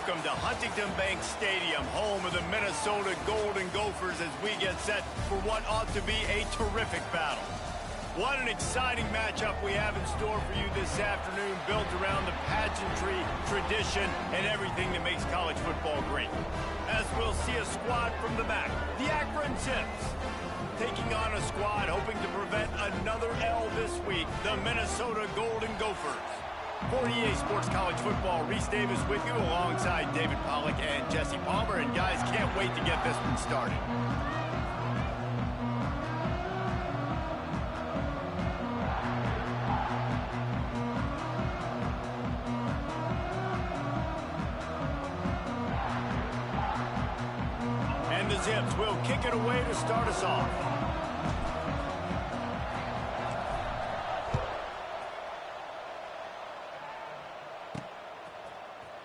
welcome to Huntington Bank Stadium, home of the Minnesota Golden Gophers, as we get set for what ought to be a terrific battle. What an exciting matchup we have in store for you this afternoon, built around the pageantry, tradition, and everything that makes college football great. As we'll see a squad from the back, the Akron Zips, taking on a squad hoping to prevent another L this week, the Minnesota Golden Gophers. For EA Sports College Football, Reese Davis with you alongside David Pollack and Jesse Palmer. And guys, can't wait to get this one started. And the Zips will kick it away to start us off.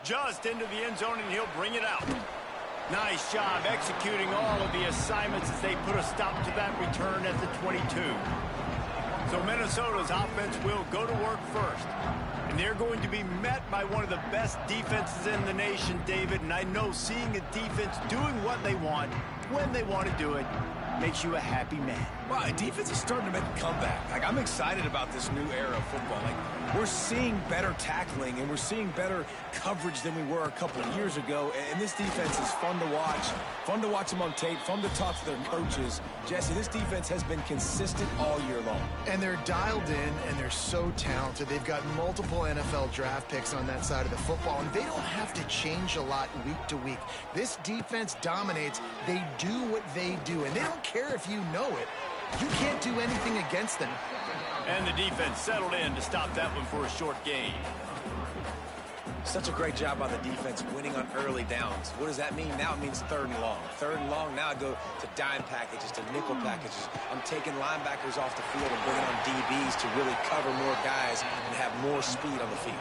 Just into the end zone, and he'll bring it out. Nice job executing all of the assignments as they put a stop to that return at the 22. So Minnesota's offense will go to work first. And they're going to be met by one of the best defenses in the nation, David. And I know seeing a defense doing what they want, when they want to do it, makes you a happy man. Well, defense is starting to make a comeback. Like, I'm excited about this new era of football. Like, we're seeing better tackling and we're seeing better coverage than we were a couple of years ago. And this defense is fun to watch them on tape, fun to talk to their coaches. Jesse, this defense has been consistent all year long. And they're dialed in and they're so talented. They've got multiple NFL draft picks on that side of the football, and they don't have to change a lot week to week. This defense dominates. They do what they do, and they don't care if you know it. You can't do anything against them. And the defense settled in to stop that one for a short gain. Such a great job by the defense winning on early downs. What does that mean? Now it means 3rd and long. 3rd and long, now I go to dime packages, to nickel packages. I'm taking linebackers off the field and bringing on DBs to really cover more guys and have more speed on the field.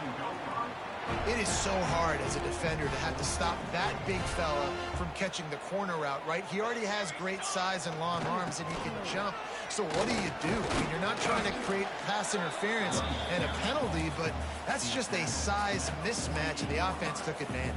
It is so hard as a defender to have to stop that big fella from catching the corner route, right? He already has great size and long arms, and he can jump. So what do? I mean, you're not trying to create pass interference and a penalty, but that's just a size mismatch, and the offense took advantage.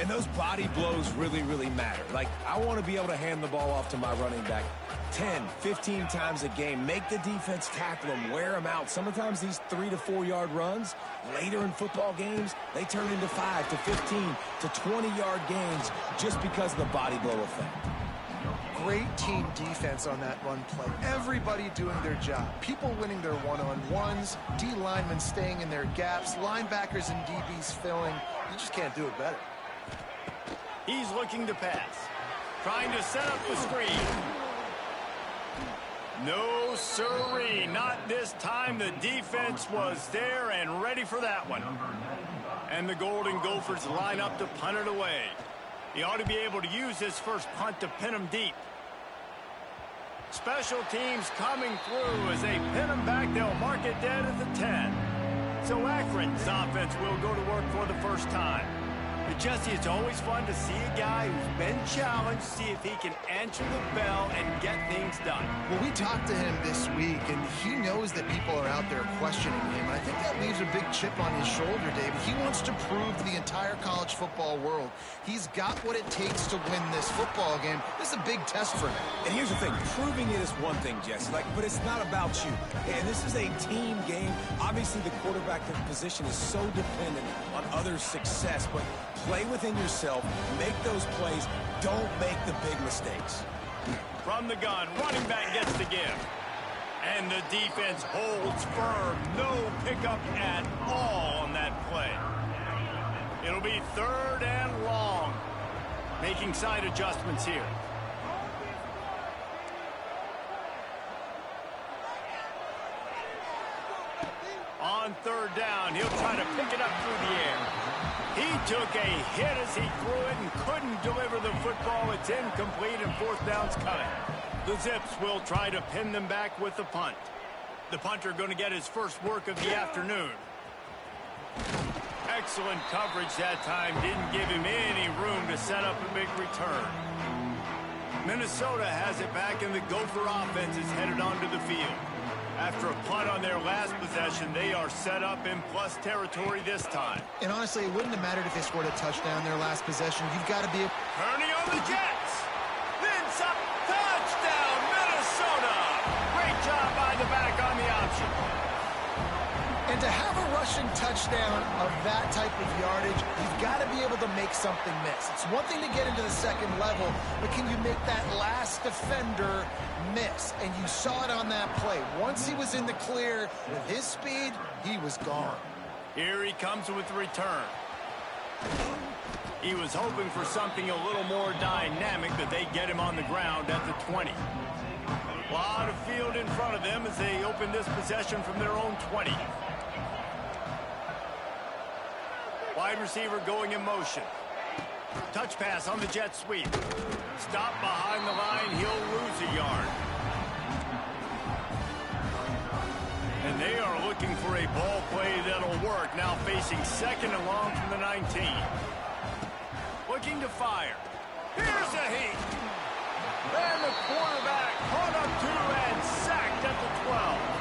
And those body blows really, really matter. Like, I want to be able to hand the ball off to my running back 10, 15 times a game. Make the defense tackle them, wear them out. Sometimes these 3 to 4 yard runs, later in football games, they turn into 5 to 15 to 20 yard gains just because of the body blow effect. Great team defense on that run play. Everybody doing their job. People winning their one-on-ones, D linemen staying in their gaps, linebackers and DBs filling. You just can't do it better. He's looking to pass. Trying to set up the screen. No, sirree, not this time. The defense was there and ready for that one. And the Golden Gophers line up to punt it away. He ought to be able to use his first punt to pin him deep. Special teams coming through as they pin him back. They'll mark it dead at the 10. So Akron's offense will go to work for the first time. But Jesse, it's always fun to see a guy who's been challenged, see if he can answer the bell and get things done. Well, we talked to him this week, and he knows that people are out there questioning him. I think that leaves a big chip on his shoulder, David. He wants to prove to the entire college football world he's got what it takes to win this football game. This is a big test for him. And here's the thing. Proving it is one thing, Jesse, but it's not about you. And this is a team game. Obviously, the quarterback position is so dependent on others' success, but play within yourself, make those plays, don't make the big mistakes. From the gun, running back gets the give. And the defense holds firm. No pickup at all on that play. It'll be 3rd and long. Making side adjustments here. On 3rd down, he'll try to pick it up through the air. He took a hit as he threw it and couldn't deliver the football. It's incomplete and 4th down's coming. The Zips will try to pin them back with the punt. The punter going to get his first work of the afternoon. Excellent coverage that time. Didn't give him any room to set up a big return. Minnesota has it back, and the Gopher offense is headed onto the field. After a punt on their last possession, they are set up in plus territory this time. And honestly, it wouldn't have mattered if they scored a touchdown their last possession. You've got to be... Turning on the Jets. Inside. Touchdown, Minnesota. Great job by the back on the option. And to have a rushing touchdown of that type of yardage, you've got to be able to make something miss. It's one thing to get into the second level, but can you make that last defender miss? And you saw it on that play. Once he was in the clear with his speed, he was gone. Here he comes with the return. He was hoping for something a little more dynamic, but they get him on the ground at the 20. A lot of field in front of them as they open this possession from their own 20. Wide receiver going in motion. Touch pass on the jet sweep. Stop behind the line. He'll lose a yard. And they are looking for a ball play that'll work. Now facing second and long from the 19. Looking to fire. Here's a heat. And the quarterback caught up to and sacked at the 12.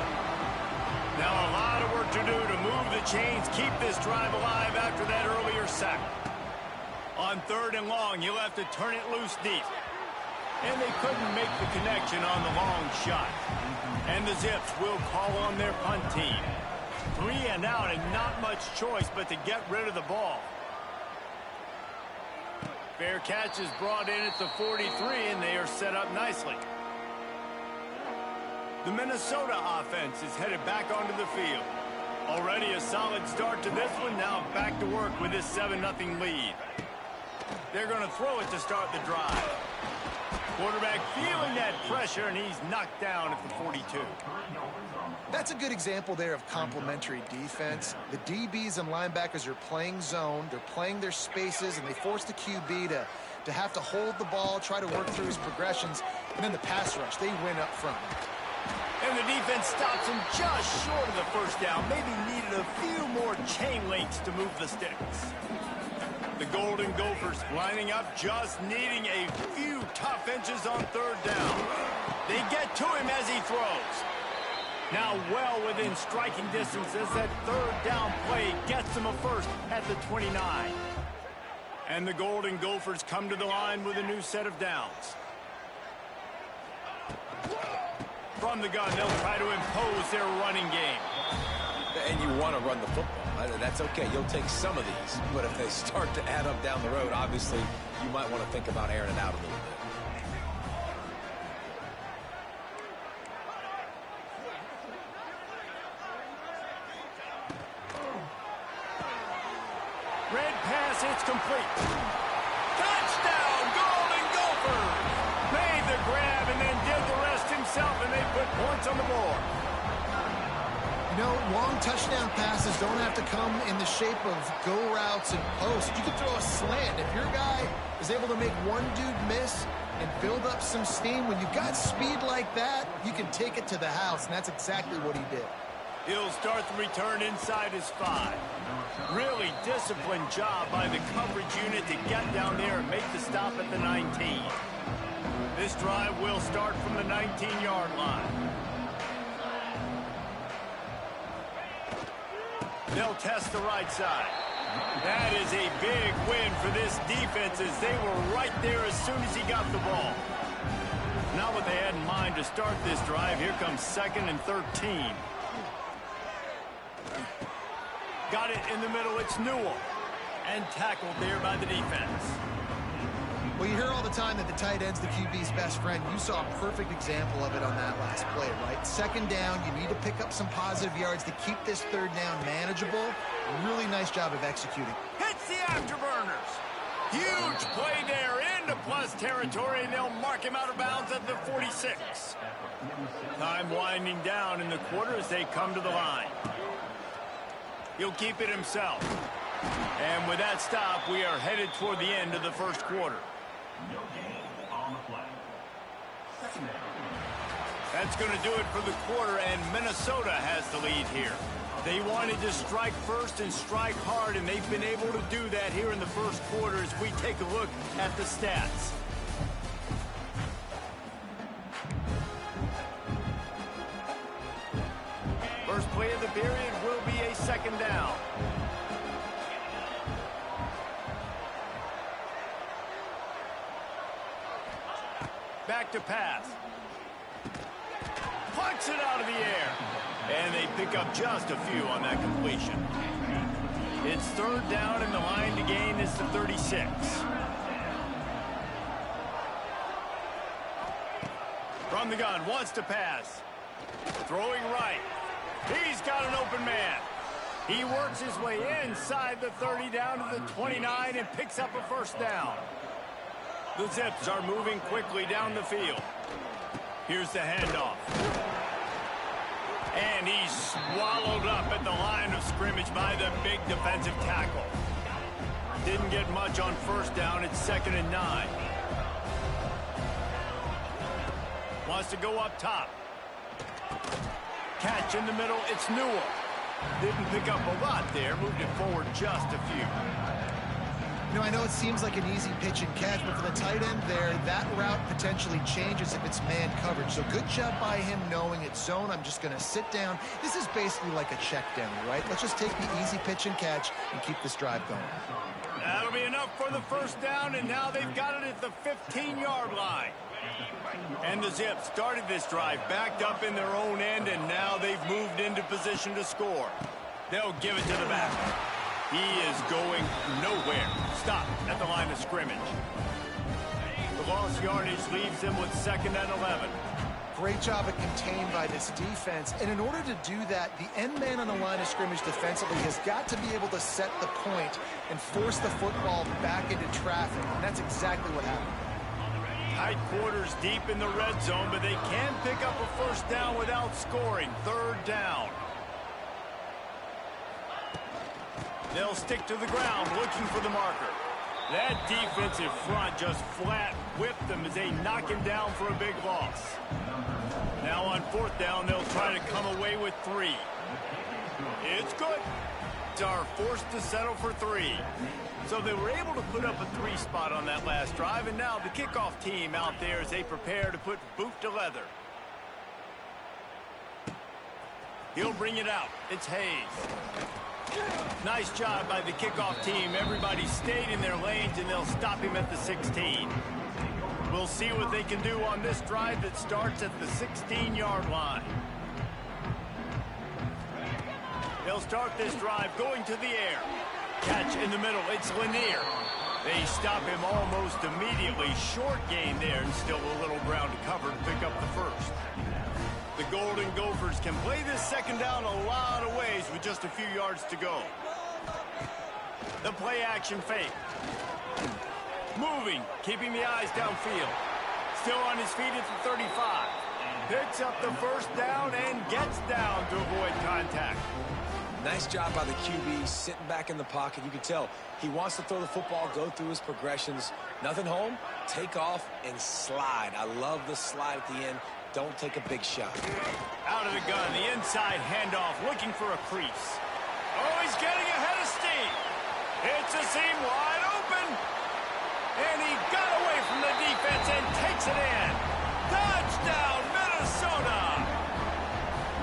Now a lot of work to do to move the chains, keep this drive alive after that earlier sack. On third and long, you'll have to turn it loose deep. And they couldn't make the connection on the long shot. And the Zips will call on their punt team. 3 and out and not much choice but to get rid of the ball. Fair catch is brought in at the 43, and they are set up nicely. The Minnesota offense is headed back onto the field. Already a solid start to this one. Now back to work with this 7-0 lead. They're going to throw it to start the drive. Quarterback feeling that pressure, and he's knocked down at the 42. That's a good example there of complementary defense. The DBs and linebackers are playing zone. They're playing their spaces, and they force the QB to have to hold the ball, try to work through his progressions. And then the pass rush, they win up front. And the defense stops him just short of the first down. Maybe needed a few more chain links to move the sticks. The Golden Gophers lining up, just needing a few tough inches on third down. They get to him as he throws. Now well within striking distance as that third down play gets him a first at the 29. And the Golden Gophers come to the line with a new set of downs. From the gun, they'll try to impose their running game. And you want to run the football. That's okay. You'll take some of these. But if they start to add up down the road, obviously, you might want to think about airing it out a little bit. Red pass, it's complete. Touchdown, Golden Gophers! Made the grab and then did the rest himself, and they put points on the board. You know, long touchdown passes don't have to come in the shape of go routes and posts. You can throw a slant. If your guy is able to make one dude miss and build up some steam, when you've got speed like that, you can take it to the house, and that's exactly what he did. He'll start the return inside his 5. Really disciplined job by the coverage unit to get down there and make the stop at the 19. This drive will start from the 19-yard line. They'll test the right side. That is a big win for this defense as they were right there as soon as he got the ball. Not what they had in mind to start this drive. Here comes 2nd and 13. Got it in the middle. It's Newell. And tackled there by the defense. Well, you hear all the time that the tight end's the QB's best friend. You saw a perfect example of it on that last play, right? Second down, you need to pick up some positive yards to keep this third down manageable. Really nice job of executing. Hits the afterburners. Huge play there into plus territory, and they'll mark him out of bounds at the 46. Time winding down in the quarter as they come to the line. He'll keep it himself. And with that stop, we are headed toward the end of the first quarter. That's going to do it for the quarter, and Minnesota has the lead here. They wanted to strike first and strike hard, and they've been able to do that here in the first quarter as we take a look at the stats. period will be a second down. Back to pass. Punts it out of the air. And they pick up just a few on that completion. It's third down, and the line to gain is the 36. From the gun, wants to pass. Throwing right. He's got an open man. He works his way inside the 30 down to the 29 and picks up a first down. The Zips are moving quickly down the field. Here's the handoff. And he's swallowed up at the line of scrimmage by the big defensive tackle. Didn't get much on first down. It's 2nd and 9. Wants to go up top. Catch in the middle. It's Newell. Didn't pick up a lot there. Moved it forward just a few. You know, I know it seems like an easy pitch and catch, but for the tight end there, that route potentially changes if it's man coverage. So good job by him knowing it's zone. I'm just going to sit down. This is basically like a check down, right? Let's just take the easy pitch and catch and keep this drive going. That'll be enough for the first down, and now they've got it at the 15-yard line. And the Zips started this drive backed up in their own end, and now they've moved into position to score. They'll give it to the back. He is going nowhere. Stop at the line of scrimmage. The lost yardage leaves him with 2nd and 11. Great job of contained by this defense. And in order to do that, the end man on the line of scrimmage defensively has got to be able to set the point and force the football back into traffic. And that's exactly what happened. Tight quarters deep in the red zone, but they can pick up a first down without scoring. 3rd down. They'll stick to the ground looking for the marker. That defensive front just flat whipped them as they knock him down for a big loss. Now on 4th down, they'll try to come away with 3. It's good. They are forced to settle for 3. So they were able to put up a 3 spot on that last drive, and now the kickoff team out there as they prepare to put boot to leather. He'll bring it out. It's Hayes. Nice job by the kickoff team. Everybody stayed in their lanes, and they'll stop him at the 16. We'll see what they can do on this drive that starts at the 16-yard line. They'll start this drive going to the air. Catch in the middle. It's Lanier. They stop him almost immediately. Short gain there, and still a little ground to cover to pick up the first. The Golden Gophers can play this 2nd down a lot of ways with just a few yards to go. The play action fake. Moving, keeping the eyes downfield. Still on his feet at the 35. Picks up the first down and gets down to avoid contact. Nice job by the QB, sitting back in the pocket. You can tell he wants to throw the football, go through his progressions. Nothing home, take off, and slide. I love the slide at the end. Don't take a big shot. Out of the gun, the inside handoff, looking for a crease. Oh, he's getting ahead of steam. It's a seam wide open. And he got away from the defense and takes it in. Touchdown, Minnesota.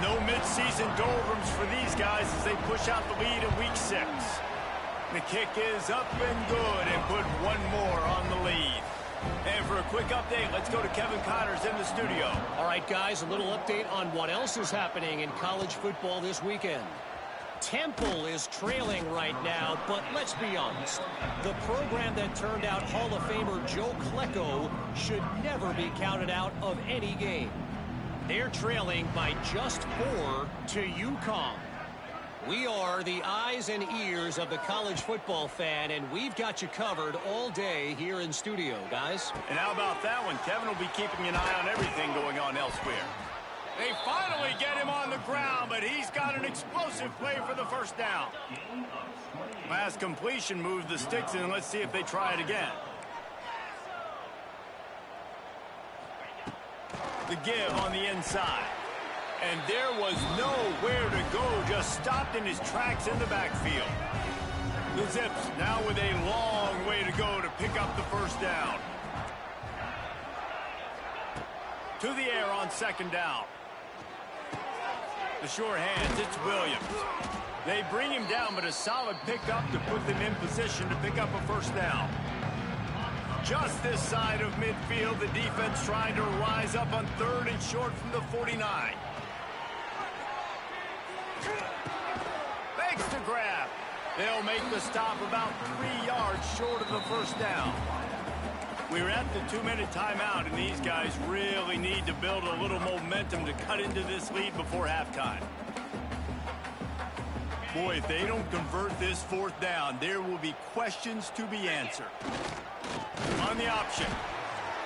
No midseason doldrums for these guys as they push out the lead in Week 6. The kick is up and good and put one more on the lead. And for a quick update, let's go to Kevin Connors in the studio. All right, guys, a little update on what else is happening in college football this weekend. Temple is trailing right now, but let's be honest. The program that turned out Hall of Famer Joe Klecko should never be counted out of any game. They're trailing by just 4 to UConn. We are the eyes and ears of the college football fan, and we've got you covered all day here in studio, guys. And how about that one? Kevin will be keeping an eye on everything going on elsewhere. They finally get him on the ground, but he's got an explosive play for the first down. Last completion moved the sticks in. Let's see if they try it again. The give on the inside. And there was nowhere to go, just stopped in his tracks in the backfield. The Zips now with a long way to go to pick up the first down. To the air on 2nd down. The sure hands, it's Williams. They bring him down, but a solid pickup to put them in position to pick up a first down. Just this side of midfield, the defense trying to rise up on 3rd and short from the 49. Makes the grab. They'll make the stop about 3 yards short of the first down. We're at the 2-minute timeout, and these guys really need to build a little momentum to cut into this lead before halftime. Boy, if they don't convert this 4th down, there will be questions to be answered. On the option.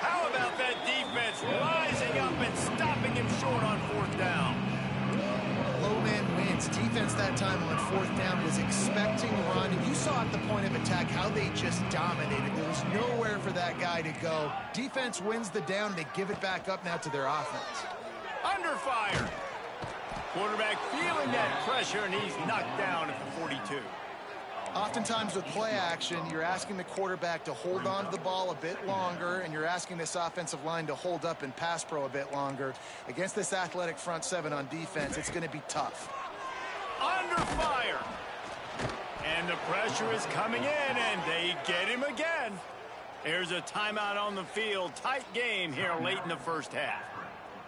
How about that defense rising up and stopping him short on 4th down? Low man wins. Defense that time on 4th down was expecting run. And you saw at the point of attack how they just dominated. There was nowhere for that guy to go. Defense wins the down. They give it back up now to their offense. Under fire. Quarterback feeling that pressure, and he's knocked down at the 42. Oftentimes with play action, you're asking the quarterback to hold on to the ball a bit longer, and you're asking this offensive line to hold up in pass pro a bit longer. Against this athletic front 7 on defense, it's going to be tough. Under fire. And the pressure is coming in, and they get him again. There's a timeout on the field. Tight game here late in the first half.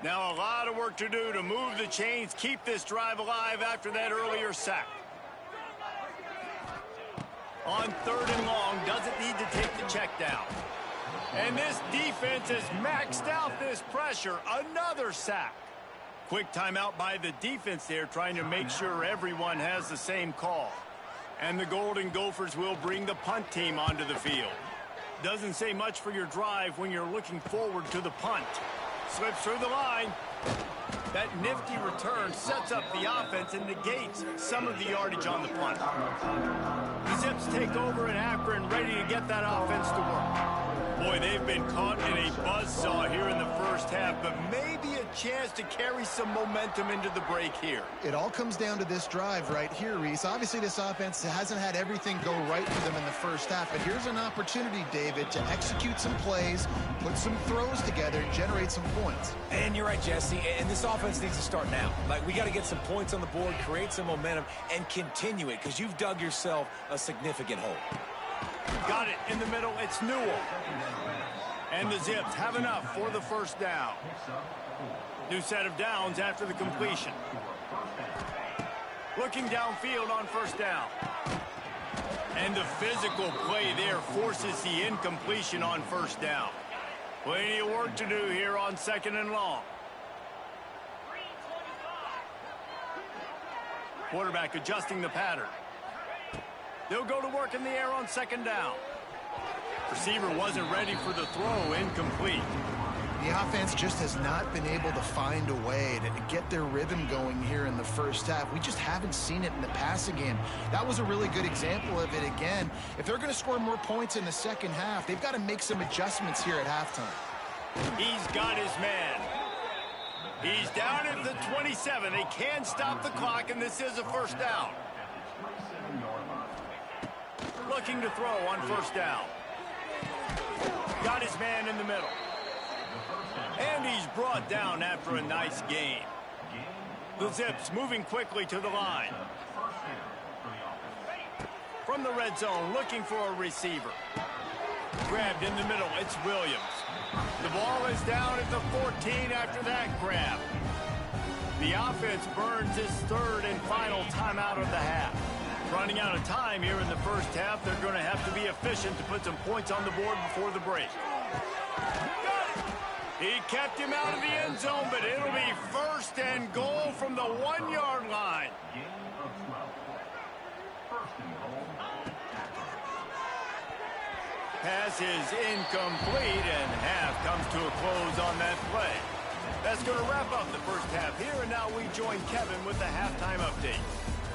Now a lot of work to do to move the chains, keep this drive alive after that earlier sack. On 3rd and long, doesn't need to take the check down. And this defense has maxed out this pressure. Another sack. Quick timeout by the defense there, trying to make sure everyone has the same call. And the Golden Gophers will bring the punt team onto the field. Doesn't say much for your drive when you're looking forward to the punt. Slips through the line. That nifty return sets up the offense and negates some of the yardage on the punt. The Zips take over in Akron, ready to get that offense to work. Boy, they've been caught in a buzzsaw here in the first half, but maybe a chance to carry some momentum into the break here. It all comes down to this drive right here, Reese. Obviously, this offense hasn't had everything go right for them in the first half, but here's an opportunity, David, to execute some plays, put some throws together, and generate some points. And you're right, Jesse, and this offense needs to start now. Like, we got to get some points on the board, create some momentum, and continue it, because you've dug yourself a significant hole. Got it in the middle. It's Newell. And the Zips have enough for the first down. New set of downs after the completion. Looking downfield on first down. And the physical play there forces the incompletion on first down. Plenty of work to do here on 2nd and long. Quarterback adjusting the pattern. They'll go to work in the air on 2nd down. Receiver wasn't ready for the throw, incomplete. The offense just has not been able to find a way to get their rhythm going here in the first half. We just haven't seen it in the passing game. That was a really good example of it again. If they're going to score more points in the second half, they've got to make some adjustments here at halftime. He's got his man. He's down at the 27. They can stop the clock, and this is a first down. Looking to throw on first down. Got his man in the middle. And he's brought down after a nice gain. The Zips moving quickly to the line. From the red zone, looking for a receiver. Grabbed in the middle, it's Williams. The ball is down at the 14 after that grab. The offense burns its 3rd and final timeout of the half. Running out of time here in the first half, they're going to have to be efficient to put some points on the board before the break. He kept him out of the end zone, but it'll be 1st and goal from the 1-yard line. Pass is incomplete, and half comes to a close on that play. That's going to wrap up the first half here, and now we join Kevin with the halftime update.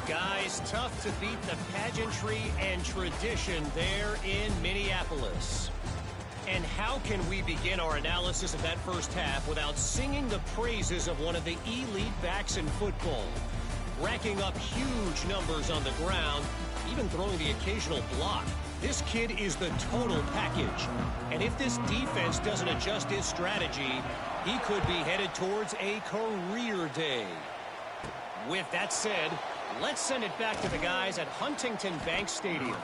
Guys, tough to beat the pageantry and tradition there in Minneapolis. And how can we begin our analysis of that first half without singing the praises of one of the elite backs in football? Racking up huge numbers on the ground, even throwing the occasional block. This kid is the total package. And if this defense doesn't adjust its strategy, he could be headed towards a career day. With that said, let's send it back to the guys at Huntington Bank Stadium.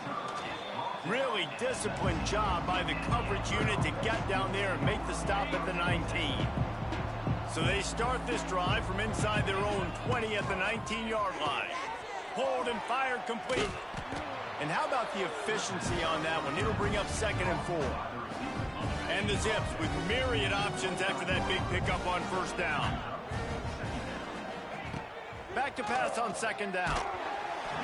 Really disciplined job by the coverage unit to get down there and make the stop at the 19. So they start this drive from inside their own 20 at the 19-yard line. Hold and fire complete. And how about the efficiency on that one? It'll bring up 2nd and 4. And the Zips with myriad options after that big pickup on 1st down. Back to pass on 2nd down.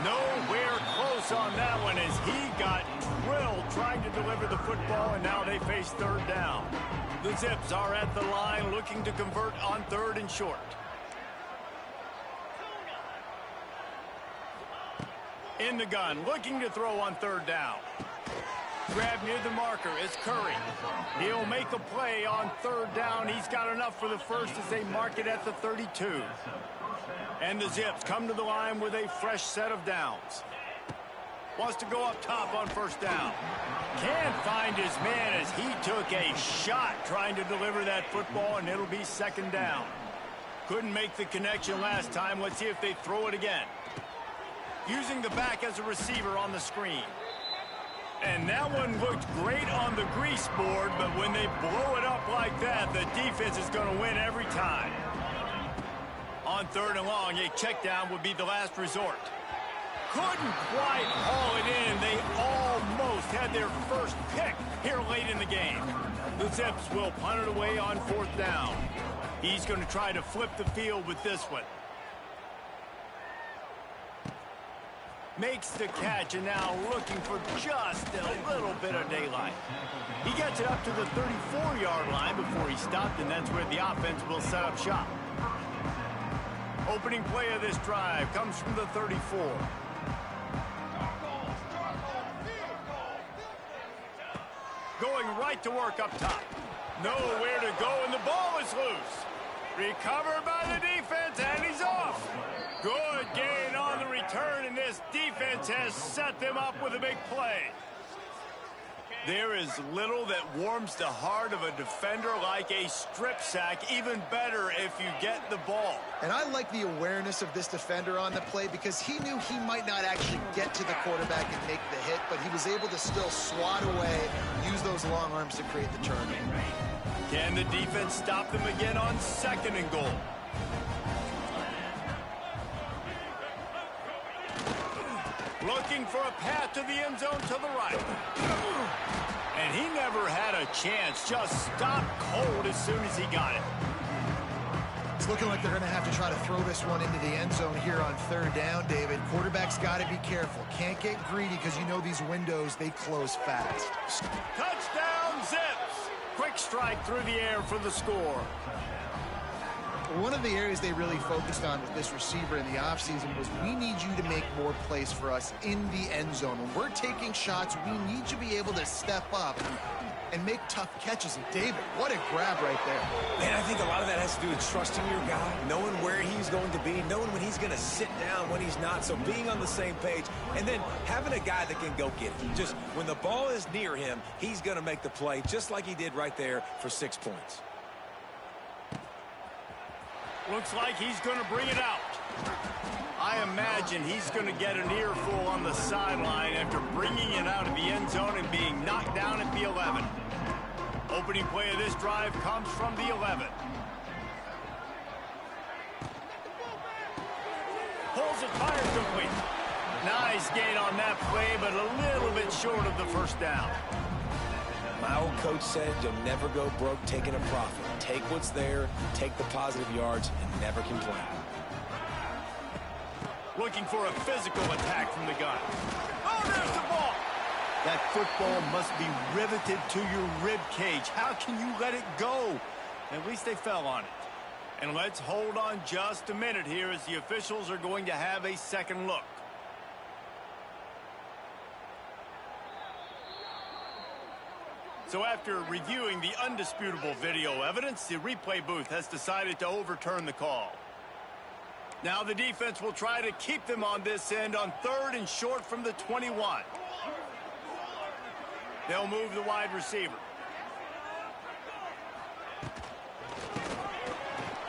Nowhere close on that one as he got drilled trying to deliver the football, and now they face 3rd down. The Zips are at the line looking to convert on 3rd and short. In the gun, looking to throw on 3rd down. Grab near the marker is Curry. He'll make a play on 3rd down. He's got enough for the first as they mark it at the 32. And the Zips come to the line with a fresh set of downs. Wants to go up top on 1st down. Can't find his man as he took a shot trying to deliver that football, and it'll be 2nd down. Couldn't make the connection last time. Let's see if they throw it again. Using the back as a receiver on the screen. And that one looked great on the grease board, but when they blow it up like that, the defense is going to win every time. On 3rd and long, a check down would be the last resort. Couldn't quite haul it in. They almost had their first pick here late in the game. The Zips will punt it away on 4th down. He's going to try to flip the field with this one. Makes the catch, and now looking for just a little bit of daylight. He gets it up to the 34-yard line before he stopped, and that's where the offense will set up shop. Opening play of this drive comes from the 34. Going right to work up top. Nowhere to go, and the ball is loose. Recovered by the defense, and he's off. Good gain on the return, and this defense has set them up with a big play. There is little that warms the heart of a defender like a strip sack. Even better if you get the ball. And I like the awareness of this defender on the play because he knew he might not actually get to the quarterback and make the hit, but he was able to still swat away, use those long arms to create the turn. Can the defense stop them again on 2nd and goal? Looking for a path to the end zone to the right. And he never had a chance. Just stopped cold as soon as he got it. It's looking like they're going to have to try to throw this one into the end zone here on 3rd down, David. Quarterback's got to be careful. Can't get greedy because you know these windows, they close fast. Touchdown, Zips! Quick strike through the air for the score. One of the areas they really focused on with this receiver in the offseason was we need you to make more plays for us in the end zone. When we're taking shots, we need you to be able to step up and make tough catches. And David, what a grab right there. Man, I think a lot of that has to do with trusting your guy, knowing where he's going to be, knowing when he's going to sit down, when he's not. So being on the same page, and then having a guy that can go get it. Just when the ball is near him, he's going to make the play, just like he did right there for 6 points. Looks like he's going to bring it out. I imagine he's going to get an earful on the sideline after bringing it out of the end zone and being knocked down at the 11. Opening play of this drive comes from the 11. Pulls it, fires complete. Nice gain on that play, but a little bit short of the 1st down. My old coach said you'll never go broke taking a profit. Take what's there, take the positive yards, and never complain. Looking for a physical attack from the gun. Oh, there's the ball! That football must be riveted to your rib cage. How can you let it go? At least they fell on it. And let's hold on just a minute here as the officials are going to have a second look. So after reviewing the undisputable video evidence, the replay booth has decided to overturn the call. Now the defense will try to keep them on this end on 3rd and short from the 21. They'll move the wide receiver.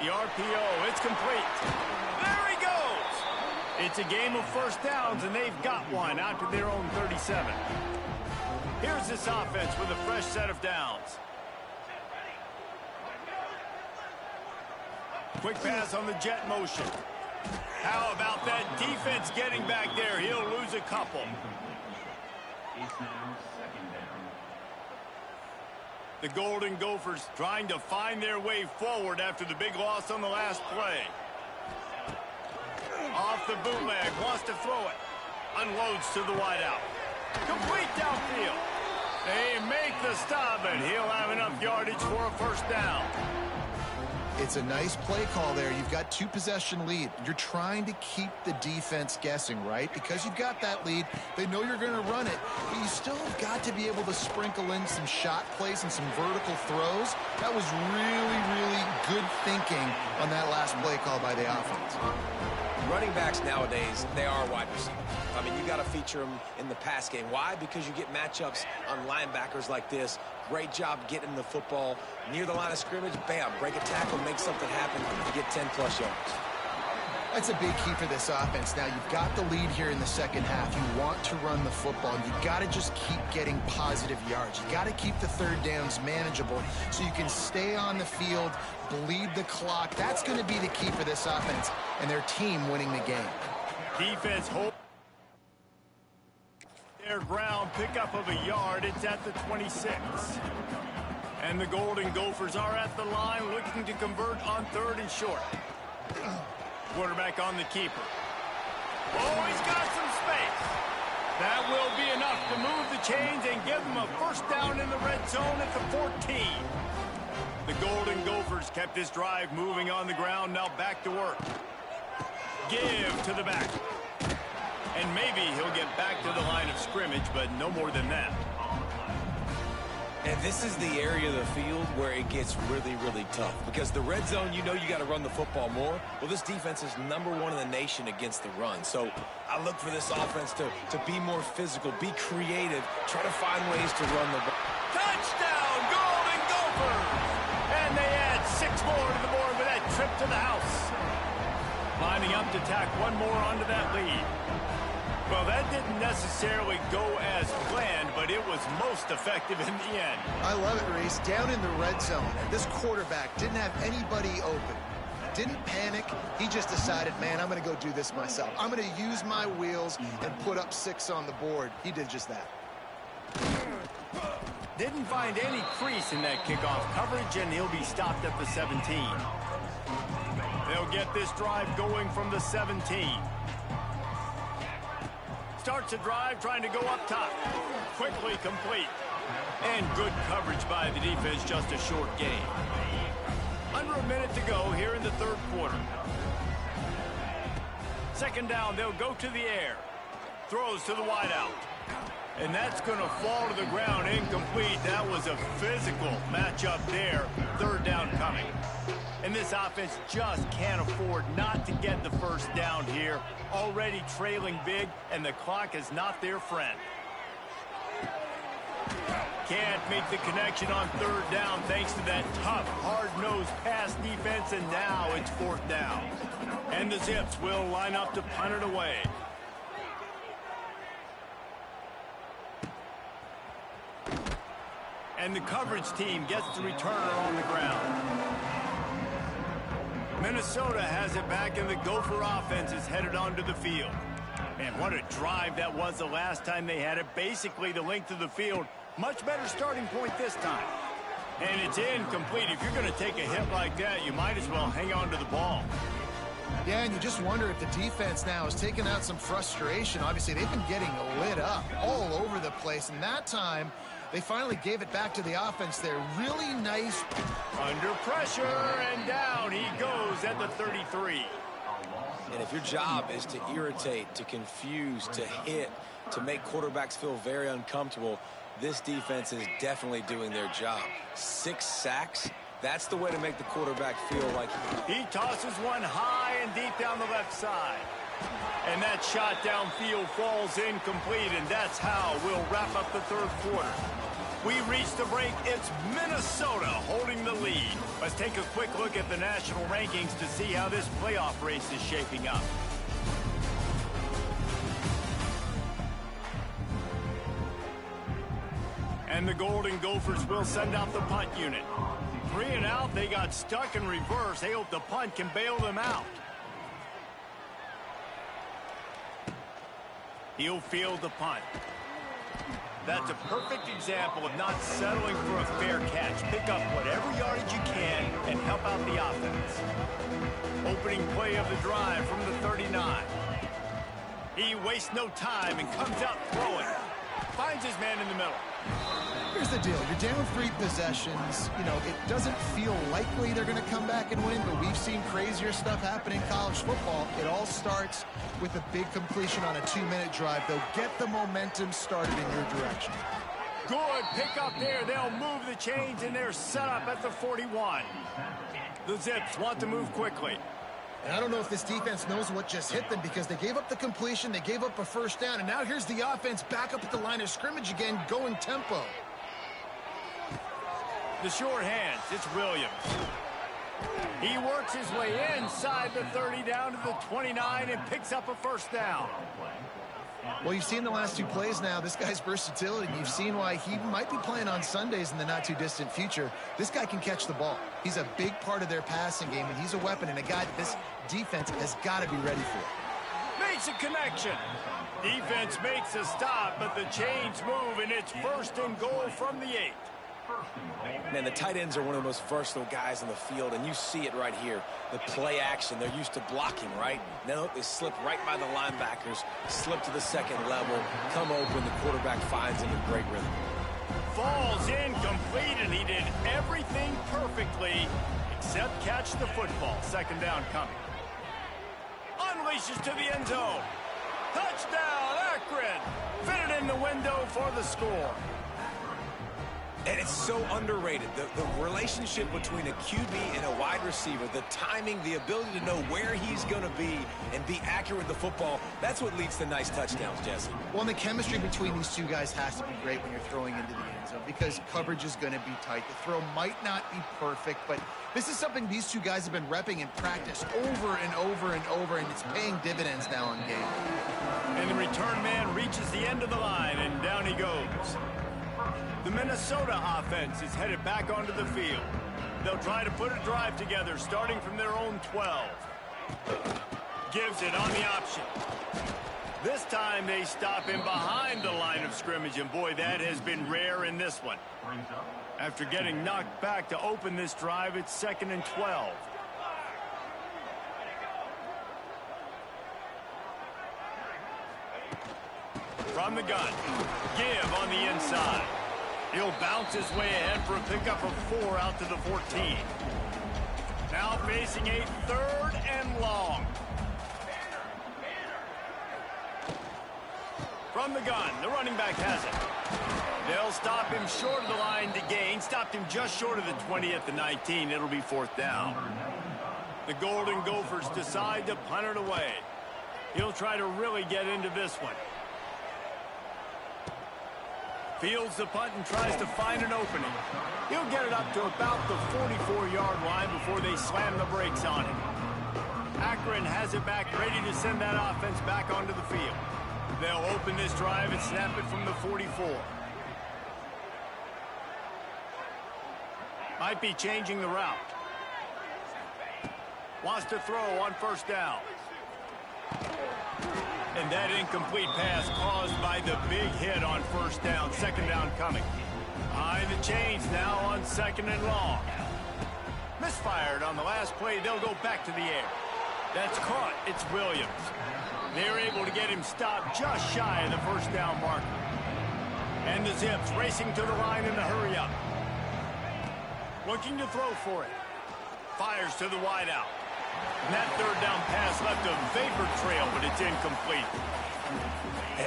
The RPO, it's complete. There he goes! It's a game of first downs, and they've got one out to their own 37. Here's this offense with a fresh set of downs. Quick pass on the jet motion. How about that defense getting back there? He'll lose a couple. The Golden Gophers trying to find their way forward after the big loss on the last play. Off the bootleg, wants to throw it. Unloads to the wideout. Complete downfield. They make the stop, and he'll have enough yardage for a first down. It's a nice play call there. You've got 2-possession lead. You're trying to keep the defense guessing, right? Because you've got that lead. They know you're going to run it. But you still have got to be able to sprinkle in some shot plays and some vertical throws. That was really, really good thinking on that last play call by the offense. Running backs nowadays, they are wide receivers. I mean, you got to feature them in the pass game. Why? Because you get matchups on linebackers like this. Great job getting the football near the line of scrimmage. Bam, break a tackle, make something happen, you get 10-plus yards. That's a big key for this offense. Now, you've got the lead here in the second half. You want to run the football. You've got to just keep getting positive yards. You got to keep the third downs manageable so you can stay on the field, bleed the clock. That's going to be the key for this offense and their team winning the game. Defense hold their ground, pickup of a yard. It's at the 26. And the Golden Gophers are at the line looking to convert on 3rd and short. Quarterback on the keeper. Oh, he's got some space. That will be enough to move the chains and give them a first down in the red zone at the 14. The Golden Gophers kept this drive moving on the ground. Now back to work. Give to the back. And maybe he'll get back to the line of scrimmage, but no more than that. And this is the area of the field where it gets really, really tough. Because the red zone, you know you got to run the football more. Well, this defense is #1 in the nation against the run. So I look for this offense to be more physical, be creative, try to find ways to run the ball. Touchdown, Golden Gophers! And they add 6 more to the board with that trip to the house. Lining up to tack one more onto that lead. Well, that didn't necessarily go as planned, but it was most effective in the end. I love it, Reese. Down in the red zone, this quarterback didn't have anybody open. Didn't panic. He just decided, man, I'm going to go do this myself. I'm going to use my wheels and put up 6 on the board. He did just that. Didn't find any crease in that kickoff coverage, and he'll be stopped at the 17. They'll get this drive going from the 17. Starts a drive trying to go up top. Quickly complete. And good coverage by the defense, just a short gain. Under a minute to go here in the 3rd quarter. 2nd down, they'll go to the air. Throws to the wideout. And that's going to fall to the ground incomplete. That was a physical matchup there. 3rd down coming. And this offense just can't afford not to get the first down here. Already trailing big, and the clock is not their friend. Can't make the connection on 3rd down thanks to that tough, hard-nosed pass defense, and now it's 4th down. And the Zips will line up to punt it away. And the coverage team gets the returner on the ground. Minnesota has it back, and the Gopher offense is headed onto the field. And what a drive that was the last time they had it. Basically the length of the field. Much better starting point this time. And it's incomplete. If you're going to take a hit like that, you might as well hang on to the ball. Yeah, and you just wonder if the defense now is taking out some frustration. Obviously, they've been getting lit up all over the place. And that time, they finally gave it back to the offense there. Really nice. Under pressure, and down he goes at the 33. And if your job is to irritate, to confuse, to hit, to make quarterbacks feel very uncomfortable, this defense is definitely doing their job. 6 sacks. That's the way to make the quarterback feel like he tosses one high and deep down the left side. And that shot downfield falls incomplete, and that's how we'll wrap up the 3rd quarter. We reach the break. It's Minnesota holding the lead. Let's take a quick look at the national rankings to see how this playoff race is shaping up. And the Golden Gophers will send out the punt unit. 3 and out, they got stuck in reverse. They hope the punt can bail them out. He'll field the punt. That's a perfect example of not settling for a fair catch. Pick up whatever yardage you can and help out the offense. Opening play of the drive from the 39. He wastes no time and comes out throwing. Finds his man in the middle. Here's the deal. You're down 3 possessions. You know, it doesn't feel likely they're going to come back and win, but we've seen crazier stuff happen in college football. It all starts with a big completion on a 2-minute drive. They'll get the momentum started in your direction. Good pick up there. They'll move the chains, and they're set up at the 41. The Zips want to move quickly. And I don't know if this defense knows what just hit them because they gave up the completion, they gave up a first down, and now here's the offense back up at the line of scrimmage again, going tempo. The short hands, it's Williams. He works his way inside the 30 down to the 29 and picks up a first down. Well, you've seen the last 2 plays now, this guy's versatility, and you've seen why he might be playing on Sundays in the not-too-distant future. This guy can catch the ball. He's a big part of their passing game, and he's a weapon and a guy that this defense has got to be ready for. Makes a connection. Defense makes a stop, but the chains move, and it's 1st and goal from the 8. Man, the tight ends are one of the most versatile guys on the field, and you see it right here. The play action, they're used to blocking, right? Now they slip right by the linebackers, slip to the second level, come open, the quarterback finds him in great rhythm. Falls incomplete, and he did everything perfectly except catch the football. 2nd down coming. Unleashes to the end zone. Touchdown, Akron. Fitted in the window for the score. And it's so underrated. The relationship between a QB and a wide receiver, the timing, the ability to know where he's going to be and be accurate with the football, that's what leads to nice touchdowns, Jesse. Well, and the chemistry between these 2 guys has to be great when you're throwing into the end zone because coverage is going to be tight. The throw might not be perfect, but this is something these 2 guys have been repping in practice over and over and over, and it's paying dividends now in game. And the return man reaches the end of the line, and down he goes. The Minnesota offense is headed back onto the field. They'll try to put a drive together starting from their own 12. Gives it on the option. This time they stop him behind the line of scrimmage, and boy, that has been rare in this one. After getting knocked back to open this drive, it's 2nd and 12. From the gun, give on the inside. He'll bounce his way ahead for a pickup of 4 out to the 14. Now facing a 3rd and long. From the gun, the running back has it. They'll stop him short of the line to gain. Stopped him just short of the 20 at the 19. It'll be 4th down. The Golden Gophers decide to punt it away. He'll try to really get into this one. Fields the punt and tries to find an opening. He'll get it up to about the 44-yard line before they slam the brakes on him. Akron has it back, ready to send that offense back onto the field. They'll open this drive and snap it from the 44. Might be changing the route. Wants to throw on 1st down. And that incomplete pass caused by the big hit on 1st down. 2nd down coming. Behind the chains now on 2nd and long. Misfired on the last play. They'll go back to the air. That's caught. It's Williams. They're able to get him stopped just shy of the 1st down marker. And the Zips racing to the line in the hurry up. Looking to throw for it. Fires to the wideout. And that 3rd down pass left a vapor trail, but it's incomplete.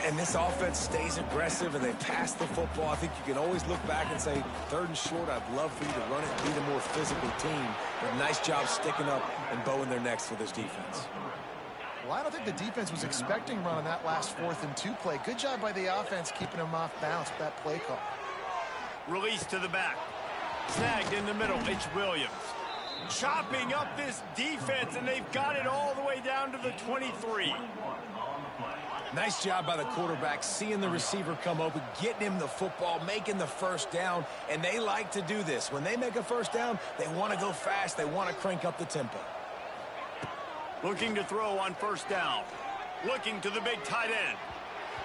And this offense stays aggressive, and they pass the football. I think you can always look back and say, 3rd and short, I'd love for you to run it and be the more physical team. But nice job sticking up and bowing their necks for this defense. Well, I don't think the defense was expecting run on that last 4th and 2 play. Good job by the offense keeping them off balance with that play call. Release to the back. Snagged in the middle. It's Williams. Chopping up this defense, and they've got it all the way down to the 23. Nice job by the quarterback, seeing the receiver come open, getting him the football, making the first down, and they like to do this. When they make a first down, they want to go fast. They want to crank up the tempo. Looking to throw on first down. Looking to the big tight end.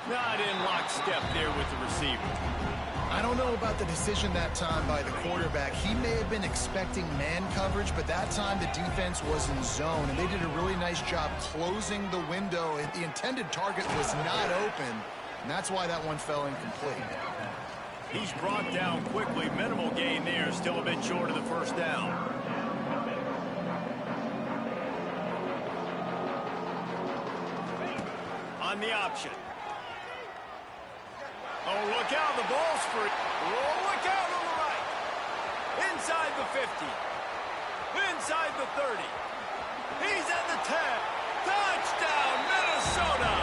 Not in lockstep there with the receiver. I don't know about the decision that time by the quarterback. He may have been expecting man coverage, but that time the defense was in zone, and they did a really nice job closing the window. The intended target was not open, and that's why that one fell incomplete. He's brought down quickly. Minimal gain there. Still a bit short of the first down. On the option. Oh, look out. The ball's free. Oh, look out on the right. Inside the 50. Inside the 30. He's at the 10. Touchdown, Minnesota.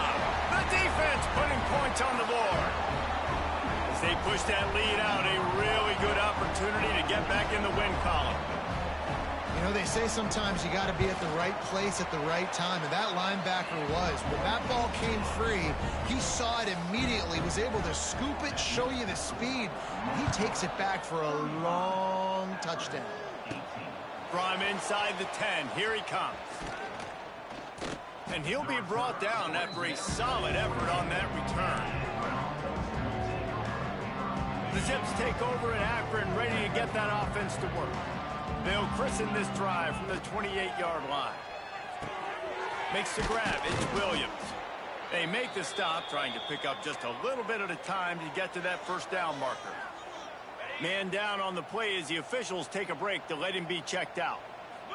The defense putting points on the board. As they push that lead out, a really good opportunity to get back in the win column. You know, they say sometimes you got to be at the right place at the right time, and that linebacker was. When that ball came free, he saw it immediately, was able to scoop it, show you the speed. He takes it back for a long touchdown. From inside the 10, here he comes. And he'll be brought down after a solid effort on that return. The Zips take over at Akron, ready to get that offense to work. They'll christen this drive from the 28-yard line. Makes the grab. It's Williams. They make the stop, trying to pick up just a little bit at a time to get to that first down marker. Man down on the play as the officials take a break to let him be checked out.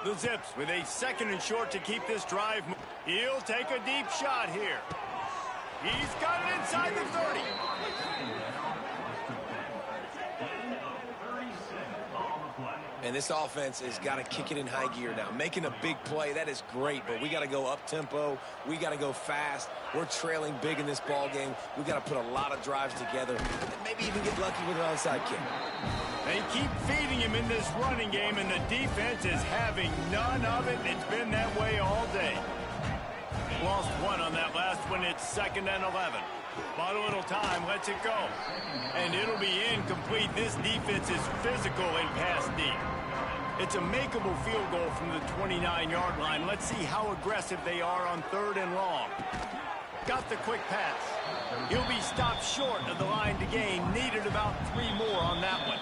The Zips with a 2nd and short to keep this drive. He'll take a deep shot here. He's got it inside the 30. And this offense has got to kick it in high gear now. Making a big play, that is great, but we got to go up-tempo. We got to go fast. We're trailing big in this ball game. We got to put a lot of drives together and maybe even get lucky with an onside kick. They keep feeding him in this running game, and the defense is having none of it. It's been that way all day. Lost one on that last one. It's 2nd and 11. Bought a little time, lets it go. And it'll be incomplete. This defense is physical and pass deep. It's a makeable field goal from the 29-yard line. Let's see how aggressive they are on 3rd and long. Got the quick pass. He'll be stopped short of the line to gain. Needed about 3 more on that one.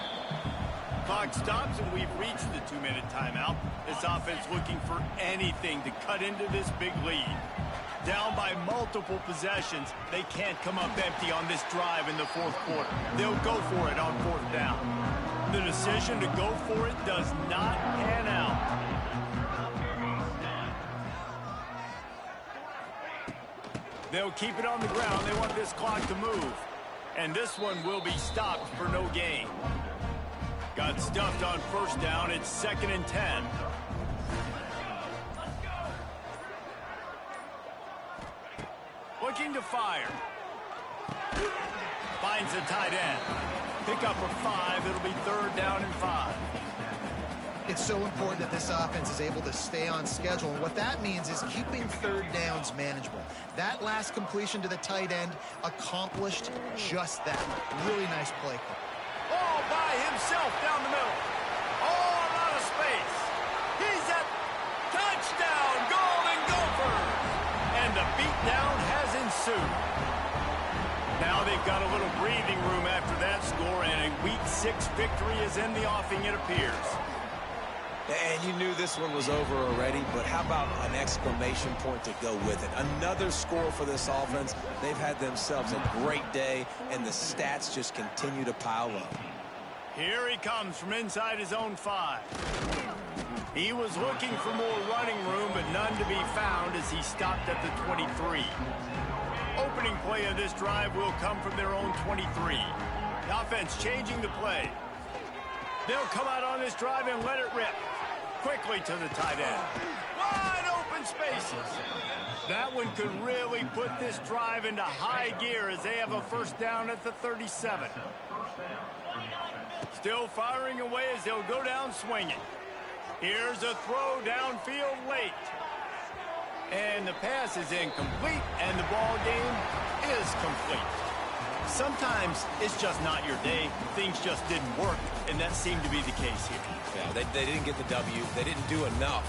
Clock stops, and we've reached the 2-minute timeout. This offense looking for anything to cut into this big lead. Down by multiple possessions, they can't come up empty on this drive in the 4th quarter. They'll go for it on 4th down. The decision to go for it does not pan out. They'll keep it on the ground. They want this clock to move. And this one will be stopped for no gain. Got stuffed on first down. It's 2nd and 10. Looking to fire. Finds the tight end. Pick up a 5. It'll be 3rd down and 5. It's so important that this offense is able to stay on schedule, and what that means is keeping 3rd downs manageable. That last completion to the tight end accomplished just that. Really nice play call. All by himself down the middle. All out of space. He's at touchdown, Golden Gophers. And the beatdown has ensued. Now they've got a little breathing room after that score, and a Week 6 victory is in the offing, it appears. And you knew this one was over already, but how about an exclamation point to go with it? Another score for this offense. They've had themselves a great day, and the stats just continue to pile up. Here he comes from inside his own 5. He was looking for more running room, but none to be found as he stopped at the 23. Opening play of this drive will come from their own 23. The offense changing the play. They'll come out on this drive and let it rip. Quickly to the tight end. Wide open spaces. That one could really put this drive into high gear as they have a first down at the 37. Still firing away as they'll go down swinging. Here's a throw downfield late. And the pass is incomplete, and the ball game is complete. Sometimes it's just not your day. Things just didn't work, and that seemed to be the case here. Yeah, they didn't get the W. They didn't do enough.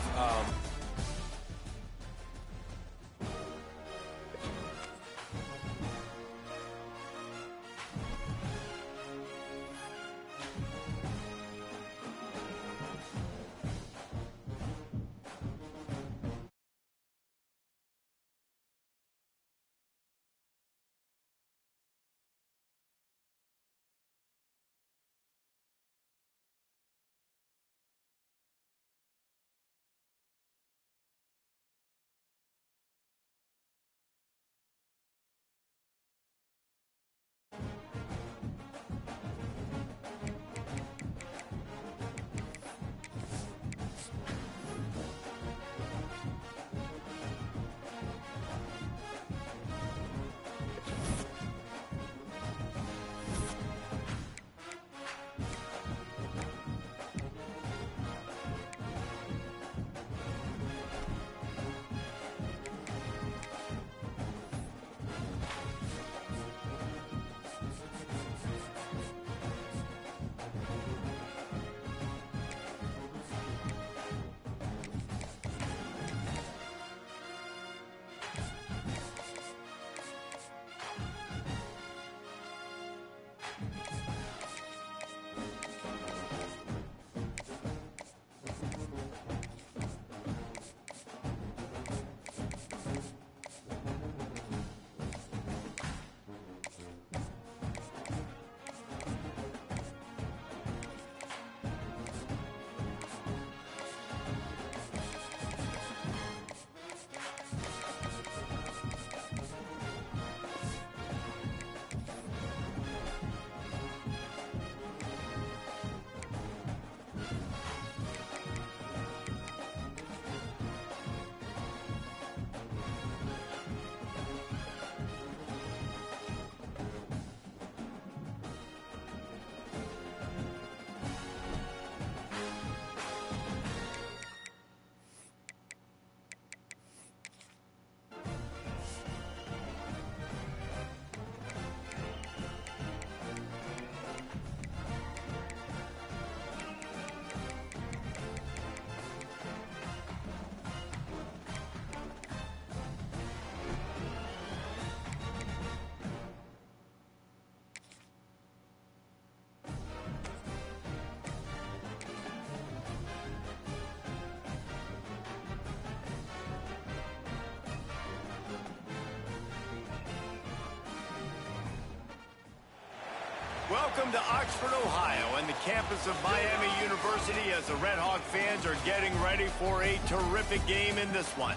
Welcome to Oxford, Ohio, and the campus of Miami University as the Red Hawk fans are getting ready for a terrific game in this one.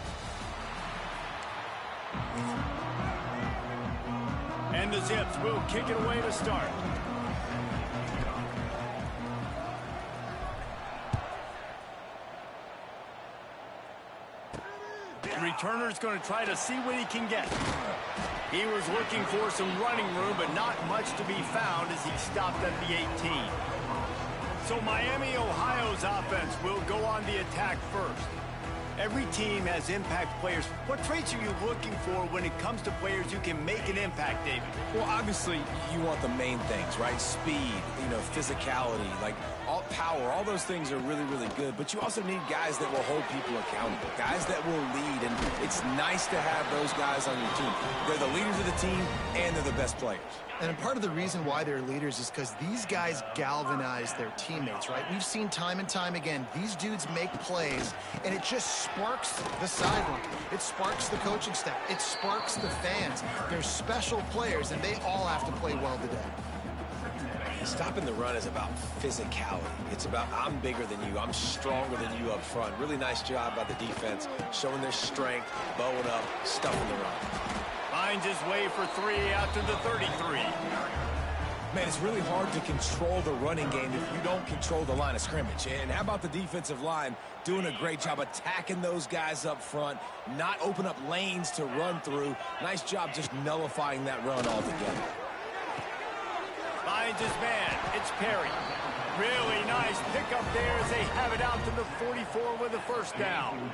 And the Zips will kick it away to start. The returner's going to try to see what he can get. He was looking for some running room, but not much to be found as he stopped at the 18. So Miami, Ohio's offense will go on the attack first. Every team has impact players. What traits are you looking for when it comes to players who can make an impact, David? Well, obviously, you want the main things, right? Speed, physicality, like power. All those things are really, really good. But you also need guys that will hold people accountable, guys that will lead. And it's nice to have those guys on your team. They're the leaders of the team, and they're the best players. And part of the reason why they're leaders is because these guys galvanize their teammates, right? We've seen time and time again, these dudes make plays, and it just sparks the sideline. It sparks the coaching staff. It sparks the fans. They're special players, and they all have to play well today. Stopping the run is about physicality. It's about I'm bigger than you. I'm stronger than you up front. Really nice job by the defense, showing their strength, bowing up, stuffing the run. Finds his way for three out to the 33. Man, it's really hard to control the running game if you don't control the line of scrimmage. And how about the defensive line doing a great job attacking those guys up front, not open up lanes to run through. Nice job just nullifying that run altogether. Finds his man. It's Perry. Really nice pickup there as they have it out to the 44 with a first down.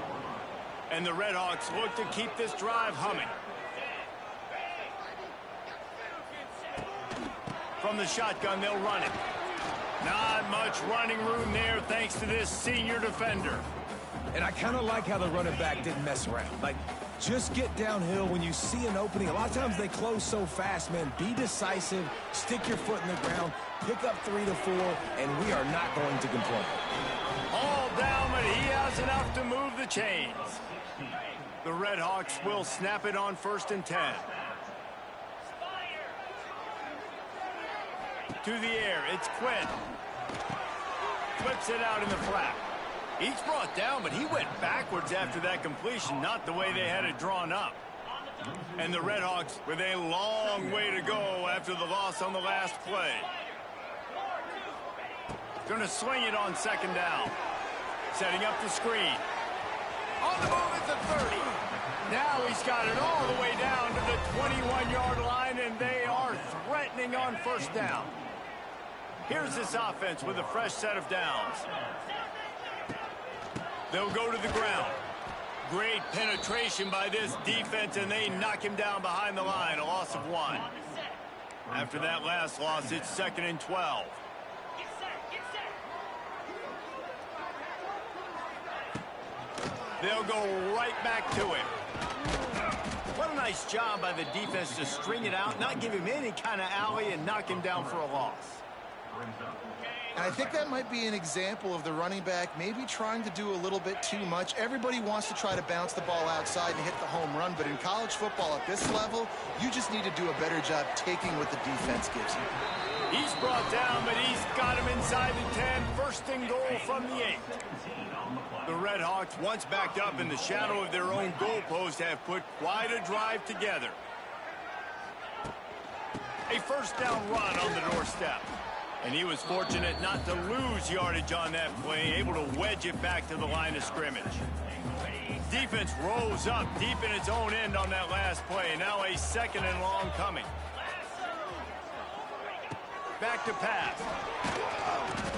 And the Redhawks look to keep this drive humming. From the shotgun, they'll run it. Not much running room there thanks to this senior defender. And I kind of like how the running back didn't mess around. Like, just get downhill when you see an opening. A lot of times they close so fast, man. Be decisive, stick your foot in the ground, pick up 3 to 4, and we are not going to complain. All down, but he has enough to move the chains. The Redhawks will snap it on 1st and 10. To the air, it's Quinn. Flips it out in the flat. He's brought down, but he went backwards after that completion, not the way they had it drawn up. And the Redhawks with a long way to go after the loss on the last play. Going to swing it on 2nd down. Setting up the screen. On the move at the 30. Now he's got it all the way down to the 21-yard line, and they are threatening on 1st down. Here's this offense with a fresh set of downs. They'll go to the ground. Great penetration by this defense, and they knock him down behind the line, a loss of 1. After that last loss, it's 2nd and 12. They'll go right back to him. What a nice job by the defense to string it out, not give him any kind of alley, and knock him down for a loss. And I think that might be an example of the running back maybe trying to do a little bit too much. Everybody wants to try to bounce the ball outside and hit the home run, but in college football at this level, you just need to do a better job taking what the defense gives you. He's brought down, but he's got him inside the 10. 1st and goal from the 8. The Redhawks, once backed up in the shadow of their own goalpost, have put quite a drive together. A 1st down run on the doorstep. And he was fortunate not to lose yardage on that play, able to wedge it back to the line of scrimmage. Defense rose up deep in its own end on that last play. Now a 2nd and long coming. Back to pass.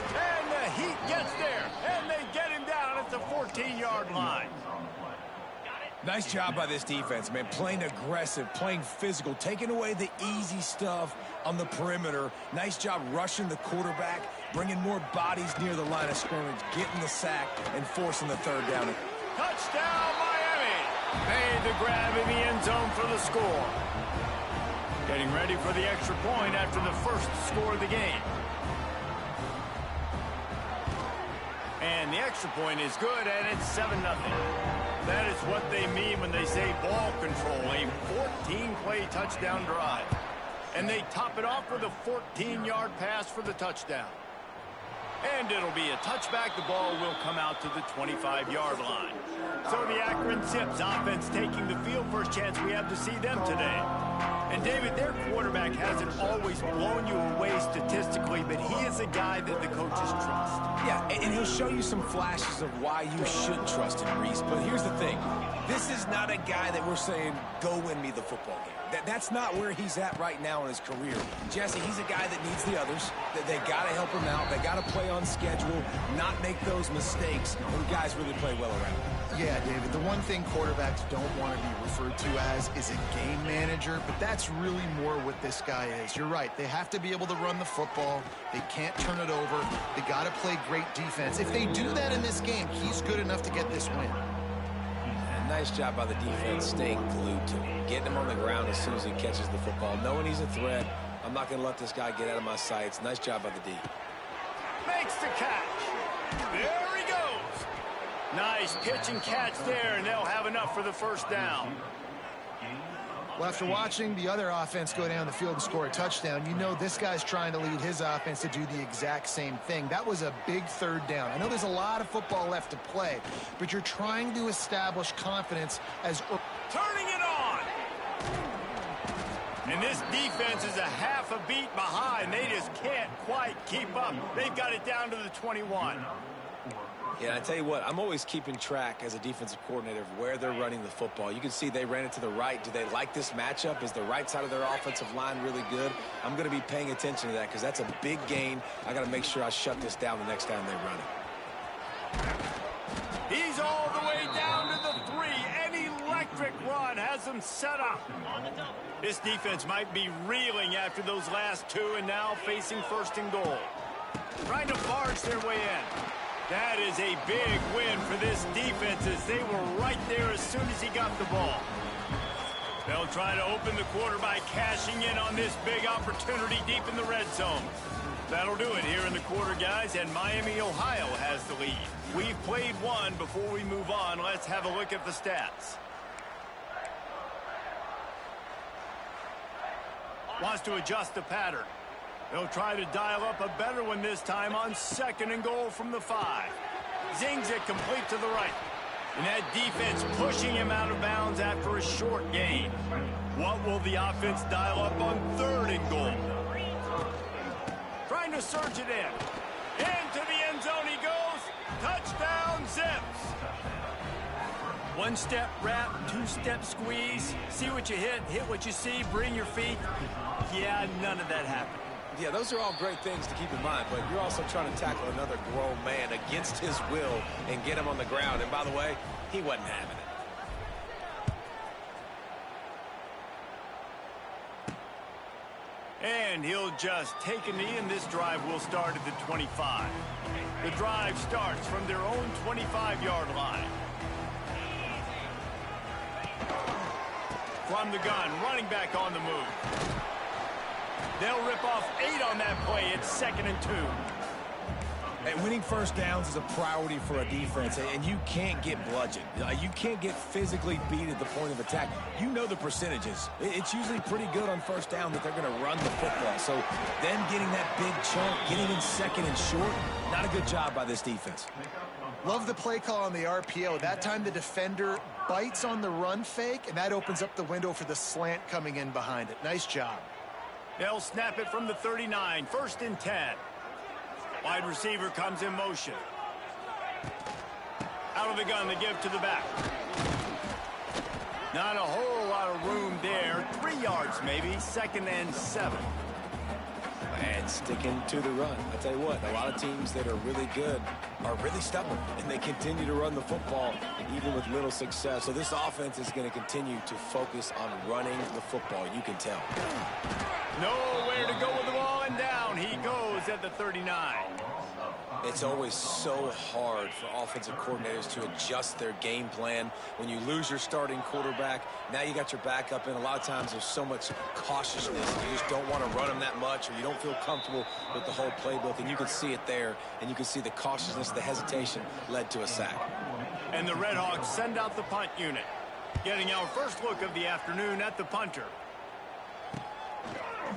And the Heat gets there. And they get him down at the 14-yard line. Nice job by this defense, man. Playing aggressive, playing physical, taking away the easy stuff on the perimeter. Nice job rushing the quarterback, bringing more bodies near the line of scrimmage, getting the sack, and forcing the 3rd down. Touchdown, Miami! Made the grab in the end zone for the score. Getting ready for the extra point after the 1st score of the game. And the extra point is good, and it's 7-0. That is what they mean when they say ball control, a 14-play touchdown drive. And they top it off with a 14-yard pass for the touchdown. And it'll be a touchback. The ball will come out to the 25-yard line. So the Akron Zips offense taking the field. First chance we have to see them today. And David, their quarterback hasn't always blown you away statistically, but he is a guy that the coaches trust. Yeah, and he'll show you some flashes of why you should trust him, Reese. But here's the thing. This is not a guy that we're saying, go win me the football game. That's not where he's at right now in his career. Jesse, he's a guy that needs the others. They got to help him out. They got to play on schedule, not make those mistakes when guys really play well around him. Yeah, David, the one thing quarterbacks don't want to be referred to as is a game manager, but that's really more what this guy is. You're right. They have to be able to run the football. They can't turn it over. They got to play great defense. If they do that in this game, he's good enough to get this win. And nice job by the defense staying glued to him, getting him on the ground as soon as he catches the football, knowing he's a threat. I'm not going to let this guy get out of my sights. Nice job by the D. Makes the catch. There he goes. Nice pitch and catch there, and they'll have enough for the 1st down. Well, after watching the other offense go down the field and score a touchdown, you know this guy's trying to lead his offense to do the exact same thing. That was a big 3rd down. I know there's a lot of football left to play, but you're trying to establish confidence as... Turning it on! And this defense is a half a beat behind. They just can't quite keep up. They've got it down to the 21. Yeah, I tell you what, I'm always keeping track as a defensive coordinator of where they're running the football. You can see they ran it to the right. Do they like this matchup? Is the right side of their offensive line really good? I'm going to be paying attention to that because that's a big gain. I got to make sure I shut this down the next time they run it. He's all the way down to the 3, some setup. This defense might be reeling after those last two and now facing first and goal. Trying to barge their way in. That is a big win for this defense as they were right there as soon as he got the ball. They'll try to open the quarter by cashing in on this big opportunity deep in the red zone. That'll do it here in the quarter, guys, and Miami, Ohio has the lead. We've played one. Before we move on, let's have a look at the stats. Wants to adjust the pattern. They'll try to dial up a better one this time on second and goal from the 5. Zings it complete to the right. And that defense pushing him out of bounds after a short gain. What will the offense dial up on third and goal? Trying to surge it in. Into the end zone he goes. Touchdown, Zips. One-step wrap, two-step squeeze. See what you hit what you see, bring your feet. Yeah, none of that happened. Yeah, those are all great things to keep in mind, but you're also trying to tackle another grown man against his will and get him on the ground. And by the way, he wasn't having it. And he'll just take a knee, and this drive will start at the 25. The drive starts from their own 25-yard line. From the gun, running back on the move. They'll rip off 8 on that play. It's 2nd and 2. And winning first downs is a priority for a defense, and you can't get bludgeoned. You can't get physically beat at the point of attack. You know the percentages. It's usually pretty good on first down that they're going to run the football. So them getting that big chunk, getting in second and short, not a good job by this defense. Love the play call on the RPO. That time the defender bites on the run fake, and that opens up the window for the slant coming in behind it. Nice job. They'll snap it from the 39, 1st and 10. Wide receiver comes in motion. Out of the gun, they give to the back. Not a whole lot of room there. 3 yards maybe, 2nd and 7. And sticking to the run. I tell you what, a lot of teams that are really good are really stubborn, and they continue to run the football even with little success. So this offense is going to continue to focus on running the football. You can tell. Nowhere to go with the ball, and down he goes at the 39. It's always so hard for offensive coordinators to adjust their game plan. When you lose your starting quarterback, now you got your backup in. A lot of times there's so much cautiousness. You just don't want to run them that much, or you don't feel comfortable with the whole playbook, and you can see it there, and you can see the cautiousness, the hesitation led to a sack. And the Red Hawks send out the punt unit. Getting our first look of the afternoon at the punter.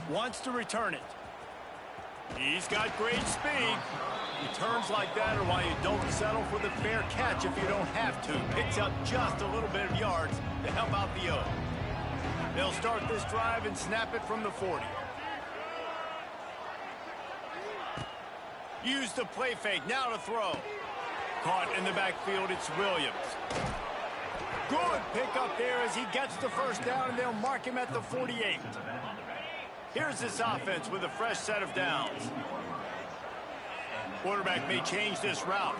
Wants to return it. He's got great speed. Returns like that are why you don't settle for the fair catch if you don't have to. Picks up just a little bit of yards to help out the O. They'll start this drive and snap it from the 40. Use the play fake, now to throw. Caught in the backfield, it's Williams. Good pickup there as he gets the first down, and they'll mark him at the 48. Here's this offense with a fresh set of downs. Quarterback may change this route.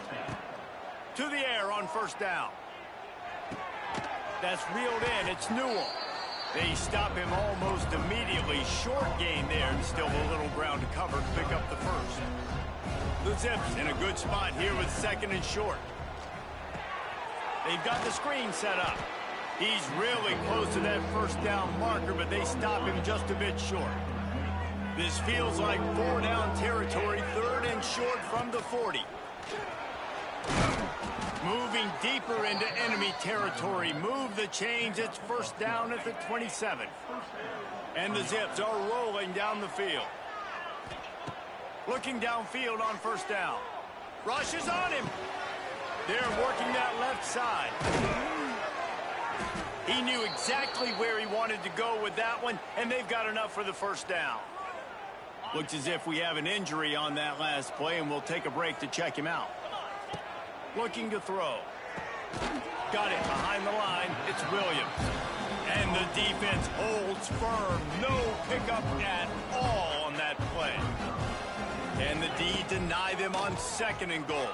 To the air on first down. That's reeled in. It's Newell. They stop him almost immediately. Short gain there, and still a little ground to cover to pick up the first. The Zips in a good spot here with 2nd and short. They've got the screen set up. He's really close to that first down marker, but they stop him just a bit short. This feels like 4-down territory, 3rd and short from the 40. Moving deeper into enemy territory. Move the chains. It's first down at the 27. And the Zips are rolling down the field. Looking downfield on first down. Rush is on him. They're working that left side. He knew exactly where he wanted to go with that one, and they've got enough for the first down. Looks as if we have an injury on that last play, and we'll take a break to check him out. Looking to throw. Got it behind the line. It's Williams. And the defense holds firm. No pickup at all on that play. And the D deny them on 2nd and goal.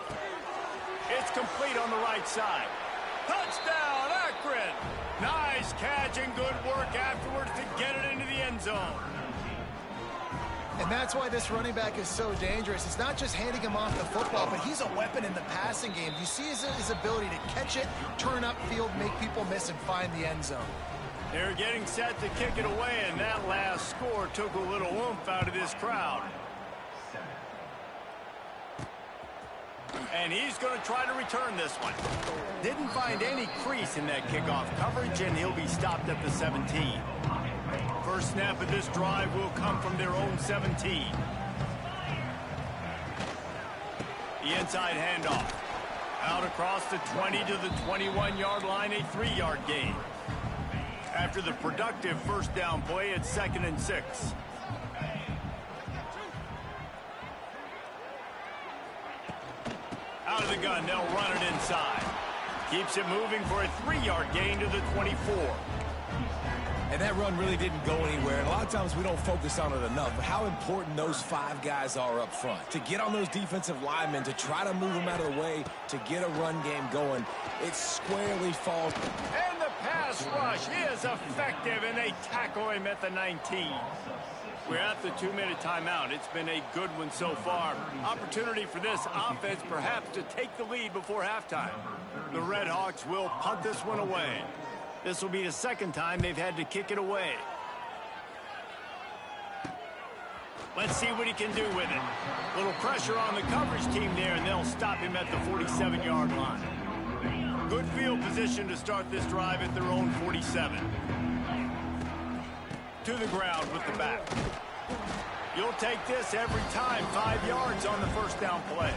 It's complete on the right side. Touchdown, Akron! Nice Nice catch and good work afterwards to get it into the end zone. And that's why this running back is so dangerous. It's not just handing him off the football, but he's a weapon in the passing game. You see his ability to catch it, turn upfield, make people miss, and find the end zone. They're getting set to kick it away, and that last score took a little oomph out of this crowd. And he's going to try to return this one. Didn't find any crease in that kickoff coverage, and he'll be stopped at the 17. First snap of this drive will come from their own 17. The inside handoff. Out across the 20 to the 21-yard line, a 3-yard gain. After the productive first down play, it's 2nd and 6. Out of the gun, they'll run it inside. Keeps it moving for a 3-yard gain to the 24. And that run really didn't go anywhere. And a lot of times we don't focus on it enough, but how important those 5 guys are up front. To get on those defensive linemen, to try to move them out of the way, to get a run game going, it squarely falls. And the pass rush is effective, and they tackle him at the 19. We're at the 2-minute timeout. It's been a good one so far. Opportunity for this offense perhaps to take the lead before halftime. The Red Hawks will punt this one away. This will be the second time they've had to kick it away. Let's see what he can do with it. Little pressure on the coverage team there, and they'll stop him at the 47-yard line. Good field position to start this drive at their own 47. To the ground with the back. You'll take this every time. 5 yards on the first down play.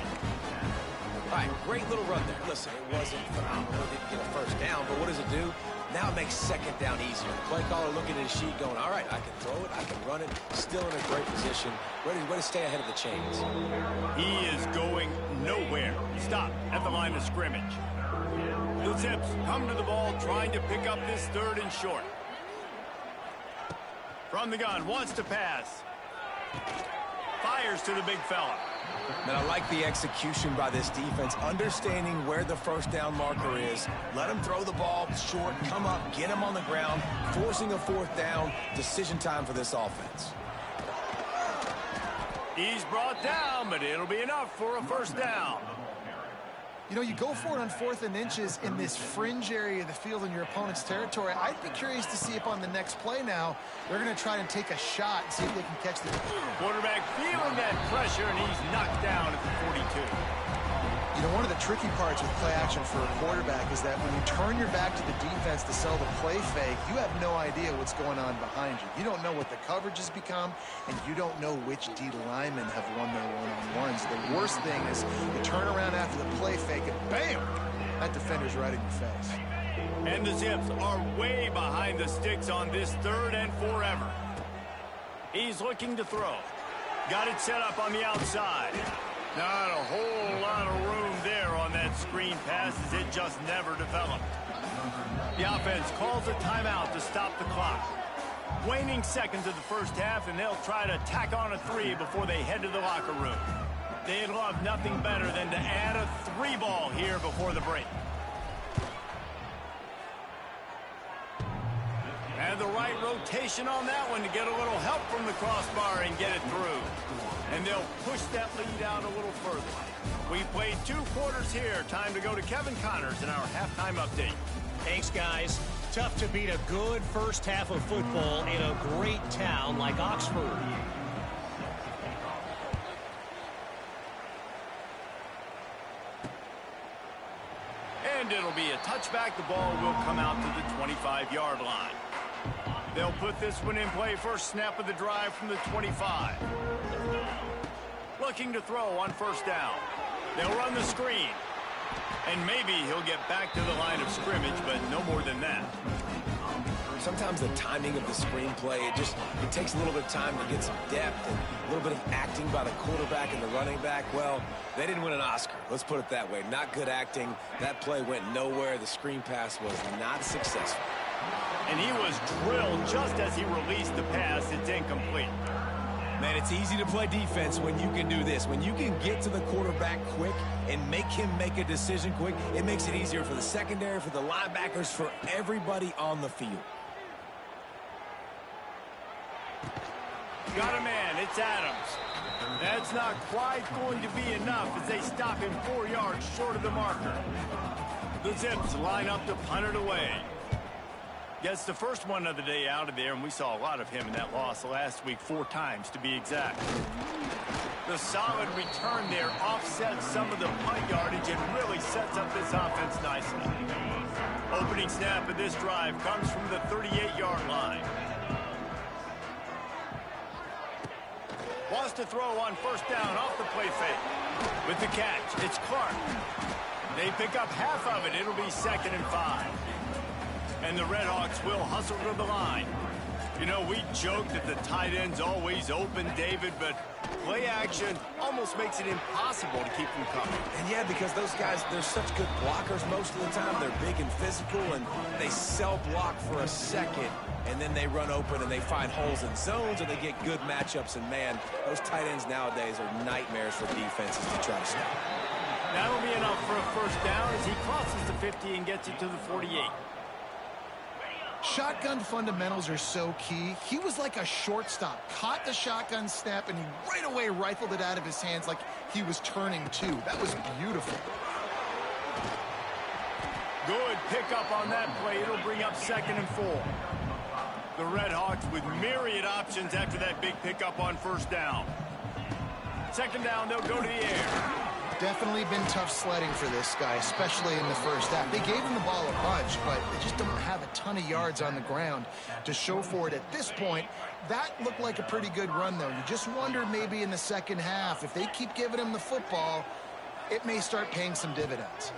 All right, great little run there. Listen, it wasn't phenomenal. It didn't get a first down, but what does it do? Now it makes second down easier. Play caller looking at his sheet going, all right, I can throw it, I can run it. Still in a great position. Ready to stay ahead of the chains. He is going nowhere. Stop at the line of scrimmage. The Zips come to the ball trying to pick up this 3rd and short. From the gun, wants to pass. Fires to the big fella. Man, I like the execution by this defense, understanding where the first down marker is. Let him throw the ball short, come up, get him on the ground, forcing a 4th down. Decision time for this offense. He's brought down, but it'll be enough for a first down. You know, you go for it on 4th and inches in this fringe area of the field in your opponent's territory. I'd be curious to see if on the next play now, they're going to try and take a shot and see if they can catch the quarterback feeling that pressure, and he's knocked down at the 42. You know, one of the tricky parts with play action for a quarterback is that when you turn your back to the defense to sell the play fake, you have no idea what's going on behind you. You don't know what the coverage has become, and you don't know which D linemen have won their one-on-ones. The worst thing is you turn around after the play fake, and bam! That defender's right in your face. And the Zips are way behind the sticks on this 3rd and forever. He's looking to throw. Got it set up on the outside. Not a whole lot of room there on that screen pass, as it just never developed. The offense calls a timeout to stop the clock. Waning seconds of the first half, and they'll try to tack on a 3 before they head to the locker room. They'd love nothing better than to add a 3 ball here before the break. And the right rotation on that one to get a little help from the crossbar and get it through. And they'll push that lead out a little further. We played 2 quarters here. Time to go to Kevin Connors in our halftime update. Thanks, guys. Tough to beat a good first half of football in a great town like Oxford. And it'll be a touchback. The ball will come out to the 25-yard line. They'll put this one in play. First snap of the drive from the 25. Looking to throw on first down. They'll run the screen. And maybe he'll get back to the line of scrimmage, but no more than that. Sometimes the timing of the screenplay, it takes a little bit of time to get some depth and a little bit of acting by the quarterback and the running back. Well, they didn't win an Oscar. Let's put it that way. Not good acting. That play went nowhere. The screen pass was not successful. And he was drilled just as he released the pass. It's incomplete. Man, it's easy to play defense when you can do this. When you can get to the quarterback quick and make him make a decision quick, it makes it easier for the secondary, for the linebackers, for everybody on the field. Got a man, it's Adams. That's not quite going to be enough as they stop him 4 yards short of the marker. The Zips line up to punt it away. Gets the first one of the day out of there, and we saw a lot of him in that loss last week, 4 times to be exact. The solid return there offsets some of the punt yardage and really sets up this offense nicely. Opening snap of this drive comes from the 38-yard line. Wants to throw on first down off the play fake. With the catch, it's Clark. They pick up half of it. It'll be 2nd and 5. And the Redhawks will hustle to the line. You know, we joke that the tight end's always open, David, but play action almost makes it impossible to keep them coming. And yeah, because those guys, they're such good blockers most of the time. They're big and physical, and they block for a second, and then they run open and they find holes in zones, or they get good matchups. And man, those tight ends nowadays are nightmares for defenses to try to stop. That'll be enough for a first down as he crosses the 50 and gets it to the 48. Shotgun fundamentals are so key. He was like a shortstop. Caught the shotgun snap and right away rifled it out of his hands like he was turning two. That was beautiful. Good pickup on that play. It'll bring up 2nd and 4. The Redhawks with myriad options after that big pickup on first down. 2nd down, they'll go to the air. Definitely been tough sledding for this guy, especially in the first half. They gave him the ball a bunch, but they just don't have a ton of yards on the ground to show for it at this point. That looked like a pretty good run, though. You just wonder maybe in the second half, if they keep giving him the football, it may start paying some dividends.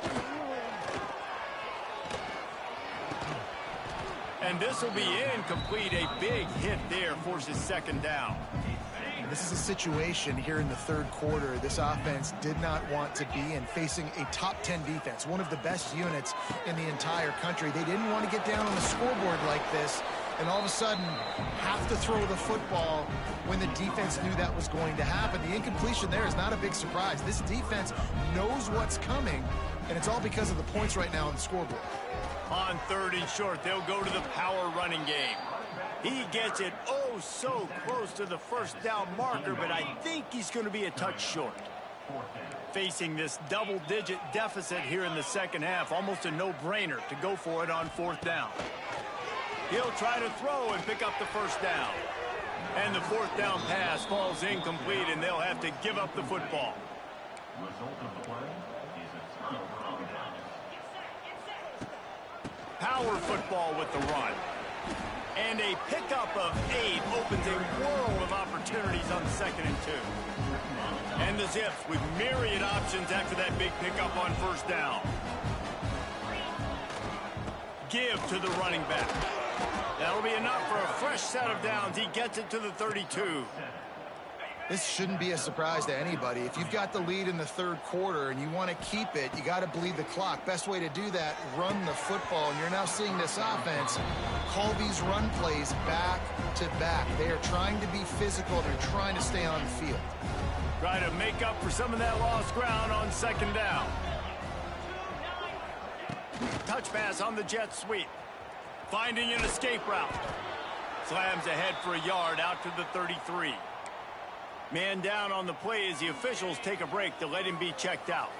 And this will be incomplete. A big hit there forces 2nd down. This is a situation here in the third quarter this offense did not want to be in, facing a top 10 defense, one of the best units in the entire country. They didn't want to get down on the scoreboard like this and all of a sudden have to throw the football when the defense knew that was going to happen. The incompletion there is not a big surprise. This defense knows what's coming, and it's all because of the points right now on the scoreboard. On 3rd and short, they'll go to the power running game. He gets it oh so close to the first down marker, but I think he's going to be a touch short. Facing this double-digit deficit here in the second half, almost a no-brainer to go for it on 4th down. He'll try to throw and pick up the first down. And the 4th down pass falls incomplete, and they'll have to give up the football. Power football with the run. And a pickup of 8 opens a world of opportunities on 2nd and 2. And the Zips with myriad options after that big pickup on first down. Give to the running back. That'll be enough for a fresh set of downs. He gets it to the 32. This shouldn't be a surprise to anybody. If you've got the lead in the third quarter and you want to keep it, you got to bleed the clock. Best way to do that, run the football. And you're now seeing this offense call these run plays back to back. They are trying to be physical. They're trying to stay on the field. Try to make up for some of that lost ground on 2nd down. Touch pass on the jet sweep. Finding an escape route. Slams ahead for a yard out to the 33. Man down on the play as the officials take a break to let him be checked out.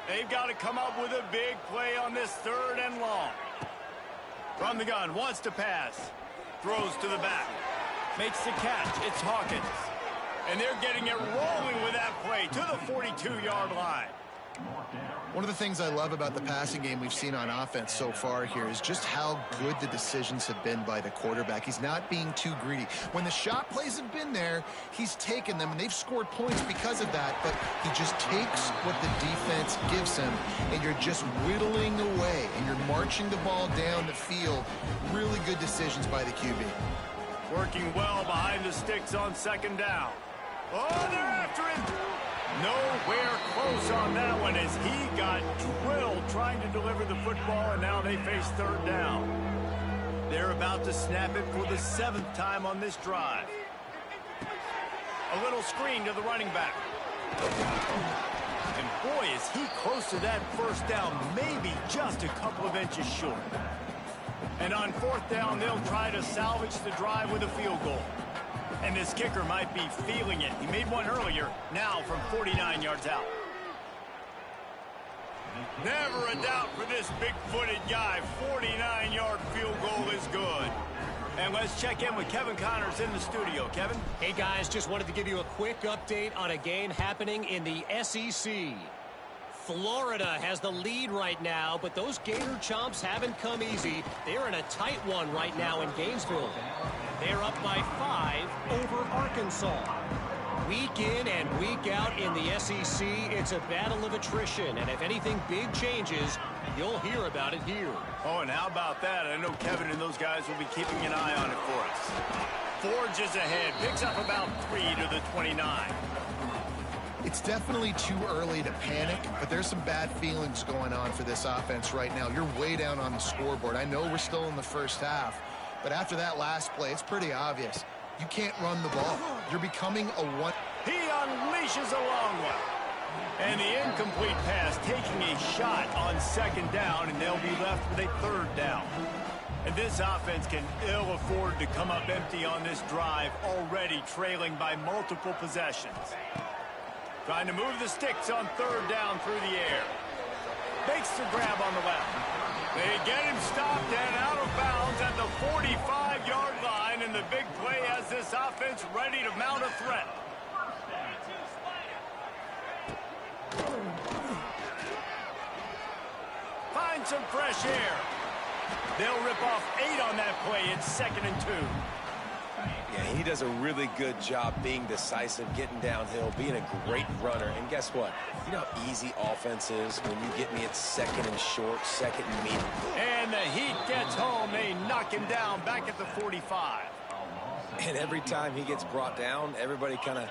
They've got to come up with a big play on this 3rd and long. From the gun, wants to pass. Throws to the back. Makes the catch. It's Hawkins. And they're getting it rolling with that play to the 42-yard line. One of the things I love about the passing game we've seen on offense so far here is just how good the decisions have been by the quarterback. He's not being too greedy. When the shot plays have been there, he's taken them, and they've scored points because of that, but he just takes what the defense gives him, and you're just whittling away, and you're marching the ball down the field. Really good decisions by the QB. Working well behind the sticks on 2nd down. Oh, they're after him. Nowhere close on that one as he got drilled trying to deliver the football, and now they face 3rd down. They're about to snap it for the 7th time on this drive. A little screen to the running back. And boy, is he close to that first down, maybe just a couple of inches short. And on fourth down, they'll try to salvage the drive with a field goal. And this kicker might be feeling it. He made one earlier, now from 49 yards out. Never a doubt for this big-footed guy. 49-yard field goal is good. And let's check in with Kevin Connors in the studio. Kevin? Hey, guys, just wanted to give you a quick update on a game happening in the SEC. Florida has the lead right now, but those Gator Chomps haven't come easy. They're in a tight one right now in Gainesville. They're up by 5 over Arkansas. Week in and week out in the SEC, it's a battle of attrition, and if anything big changes, you'll hear about it here. Oh, and how about that? I know Kevin and those guys will be keeping an eye on it for us. Forges ahead, picks up about 3 to the 29. It's definitely too early to panic, but there's some bad feelings going on for this offense right now. You're way down on the scoreboard. I know we're still in the first half, but after that last play, it's pretty obvious. You can't run the ball. You're becoming a one. He unleashes a long one. And the incomplete pass taking a shot on second down, and they'll be left with a third down. And this offense can ill afford to come up empty on this drive, already trailing by multiple possessions. Trying to move the sticks on third down through the air. Makes the grab on the left. They get him stopped and out of bounds at the 45-yard line, and the big play has this offense ready to mount a threat. Find some fresh air. They'll rip off 8 on that play. It's 2nd and 2. Yeah, he does a really good job being decisive, getting downhill, being a great runner. And guess what? You know how easy offense is when you get me at 2nd and short, 2nd and medium. And the heat gets home. They knock him down back at the 45. And every time he gets brought down, everybody kind of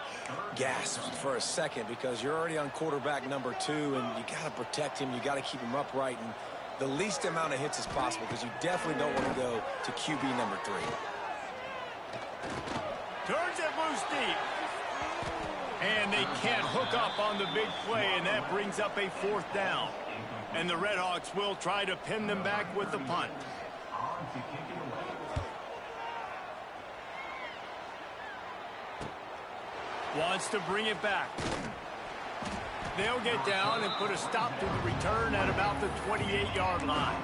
gasps for a second because you're already on quarterback number 2, and you got to protect him. You got to keep him upright and the least amount of hits as possible because you definitely don't want to go to QB number 3. Turns it loose deep. And they can't hook up on the big play, and that brings up a 4th down. And the Redhawks will try to pin them back with the punt. Wants to bring it back. They'll get down and put a stop to the return at about the 28-yard line.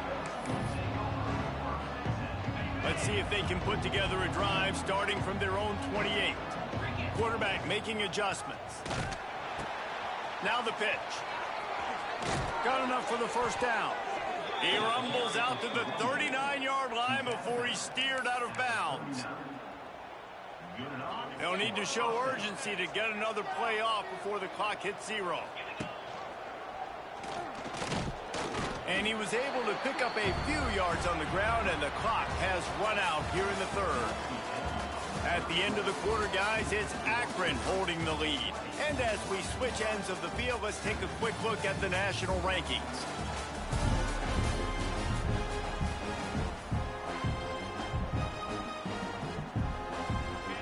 Let's see if they can put together a drive starting from their own 28. Quarterback making adjustments. Now the pitch. Got enough for the first down. He rumbles out to the 39-yard line before he's steered out of bounds. They'll need to show urgency to get another play off before the clock hits 0. And he was able to pick up a few yards on the ground, and the clock has run out here in the 3rd. At the end of the quarter, guys, it's Akron holding the lead. And as we switch ends of the field, let's take a quick look at the national rankings.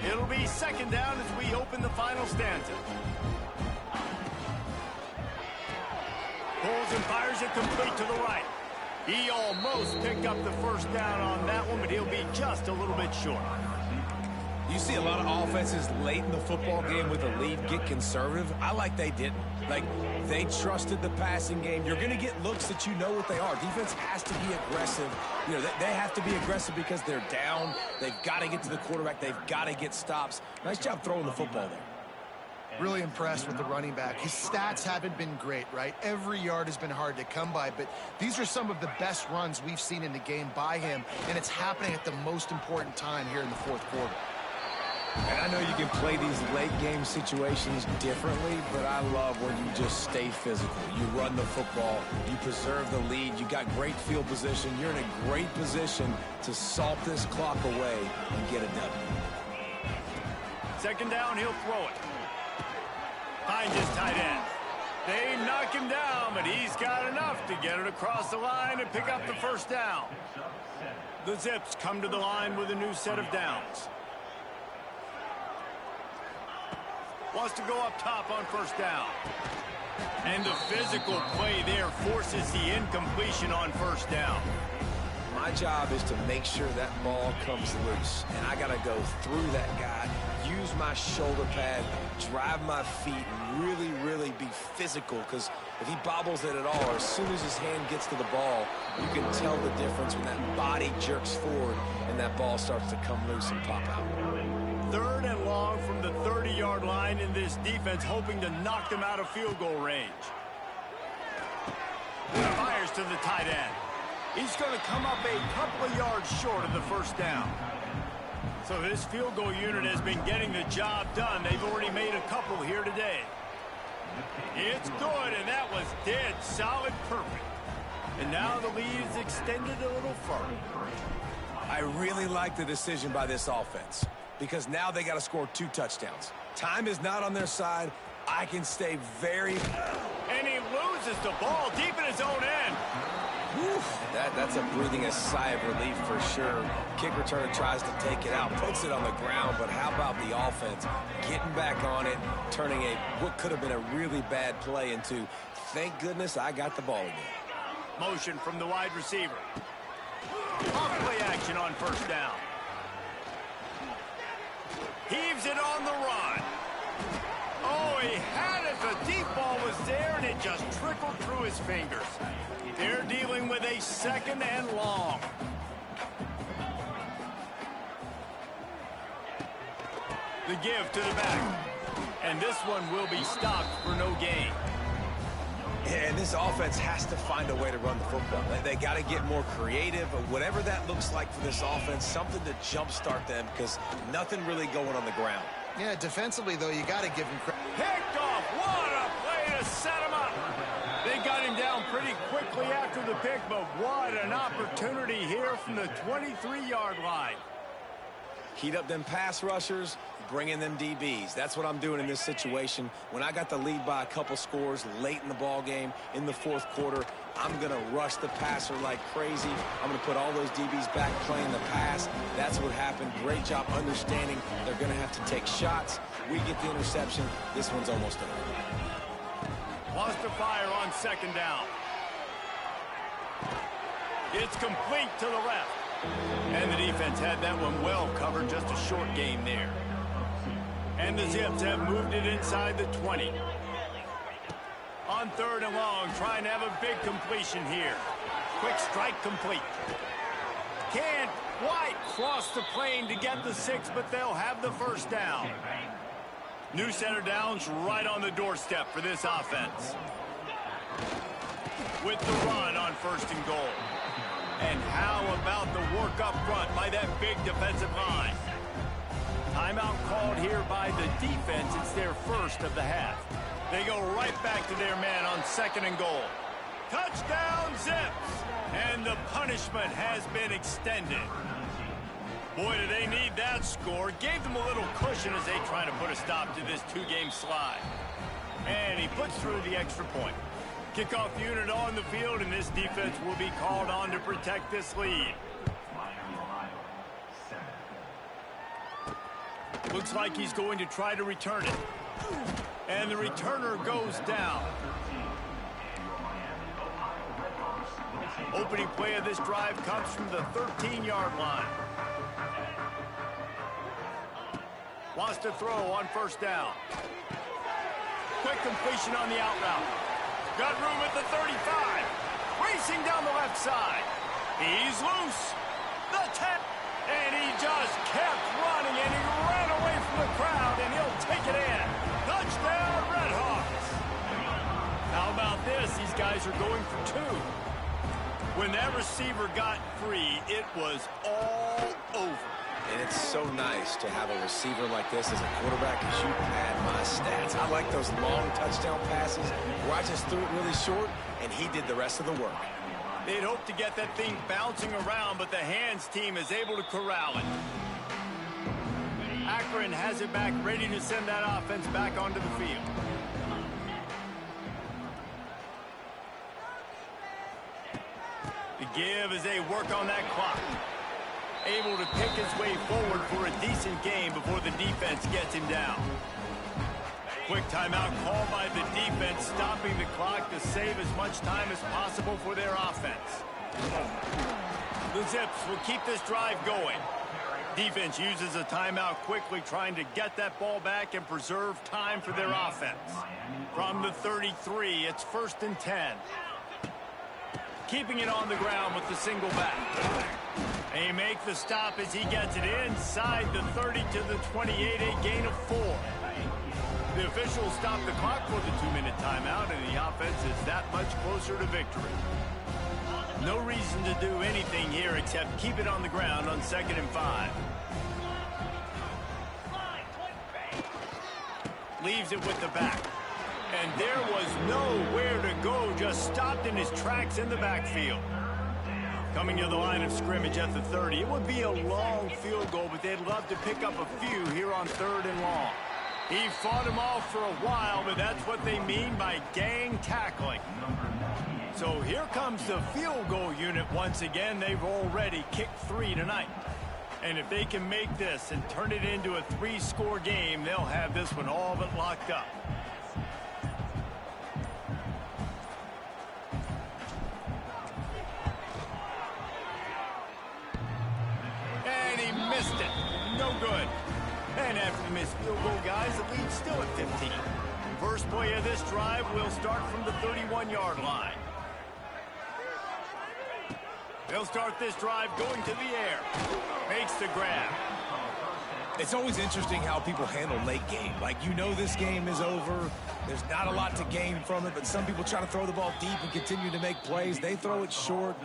It'll be 2nd down as we open the final stanza. Pulls and fires it complete to the right. He almost picked up the first down on that one, but he'll be just a little bit short. You see a lot of offenses late in the football game with a lead get conservative. I like they didn't. Like, they trusted the passing game. You're going to get looks that you know what they are. Defense has to be aggressive. You know, they have to be aggressive because they're down. They've got to get to the quarterback. They've got to get stops. Nice job throwing the football there. Really impressed with the running back. His stats haven't been great, right? Every yard has been hard to come by, but these are some of the best runs we've seen in the game by him, and it's happening at the most important time here in the 4th quarter. And I know you can play these late game situations differently, but I love when you just stay physical. You run the football, you preserve the lead, you got great field position, you're in a great position to salt this clock away and get a W. 2nd down, he'll throw it. Finds his tight end. They knock him down, but he's got enough to get it across the line and pick up the first down. The Zips come to the line with a new set of downs. Wants to go up top on first down. And the physical play there forces the incompletion on first down. My job is to make sure that ball comes loose. And I got to go through that guy, use my shoulder pad, drive my feet, and really, really be physical. Because if he bobbles it at all, or as soon as his hand gets to the ball, you can tell the difference when that body jerks forward and that ball starts to come loose and pop out. 3rd and long from the 30-yard line, in this defense hoping to knock them out of field goal range. Fires to the tight end. He's going to come up a couple of yards short of the first down. So this field goal unit has been getting the job done. They've already made a couple here today. It's good, and that was dead solid perfect. And now the lead is extended a little further. I really like the decision by this offense, because now they got to score 2 touchdowns. Time is not on their side. I can stay very... And he loses the ball deep in his own end. Whew, that's a breathing sigh of relief for sure. Kick returner tries to take it out, puts it on the ground, but how about the offense getting back on it, turning what could have been a really bad play into, thank goodness I got the ball again. Motion from the wide receiver. Off play action on first down. Heaves it on the run. Oh, he had it. The deep ball was there, and it just trickled through his fingers. They're dealing with a 2nd and long. The give to the back. And this one will be stopped for no gain. And this offense has to find a way to run the football. They got to get more creative, or whatever that looks like for this offense, something to jumpstart them, because nothing really going on the ground. Yeah, defensively, though, you got to give him credit. Picked off. What a play to set him up. They got him down pretty quickly after the pick, but what an opportunity here from the 23-yard line. Heat up them pass rushers, bring in them DBs. That's what I'm doing in this situation. When I got the lead by a couple scores late in the ball game, in the 4th quarter, I'm going to rush the passer like crazy. I'm going to put all those DBs back playing the pass. That's what happened. Great job understanding they're going to have to take shots. We get the interception. This one's almost over. Wants to fire on 2nd down. It's complete to the left. And the defense had that one well covered, just a short game there. And the Zips have moved it inside the 20. On 3rd and long, trying to have a big completion here. Quick strike complete. Can't quite cross the plane to get the 6, but they'll have the first down. New center downs right on the doorstep for this offense. With the run on 1st and goal. And how about the work up front by that big defensive line? Timeout called here by the defense. It's their first of the half. They go right back to their man on 2nd and goal. Touchdown, Zips! And the punishment has been extended. Boy, do they need that score. Gave them a little cushion as they try to put a stop to this 2-game slide. And he puts through the extra point. Kickoff unit on the field, and this defense will be called on to protect this lead. Looks like he's going to try to return it. And the returner goes down. Opening play of this drive comes from the 13-yard line. Wants to throw on 1st down. Quick completion on the out route. Got room at the 35. Racing down the left side. He's loose. The 10. And he just kept running, and he ran away from the crowd, and he'll take it in. Touchdown, Redhawks. How about this? These guys are going for 2. When that receiver got free, it was all over. And it's so nice to have a receiver like this as a quarterback, because you pad my stats. I like those long touchdown passes where I just threw it really short, and he did the rest of the work. They'd hope to get that thing bouncing around, but the hands team is able to corral it. Akron has it back, ready to send that offense back onto the field. The give as they work on that clock. Able to pick his way forward for a decent game before the defense gets him down. Quick timeout called by the defense, stopping the clock to save as much time as possible for their offense. The Zips will keep this drive going. Defense uses a timeout quickly, trying to get that ball back and preserve time for their offense. From the 33, it's 1st and 10. Keeping it on the ground with the single back. They make the stop as he gets it inside the 30 to the 28, a gain of 4. The officials stop the clock for the 2-minute timeout, and the offense is that much closer to victory. No reason to do anything here except keep it on the ground on 2nd and 5. Leaves it with the back. And there was nowhere to go, just stopped in his tracks in the backfield. Coming to the line of scrimmage at the 30. It would be a long field goal, but they'd love to pick up a few here on 3rd and long. He fought him off for a while, but that's what they mean by gang tackling. So here comes the field goal unit once again. They've already kicked 3 tonight. And if they can make this and turn it into a 3-score game, they'll have this one all but locked up. And he missed it. No good. And after the missed field goal, guys, the lead's still at 15. First play of this drive will start from the 31-yard line. They'll start this drive going to the air. Makes the grab. It's always interesting how people handle late game. Like, you know this game is over. There's not a lot to gain from it, but some people try to throw the ball deep and continue to make plays. They throw it short.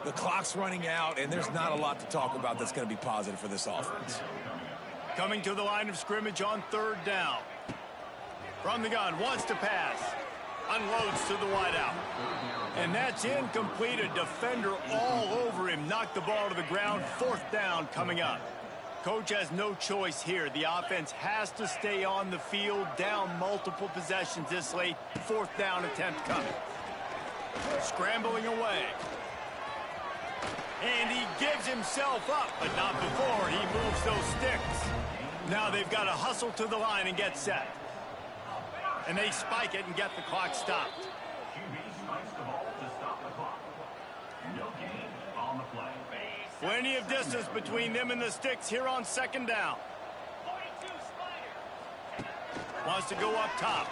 The clock's running out, and there's not a lot to talk about that's going to be positive for this offense. Coming to the line of scrimmage on 3rd down. From the gun, wants to pass. Unloads to the wideout. And that's incomplete. A defender all over him. Knocked the ball to the ground. 4th down coming up. Coach has no choice here. The offense has to stay on the field, down multiple possessions this late. 4th down attempt coming. Scrambling away. And he gives himself up, but not before he moves those sticks. Now they've got to hustle to the line and get set. And they spike it and get the clock stopped. Plenty of distance between them and the sticks here on 2nd down. Wants to go up top.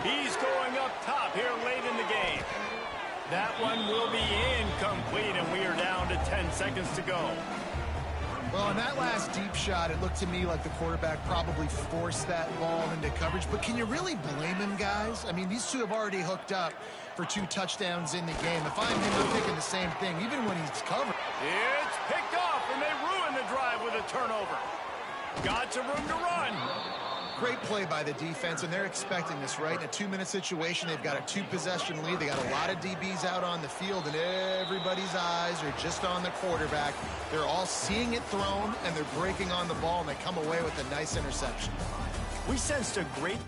He's going up top here late in the game. That one will be incomplete, and we are down to 10 seconds to go. Well, in that last deep shot, it looked to me like the quarterback probably forced that ball into coverage. But can you really blame him, guys? I mean, these two have already hooked up for 2 touchdowns in the game. If I'm him, I'm thinking the same thing, even when he's covered. It's picked off, and they ruin the drive with a turnover. Got some room to run. Great play by the defense, and they're expecting this, right? In a 2-minute situation, they've got a 2-possession lead. They got a lot of DBs out on the field, and everybody's eyes are just on the quarterback. They're all seeing it thrown, and they're breaking on the ball, and they come away with a nice interception. We sensed a great...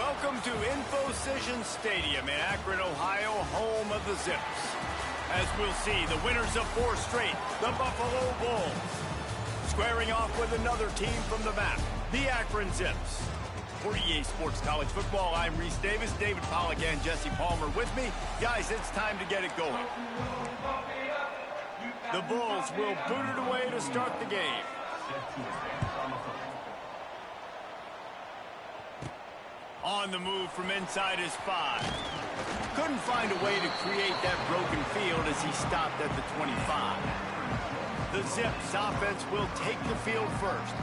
Welcome to InfoCision Stadium in Akron, Ohio, home of the Zips. As we'll see, the winners of 4 straight, the Buffalo Bulls, squaring off with another team from the map, the Akron Zips. For EA Sports College Football, I'm Reese Davis, David Pollack, and Jesse Palmer with me. Guys, it's time to get it going. The Bulls will boot it away to start the game. On the move from inside his 5. Couldn't find a way to create that broken field as he stopped at the 25. The Zips offense will take the field first.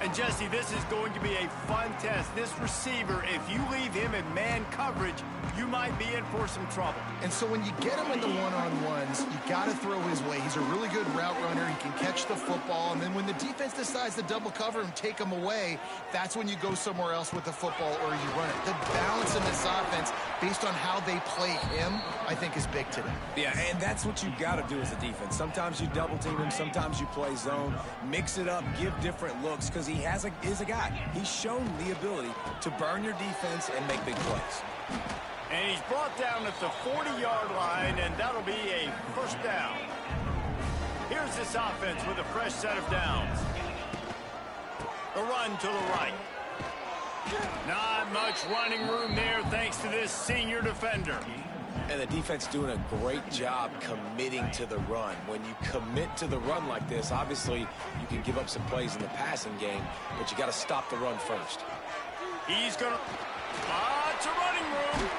And Jesse, this is going to be a fun test. This receiver, if you leave him in man coverage, you might be in for some trouble. And so when you get him in the one-on-ones, you got to throw his way. He's a really good route runner. He can catch the football. And then when the defense decides to double cover and take him away, that's when you go somewhere else with the football or you run it. The balance in this offense, based on how they play him, I think is big today. Yeah, and that's what you got to do as a defense. Sometimes you double team him, sometimes you play zone, mix it up, give different looks, because he is a guy. He's shown the ability to burn your defense and make big plays. And he's brought down at the 40-yard line, and that'll be a first down. Here's this offense with a fresh set of downs. A run to the right. Not much running room there thanks to this senior defender. And the defense doing a great job committing to the run. When you commit to the run like this, obviously you can give up some plays in the passing game, but you got to stop the run first. He's going to... it's a running room.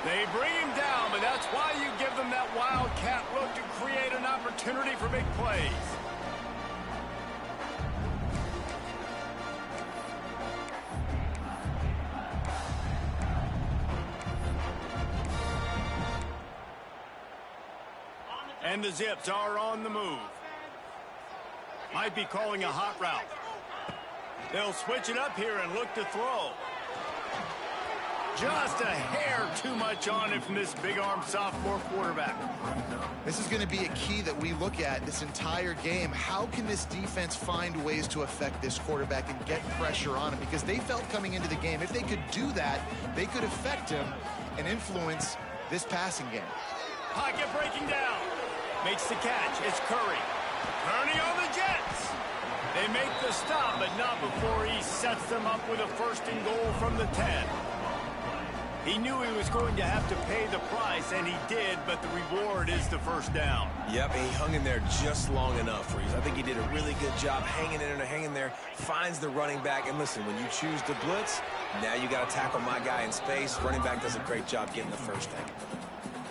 They bring him down, but that's why you give them that wildcat look to create an opportunity for big plays. And the Zips are on the move. Might be calling a hot route. They'll switch it up here and look to throw. Just a hair too much on it from this big-arm sophomore quarterback. This is going to be a key that we look at this entire game. How can this defense find ways to affect this quarterback and get pressure on him? Because they felt coming into the game, if they could do that, they could affect him and influence this passing game. Pocket breaking down. Makes the catch. It's Curry. Turning on the Jets. They make the stop, but not before he sets them up with a first and goal from the 10. He knew he was going to have to pay the price, and he did, but the reward is the first down. Yep, and he hung in there just long enough, Reese. I think he did a really good job hanging there, finds the running back. And listen, when you choose to blitz, now you got to tackle my guy in space. Running back does a great job getting the first down.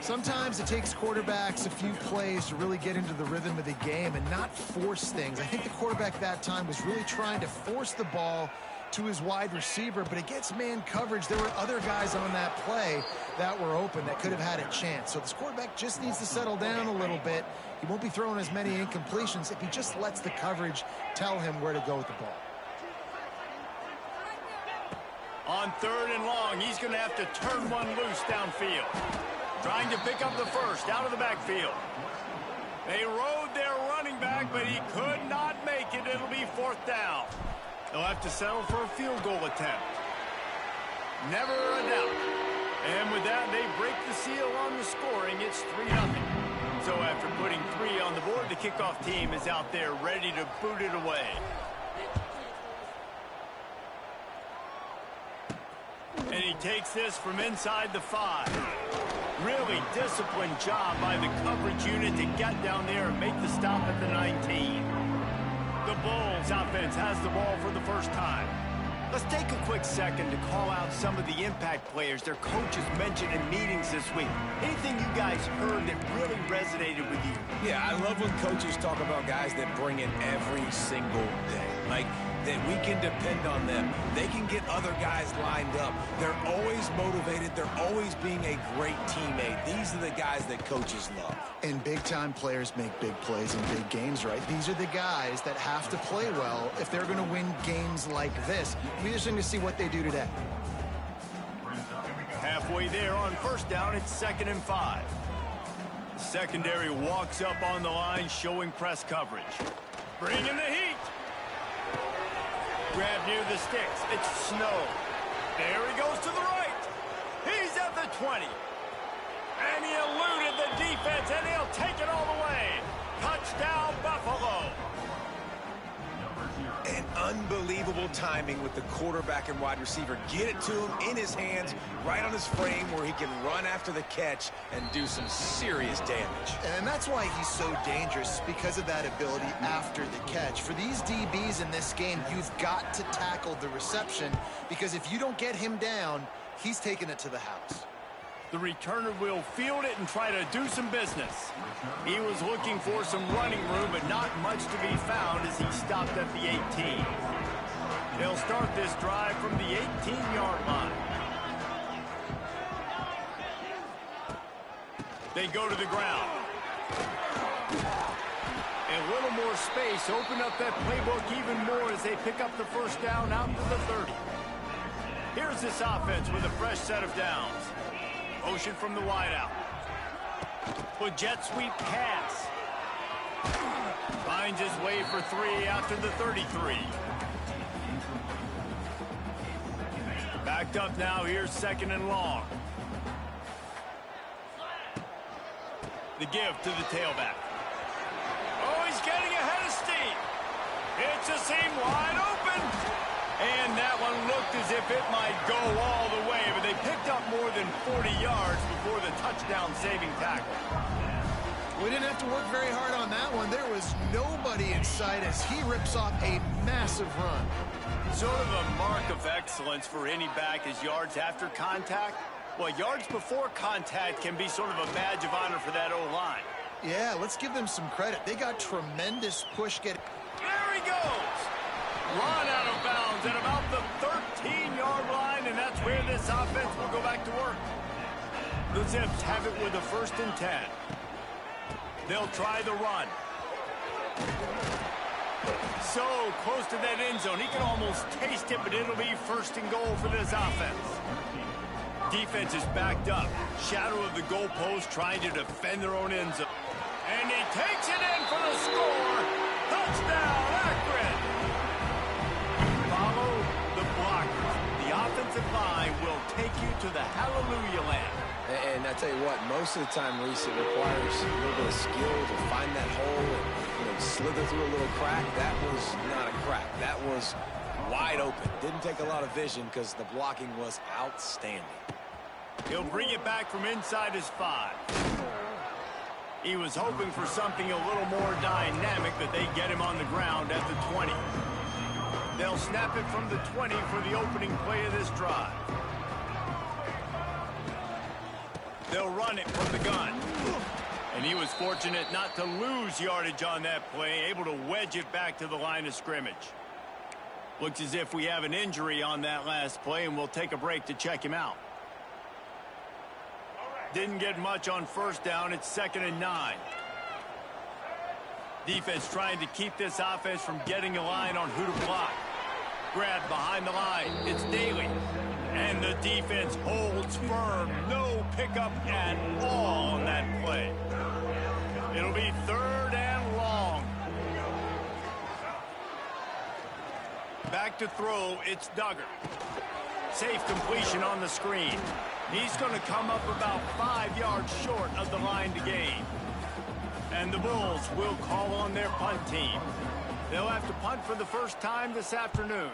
Sometimes it takes quarterbacks a few plays to really get into the rhythm of the game and not force things. I think the quarterback that time was really trying to force the ball to his wide receiver, but against man coverage, there were other guys on that play that were open that could have had a chance. So this quarterback just needs to settle down a little bit. He won't be throwing as many incompletions if he just lets the coverage tell him where to go with the ball. On 3rd and long, he's going to have to turn one loose downfield. Trying to pick up the first out of the backfield. They rode their running back, but he could not make it. It'll be 4th down. They'll have to settle for a field goal attempt. Never a doubt. And with that, they break the seal on the scoring. It's 3-0. So after putting 3 on the board, the kickoff team is out there ready to boot it away. And he takes this from inside the 5. Really disciplined job by the coverage unit to get down there and make the stop at the 19. The Bulls offense has the ball for the first time. Let's take a quick second to call out some of the impact players their coaches mentioned in meetings this week. Anything you guys heard that really resonated with you? Yeah, I love when coaches talk about guys that bring it every single day. Like, that we can depend on them. They can get other guys lined up. They're always motivated. They're always being a great teammate. These are the guys that coaches love. And big-time players make big plays in big games, right? These are the guys that have to play well if they're going to win games like this. We're just going to see what they do today. Halfway there on first down, it's 2nd and 5. Secondary walks up on the line, showing press coverage. Bringing the heat. Grab near the sticks. It's Snow. There he goes to the right. He's at the 20. And he eluded the defense, and he'll take it all the way. Touchdown, Buffalo. And unbelievable timing with the quarterback and wide receiver. Get it to him in his hands, right on his frame where he can run after the catch and do some serious damage. And that's why he's so dangerous, because of that ability after the catch. For these DBs in this game, you've got to tackle the reception, because if you don't get him down, he's taking it to the house. The returner will field it and try to do some business. He was looking for some running room, but not much to be found as he stopped at the 18. They'll start this drive from the 18-yard line. They go to the ground. A little more space, open up that playbook even more as they pick up the first down out to the 30. Here's this offense with a fresh set of downs. Motion from the wideout. With jet sweep pass. Finds his way for 3 out to the 33. Backed up now. Here's 2nd and long. The give to the tailback. Oh, he's getting ahead of steam. It's a seam wide open. And that one looked as if it might go all the way, but they picked up more than 40 yards before the touchdown-saving tackle. We didn't have to work very hard on that one. There was nobody in sight as he rips off a massive run. Sort of a mark of excellence for any back is yards after contact. Well, yards before contact can be sort of a badge of honor for that O-line. Yeah, let's give them some credit. They got tremendous push getting. There he goes. Run out of bounds at about the 13-yard line, and that's where this offense will go back to work. The Zips have it with a 1st and 10. They'll try the run. So close to that end zone. He can almost taste it, but it'll be 1st and goal for this offense. Defense is backed up. Shadow of the goalpost trying to defend their own end zone. And he takes it in for the score. Touchdown, Akron. Follow the blockers. The offensive line will take you to the hallelujah land. And I tell you what, most of the time, Reese, it requires a little bit of skill to find that hole and slither through a little crack. That was not a crack. That was wide open. Didn't take a lot of vision because the blocking was outstanding. He'll bring it back from inside his 5. He was hoping for something a little more dynamic, but they get him on the ground at the 20. They'll snap it from the 20 for the opening play of this drive. They'll run it from the gun. And he was fortunate not to lose yardage on that play, able to wedge it back to the line of scrimmage. Looks as if we have an injury on that last play, and we'll take a break to check him out. Didn't get much on 1st down. It's 2nd and 9. Defense trying to keep this offense from getting a line on who to block. Grab behind the line. It's Daly. And the defense holds firm. No pickup at all on that play. It'll be 3rd and long. Back to throw. It's Duggar. Safe completion on the screen. He's going to come up about 5 yards short of the line to gain. And the Bulls will call on their punt team. They'll have to punt for the first time this afternoon.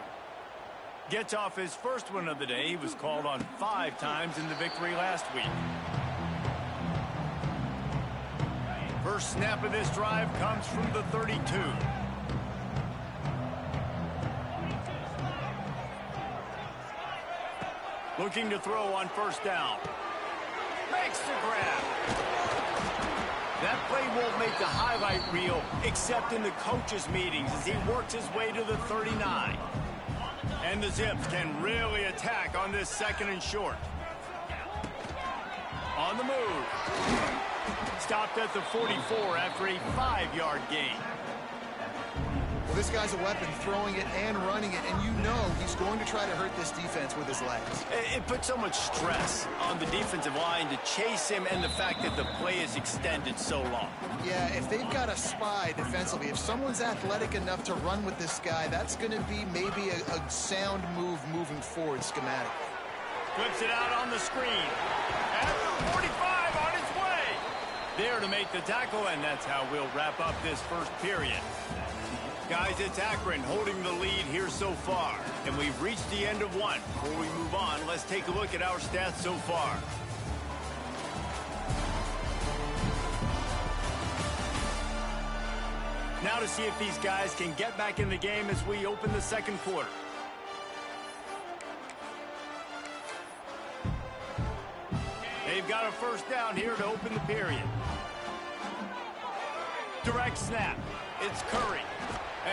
Gets off his first one of the day. He was called on 5 times in the victory last week. First snap of this drive comes from the 32. Looking to throw on 1st down. Makes the grab. That play won't make the highlight reel except in the coaches' meetings as he works his way to the 39. And the Zips can really attack on this 2nd and short. On the move. Stopped at the 44 after a 5-yard gain. Well, this guy's a weapon, throwing it and running it, and you know he's going to try to hurt this defense with his legs. It puts so much stress on the defensive line to chase him, and the fact that the play is extended so long. Yeah, if they've got a spy defensively, if someone's athletic enough to run with this guy, that's going to be maybe a sound move moving forward schematically. Flips it out on the screen. At the 45 on his way. There to make the tackle, and that's how we'll wrap up this first period. Guys, it's Akron holding the lead here so far, and we've reached the end of one. Before we move on, let's take a look at our stats so far. Now to see if these guys can get back in the game as we open the second quarter. They've got a first down here to open the period. Direct snap. It's Curry.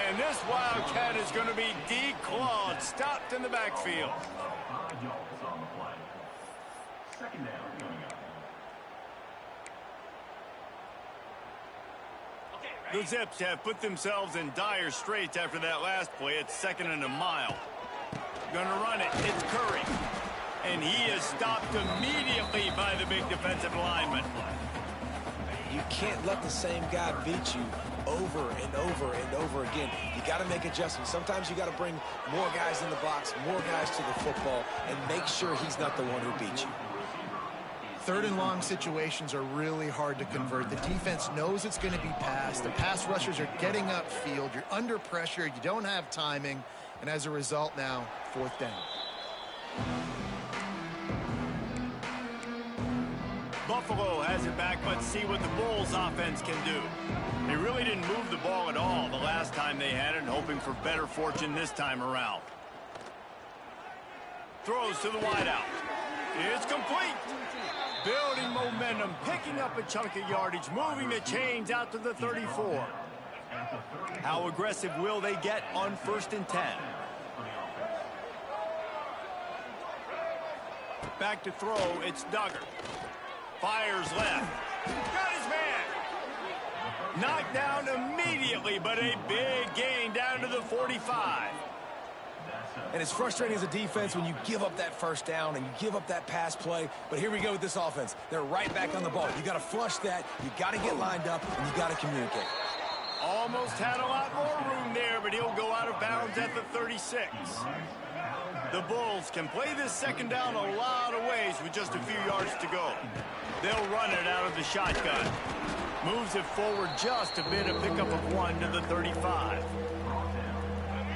And this Wildcat is going to be declawed, stopped in the backfield. The Zips have put themselves in dire straits after that last play. It's 2nd and a mile. Going to run it. It's Curry. And he is stopped immediately by the big defensive lineman. You can't let the same guy beat you over and over and over again. You got to make adjustments. Sometimes you got to bring more guys in the box, more guys to the football, and make sure he's not the one who beat you. 3rd and long situations are really hard to convert. The defense knows it's going to be passed. The pass rushers are getting upfield. You're under pressure. You don't have timing. And as a result now, 4th down. Buffalo has it back. Let's see what the Bulls offense can do. They really didn't move the ball at all the last time they had it, hoping for better fortune this time around. Throws to the wideout. It's complete. Building momentum, picking up a chunk of yardage, moving the chains out to the 34. How aggressive will they get on 1st and 10? Back to throw, it's Duggar. Fires left. Got his man. Knocked down immediately, but a big gain down to the 45. And it's frustrating as a defense when you give up that first down and you give up that pass play. But here we go with this offense. They're right back on the ball. You got to flush that. You got to get lined up, and you got to communicate. Almost had a lot more room there, but he'll go out of bounds at the 36. The Bulls can play this 2nd down a lot of ways with just a few yards to go. They'll run it out of the shotgun. Moves it forward just a bit, a pickup of 1 to the 35.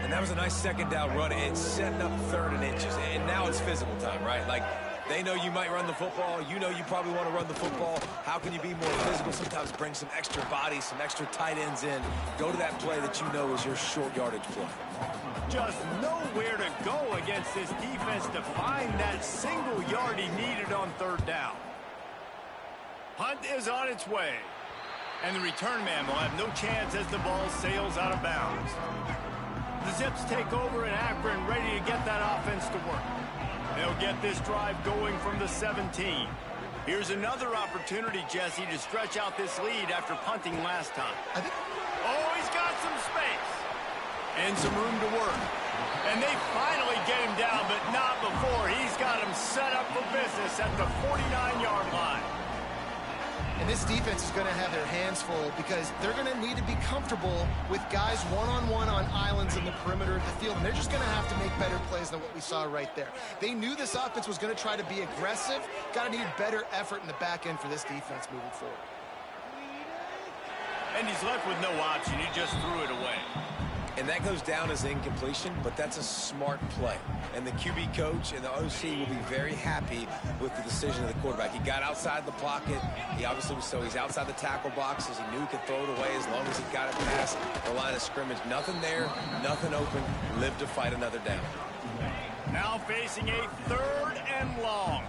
And that was a nice 2nd down run. It's setting up 3rd and inches. And now it's physical time, right? Like, they know you might run the football. You know you probably want to run the football. How can you be more physical? Sometimes bring some extra bodies, some extra tight ends in. Go to that play that you know is your short yardage play. Just nowhere to go against this defense to find that single yard he needed on 3rd down. Punt is on its way. And the return man will have no chance as the ball sails out of bounds. The Zips take over in Akron, ready to get that offense to work. They'll get this drive going from the 17. Here's another opportunity, Jesse, to stretch out this lead after punting last time. Oh, he's got some space. And some room to work. And they finally get him down, but not before. He's got him set up for business at the 49-yard line. And this defense is going to have their hands full because they're going to need to be comfortable with guys one-on-one on islands in the perimeter of the field. And they're just going to have to make better plays than what we saw right there. They knew this offense was going to try to be aggressive. Got to need better effort in the back end for this defense moving forward. And he's left with no option. He just threw it away. And that goes down as incompletion, but that's a smart play. And the QB coach and the OC will be very happy with the decision of the quarterback. He got outside the pocket. He obviously was he's outside the tackle boxes. He knew he could throw it away as long as he got it past the line of scrimmage. Nothing there, nothing open. Live to fight another down. Now facing a 3rd and long.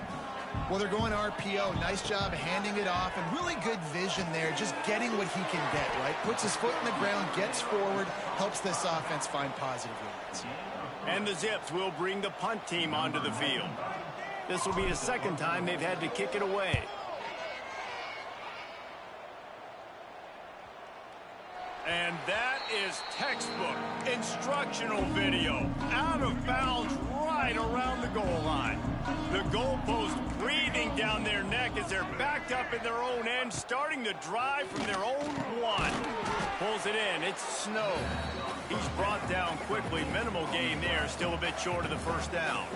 Well, they're going RPO. Nice job handing it off, and really good vision there, just getting what he can get, right? Puts his foot in the ground, gets forward, helps this offense find positive yards. And the Zips will bring the punt team onto the field. This will be the 2nd time they've had to kick it away. And that is textbook. Instructional video. Out of bounds right around the goal line. The goalpost breathing down their neck as they're backed up in their own end, starting the drive from their own one. Pulls it in. It's Snow. He's brought down quickly. Minimal gain there. Still a bit short of the first down.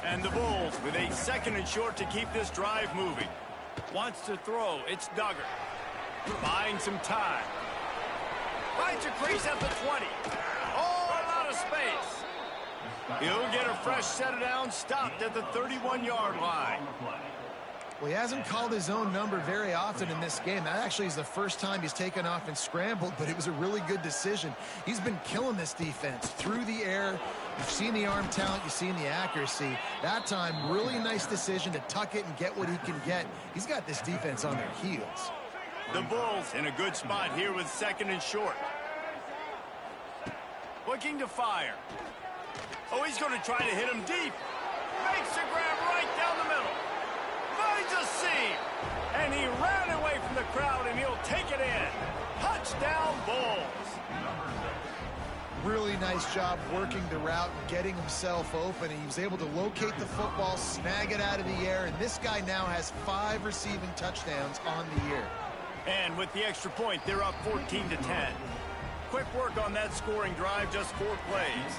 And the Bulls with a 2nd and short to keep this drive moving. Wants to throw. It's Duggar. Buying some time. Finds a crease at the 20. Oh, a lot of space. He'll get a fresh set of downs, stopped at the 31-yard line. Well, he hasn't called his own number very often in this game. That actually is the first time he's taken off and scrambled, but it was a really good decision. He's been killing this defense through the air. You've seen the arm talent, you've seen the accuracy. That time, really nice decision to tuck it and get what he can get. He's got this defense on their heels. The Bulls in a good spot here with 2nd and short. Looking to fire. Oh, he's going to try to hit him deep. Makes the grab right down the middle. Finds a seam. And he ran away from the crowd, and he'll take it in. Touchdown, Bulls. Really nice job working the route and getting himself open. He was able to locate the football, snag it out of the air, and this guy now has 5 receiving touchdowns on the year. And with the extra point, they're up 14-10. Quick work on that scoring drive, just 4 plays.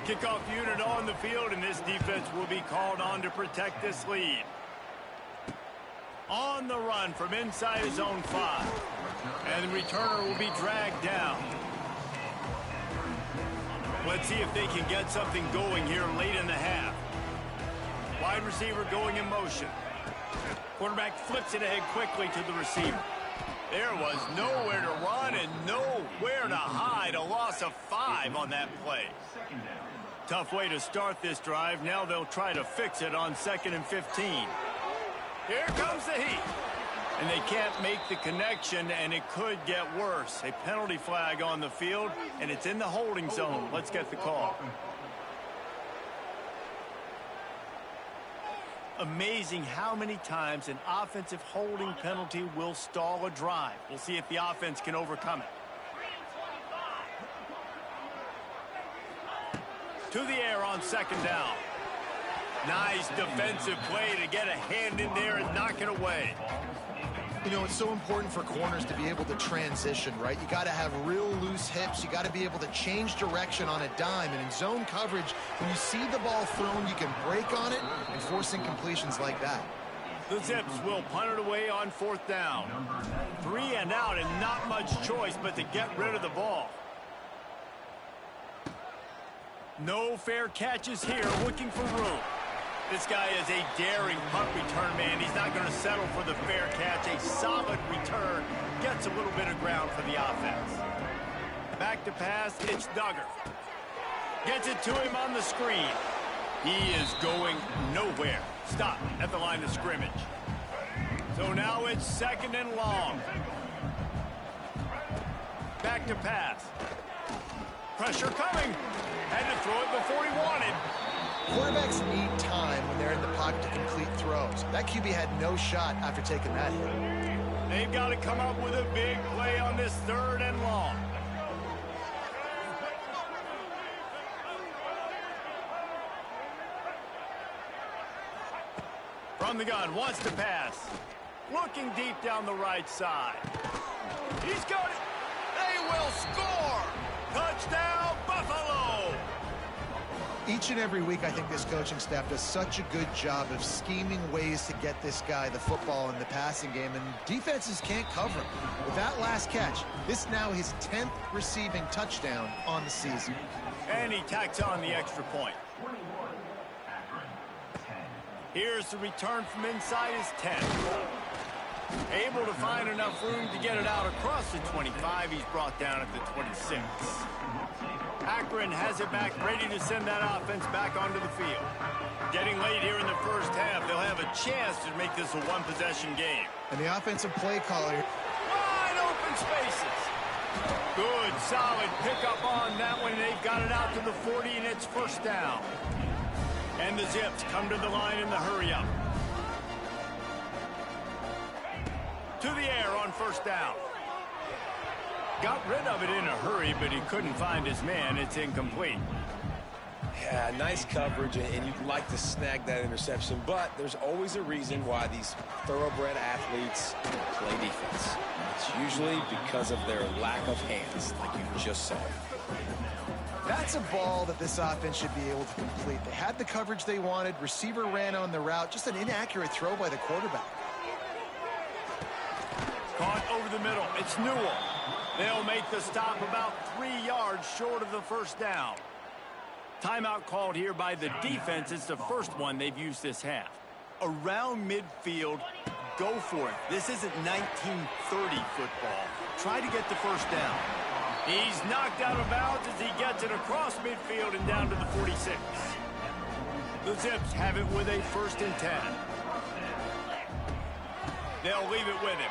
Kickoff unit on the field, and this defense will be called on to protect this lead. On the run from inside his own 5. And the returner will be dragged down. Let's see if they can get something going here late in the half. Wide receiver going in motion. Quarterback flips it ahead quickly to the receiver. There was nowhere to run and nowhere to hide. A loss of 5 on that play. Tough way to start this drive. Now they'll try to fix it on 2nd and 15. Here comes the heat. And they can't make the connection, and it could get worse. A penalty flag on the field, and it's in the holding zone. Let's get the call. Amazing how many times an offensive holding penalty will stall a drive. We'll see if the offense can overcome it. To the air on 2nd down. Nice defensive play to get a hand in there and knock it away. You know, it's so important for corners to be able to transition, right? You got to have real loose hips. You got to be able to change direction on a dime. And in zone coverage, when you see the ball thrown, you can break on it and force incompletions like that. The Zips will punt it away on 4th down. 3 and out, and not much choice but to get rid of the ball. No fair catches here, looking for room. This guy is a daring punt return man. He's not going to settle for the fair catch. A solid return. Gets a little bit of ground for the offense. Back to pass, it's Duggar. Gets it to him on the screen. He is going nowhere. Stop at the line of scrimmage. So now it's 2nd and long. Back to pass. Pressure coming. Had to throw it before he wanted. Quarterbacks need time when they're in the pocket to complete throws. That QB had no shot after taking that hit. They've got to come up with a big play on this 3rd and long. From the gun, wants to pass. Looking deep down the right side. He's got it. They will score. Touchdown, Buffalo. Each and every week, I think this coaching staff does such a good job of scheming ways to get this guy the football in the passing game, and defenses can't cover him. With that last catch, this now his 10th receiving touchdown on the season. And he tacks on the extra point. Here's the return from inside his 10. Able to find enough room to get it out across the 25. He's brought down at the 26. Akron has it back, ready to send that offense back onto the field. Getting late here in the first half, they'll have a chance to make this a one-possession game. And the offensive play caller. Wide open spaces. Good, solid pickup on that one. They've got it out to the 40, and it's 1st down. And the Zips come to the line in the hurry-up. To the air on 1st down. Got rid of it in a hurry, but he couldn't find his man. It's incomplete. Yeah, nice coverage, and you'd like to snag that interception, but there's always a reason why these thoroughbred athletes play defense. It's usually because of their lack of hands, like you just saw. That's a ball that this offense should be able to complete. They had the coverage they wanted. Receiver ran on the route. Just an inaccurate throw by the quarterback. Caught over the middle. It's Newell. They'll make the stop about 3 yards short of the first down. Timeout called here by the defense. It's the first one they've used this half. Around midfield, go for it. This isn't 1930 football. Try to get the first down. He's knocked out of bounds as he gets it across midfield and down to the 46. The Zips have it with a 1st and 10. They'll leave it with him.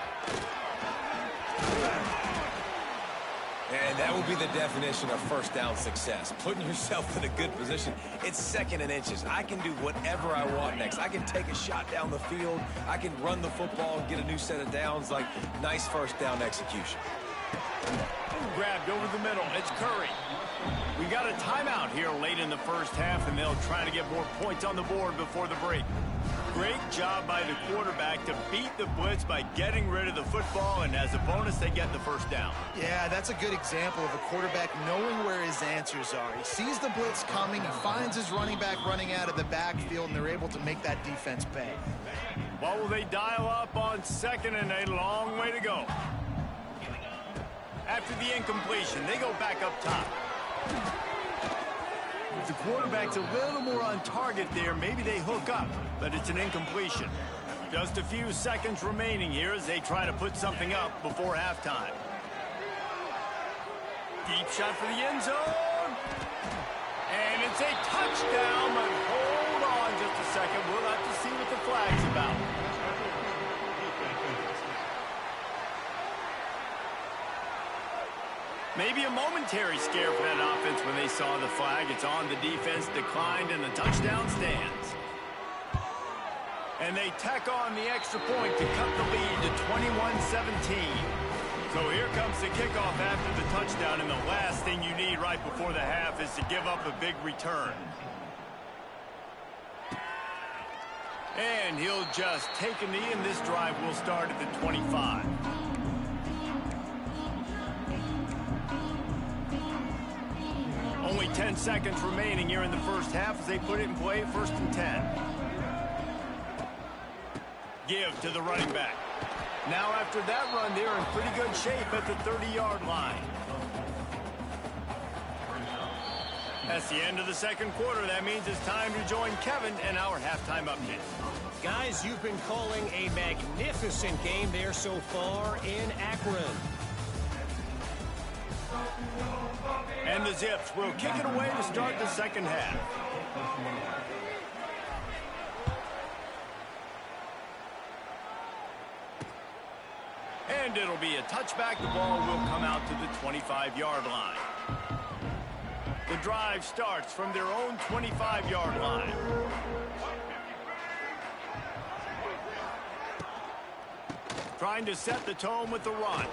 And that will be the definition of first down success. Putting yourself in a good position. It's 2nd and inches. I can do whatever I want next. I can take a shot down the field. I can run the football and get a new set of downs. Like, nice first down execution. Grabbed over the middle. It's Curry. We got a timeout here late in the first half, and they'll try to get more points on the board before the break. Great job by the quarterback to beat the blitz by getting rid of the football, and as a bonus, they get the first down. Yeah, that's a good example of a quarterback knowing where his answers are. He sees the blitz coming, he finds his running back running out of the backfield, and they're able to make that defense pay. What will they dial up on 2nd and a long way to go? After the incompletion, they go back up top. If the quarterback's a little more on target there, maybe they hook up, but it's an incompletion. Just a few seconds remaining here as they try to put something up before halftime. Deep shot for the end zone. And it's a touchdown, but hold on just a second. We'll have to see what the flag's about. Maybe a momentary scare for that offense when they saw the flag. It's on, the defense declined, and the touchdown stands. And they tack on the extra point to cut the lead to 21-17. So here comes the kickoff after the touchdown, and the last thing you need right before the half is to give up a big return. And he'll just take a knee, and this drive will start at the 25. Only 10 seconds remaining here in the first half as they put it in play, 1st and 10. Give to the running back. Now after that run, they're in pretty good shape at the 30-yard line. That's the end of the 2nd quarter. That means it's time to join Kevin and our halftime update. Guys, you've been calling a magnificent game there so far in Akron. And the Zips will kick it away to start the 2nd half. And it'll be a touchback. The ball will come out to the 25-yard line. The drive starts from their own 25-yard line. Trying to set the tone with the run.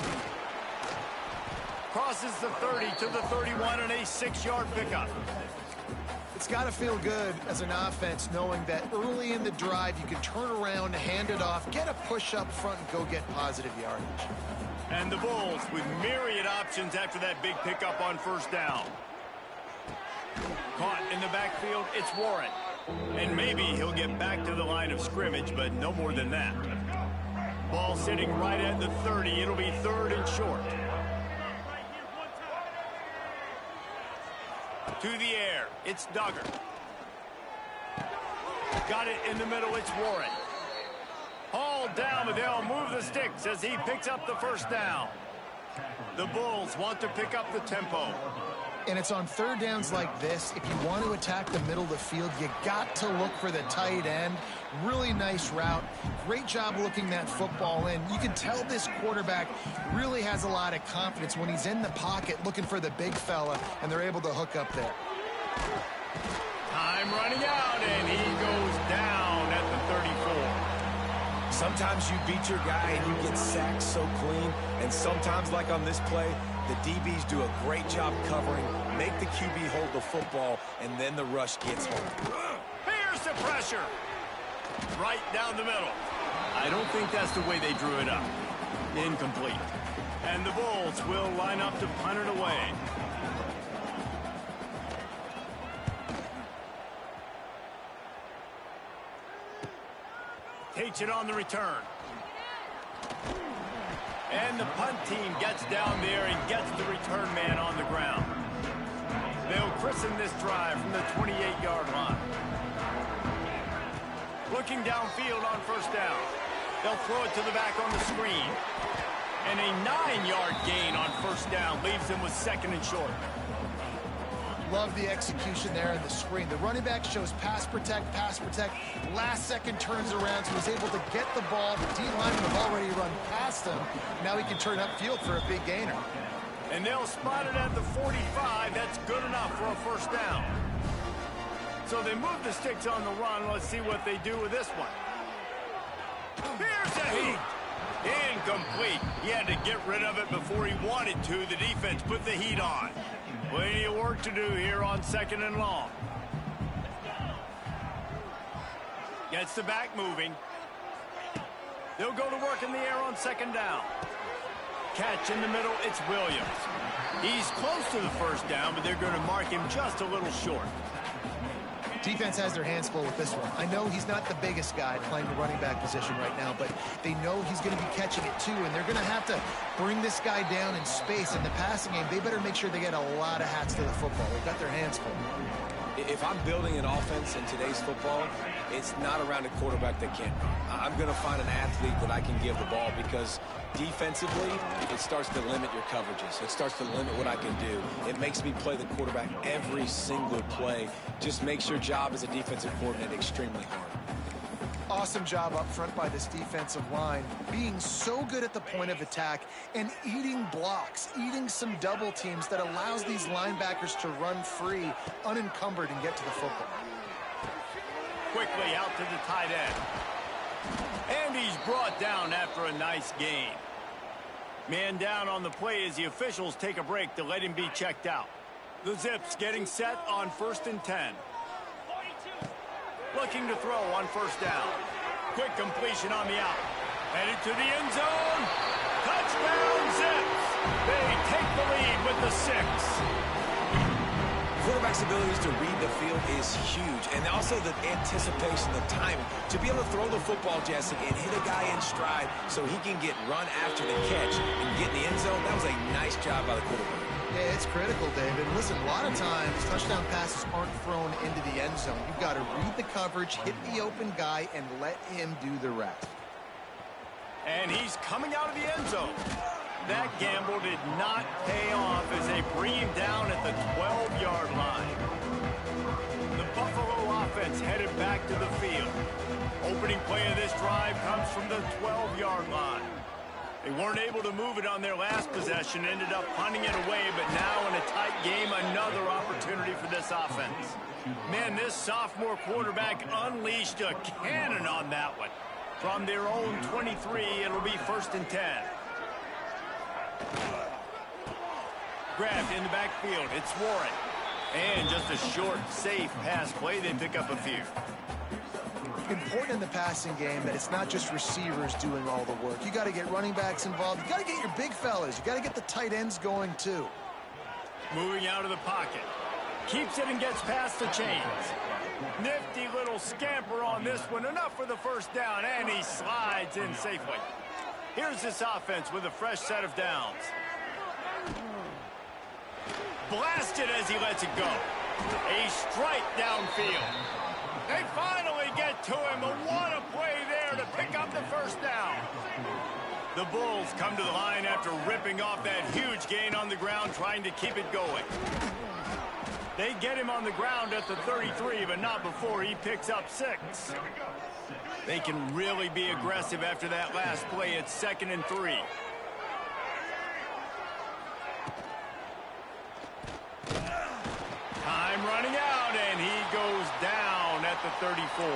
Crosses the 30 to the 31 and a 6-yard pickup. It's got to feel good as an offense knowing that early in the drive you can turn around, hand it off, get a push up front, and go get positive yardage. And the Bulls with myriad options after that big pickup on 1st down. Caught in the backfield, it's Warren. And maybe he'll get back to the line of scrimmage, but no more than that. Ball sitting right at the 30. It'll be 3rd and short. To the air, it's Duggar. Got it in the middle, it's Warren. Hauled down, but they'll move the sticks as he picks up the 1st down. The Bulls want to pick up the tempo. And it's on 3rd downs like this. If you want to attack the middle of the field, you got to look for the tight end. Really nice route. Great job looking that football in. You can tell this quarterback really has a lot of confidence when he's in the pocket looking for the big fella, and they're able to hook up there. Time running out, and he goes down at the 34. Sometimes you beat your guy and you get sacked so clean, and sometimes, like on this play, the DBs do a great job covering, make the QB hold the football, and then the rush gets home. Here's the pressure. Right down the middle. I don't think that's the way they drew it up. Incomplete. And the Bulls will line up to punt it away. Takes it on the return. And the punt team gets down there and gets the return man on the ground. They'll christen this drive from the 28-yard line. Looking downfield on first down. They'll throw it to the back on the screen. And a 9-yard gain on first down leaves them with second and short. Love the execution there in the screen. The running back shows pass protect. Last second turns around, so he's able to get the ball. The D linemen have already run past him. Now he can turn upfield for a big gainer. And they'll spot it at the 45. That's good enough for a first down. So they move the sticks on the run. Let's see what they do with this one. Here's a heat. Incomplete. He had to get rid of it before he wanted to. The defense put the heat on. Plenty of work to do here on second and long. Gets the back moving. They'll go to work in the air on second down. Catch in the middle, it's Williams. He's close to the first down, but they're going to mark him just a little short. Defense has their hands full with this one. I know he's not the biggest guy playing the running back position right now, but they know he's going to be catching it too, and they're going to have to bring this guy down in space. In the passing game, they better make sure they get a lot of hats to the football. They've got their hands full. If I'm building an offense in today's football, it's not around a quarterback that can't run. I'm going to find an athlete that I can give the ball, because defensively, it starts to limit your coverages. It starts to limit what I can do. It makes me play the quarterback every single play. Just makes your job as a defensive coordinator extremely hard. Awesome job up front by this defensive line, being so good at the point of attack and eating blocks, eating some double teams that allows these linebackers to run free, unencumbered, and get to the football. Quickly out to the tight end. And he's brought down after a nice gain. Man down on the play as the officials take a break to let him be checked out. The Zips getting set on 1st and 10. Looking to throw on first down. Quick completion on the out. Headed to the end zone. Touchdown, Zips. They take the lead with the 6. Quarterback's abilities to read the field is huge, and also the anticipation, the timing. To be able to throw the football, Jesse, and hit a guy in stride so he can get run after the catch and get in the end zone, that was a nice job by the quarterback. Yeah, it's critical, David. Listen, a lot of times touchdown passes aren't thrown into the end zone. You've got to read the coverage, hit the open guy, and let him do the rest. And he's coming out of the end zone. That gamble did not pay off as they bring him down at the 12-yard line. The Buffalo offense headed back to the field. Opening play of this drive comes from the 12-yard line. They weren't able to move it on their last possession, ended up punting it away, but now in a tight game, another opportunity for this offense. Man, this sophomore quarterback unleashed a cannon on that one. From their own 23, it'll be 1st and 10. Grabbed in the backfield, it's Warren. And just a short, safe pass play, they pick up a few. Important in the passing game that it's not just receivers doing all the work. You got to get running backs involved. You got to get your big fellas. You got to get the tight ends going too. Moving out of the pocket. Keeps it and gets past the chains. Nifty little scamper on this one. Enough for the first down, and he slides in safely. Here's this offense with a fresh set of downs. Blasted as he lets it go. A strike downfield. They finally get to him, and what a play there to pick up the first down. The Bulls come to the line after ripping off that huge gain on the ground, trying to keep it going. They get him on the ground at the 33, but not before he picks up 6. They can really be aggressive after that last play. It's 2nd and 3. Time running out, and he goes down at the 34.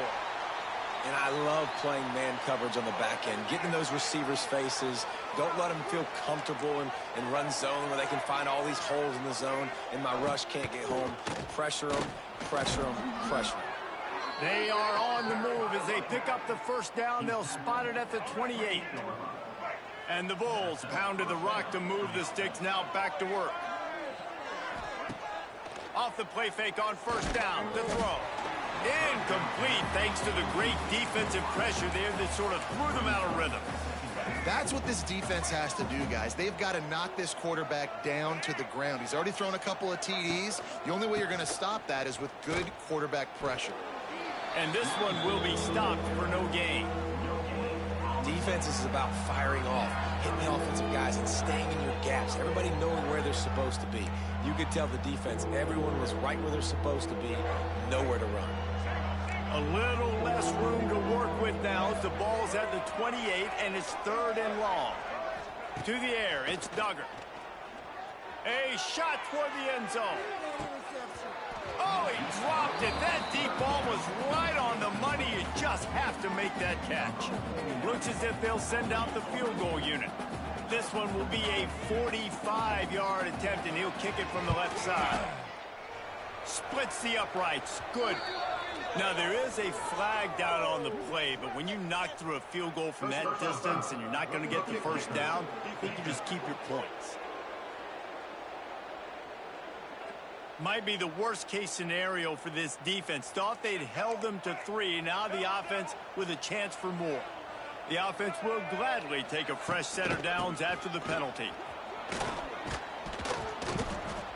And I love playing man coverage on the back end, getting in those receivers' faces. Don't let them feel comfortable and run zone where they can find all these holes in the zone, and my rush can't get home. Pressure them, pressure them, pressure them. They are on the move as they pick up the first down. They'll spot it at the 28. And the Bulls pounded the rock to move the sticks. Now back to work. Off the play fake on first down. The throw. Incomplete thanks to the great defensive pressure there that sort of threw them out of rhythm. That's what this defense has to do, guys. They've got to knock this quarterback down to the ground. He's already thrown a couple of TDs. The only way you're going to stop that is with good quarterback pressure. And this one will be stopped for no gain. Defense is about firing off, hitting the offensive guys, and staying in your gaps. Everybody knowing where they're supposed to be. You could tell the defense, everyone was right where they're supposed to be, nowhere to run. A little less room to work with now as the ball's at the 28, and it's 3rd and long. To the air, it's Duggar. A shot toward the end zone. Oh, he dropped it. That deep ball was right on the money. You just have to make that catch. Looks as if they'll send out the field goal unit. This one will be a 45-yard attempt, and he'll kick it from the left side. Splits the uprights. Good. Now, there is a flag down on the play, but when you knock through a field goal from that distance and you're not going to get the first down, I think you just keep your points. Might be the worst-case scenario for this defense. Thought they'd held them to 3. Now the offense with a chance for more. The offense will gladly take a fresh set of downs after the penalty.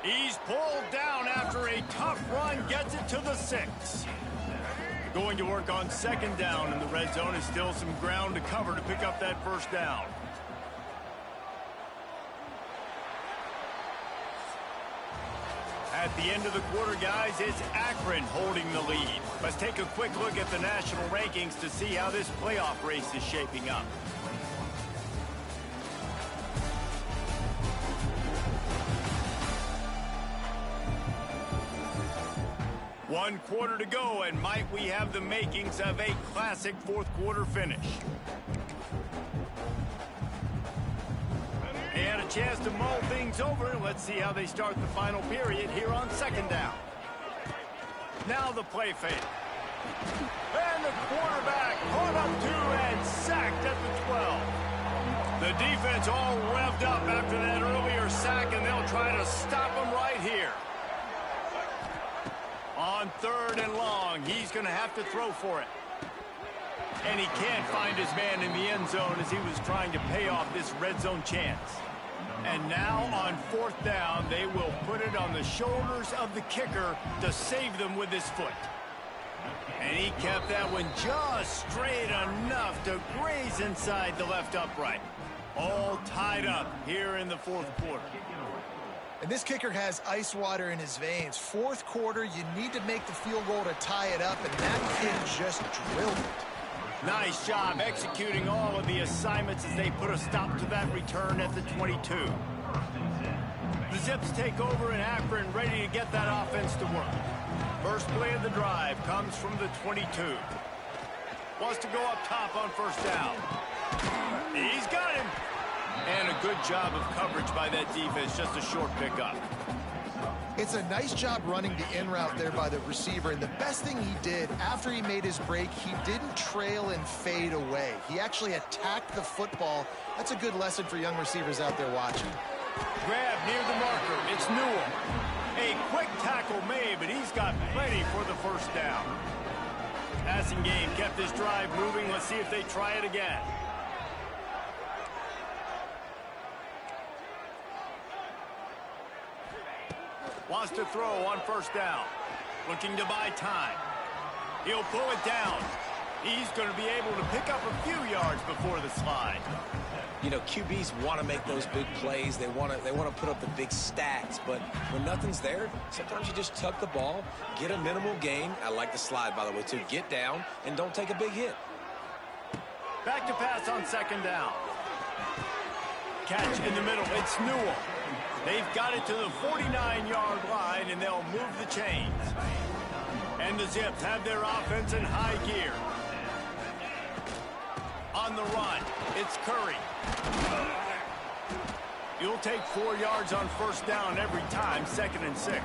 He's pulled down after a tough run, gets it to the 6. Going to work on 2nd down in the red zone. Is still some ground to cover to pick up that first down. At the end of the quarter, guys, it's Akron holding the lead. Let's take a quick look at the national rankings to see how this playoff race is shaping up. One quarter to go, and might we have the makings of a classic fourth-quarter finish. They had a chance to mull things over. Let's see how they start the final period here on 2nd down. Now the play fake. And the quarterback caught up to and sacked at the 12. The defense all revved up after that earlier sack, and they'll try to stop him right here. On 3rd and long, he's going to have to throw for it. And he can't find his man in the end zone as he was trying to pay off this red zone chance. And now on 4th down, they will put it on the shoulders of the kicker to save them with his foot. And he kept that one just straight enough to graze inside the left upright. All tied up here in the 4th quarter. And this kicker has ice water in his veins. 4th quarter, you need to make the field goal to tie it up, and that kid just drilled it. Nice job executing all of the assignments as they put a stop to that return at the 22. The Zips take over in Akron, ready to get that offense to work. First play of the drive comes from the 22. Wants to go up top on 1st down. He's got him. And a good job of coverage by that defense, just a short pickup. It's a nice job running the in route there by the receiver, and the best thing he did after he made his break, he didn't trail and fade away. He actually attacked the football. That's a good lesson for young receivers out there watching. Grab near the marker. It's Newell. A quick tackle made, but he's got plenty for the first down. Passing game kept this drive moving. Let's see if they try it again. Wants to throw on 1st down. Looking to buy time. He'll pull it down. He's going to be able to pick up a few yards before the slide. You know, QBs want to make those big plays. They want to put up the big stats. But when nothing's there, sometimes you just tuck the ball, get a minimal gain. I like the slide, by the way, too. Get down and don't take a big hit. Back to pass on 2nd down. Catch in the middle. It's Newell. They've got it to the 49-yard line, and they'll move the chains. And the Zips have their offense in high gear. on the run. It's Curry. You'll take 4 yards on first down every time, 2nd and 6.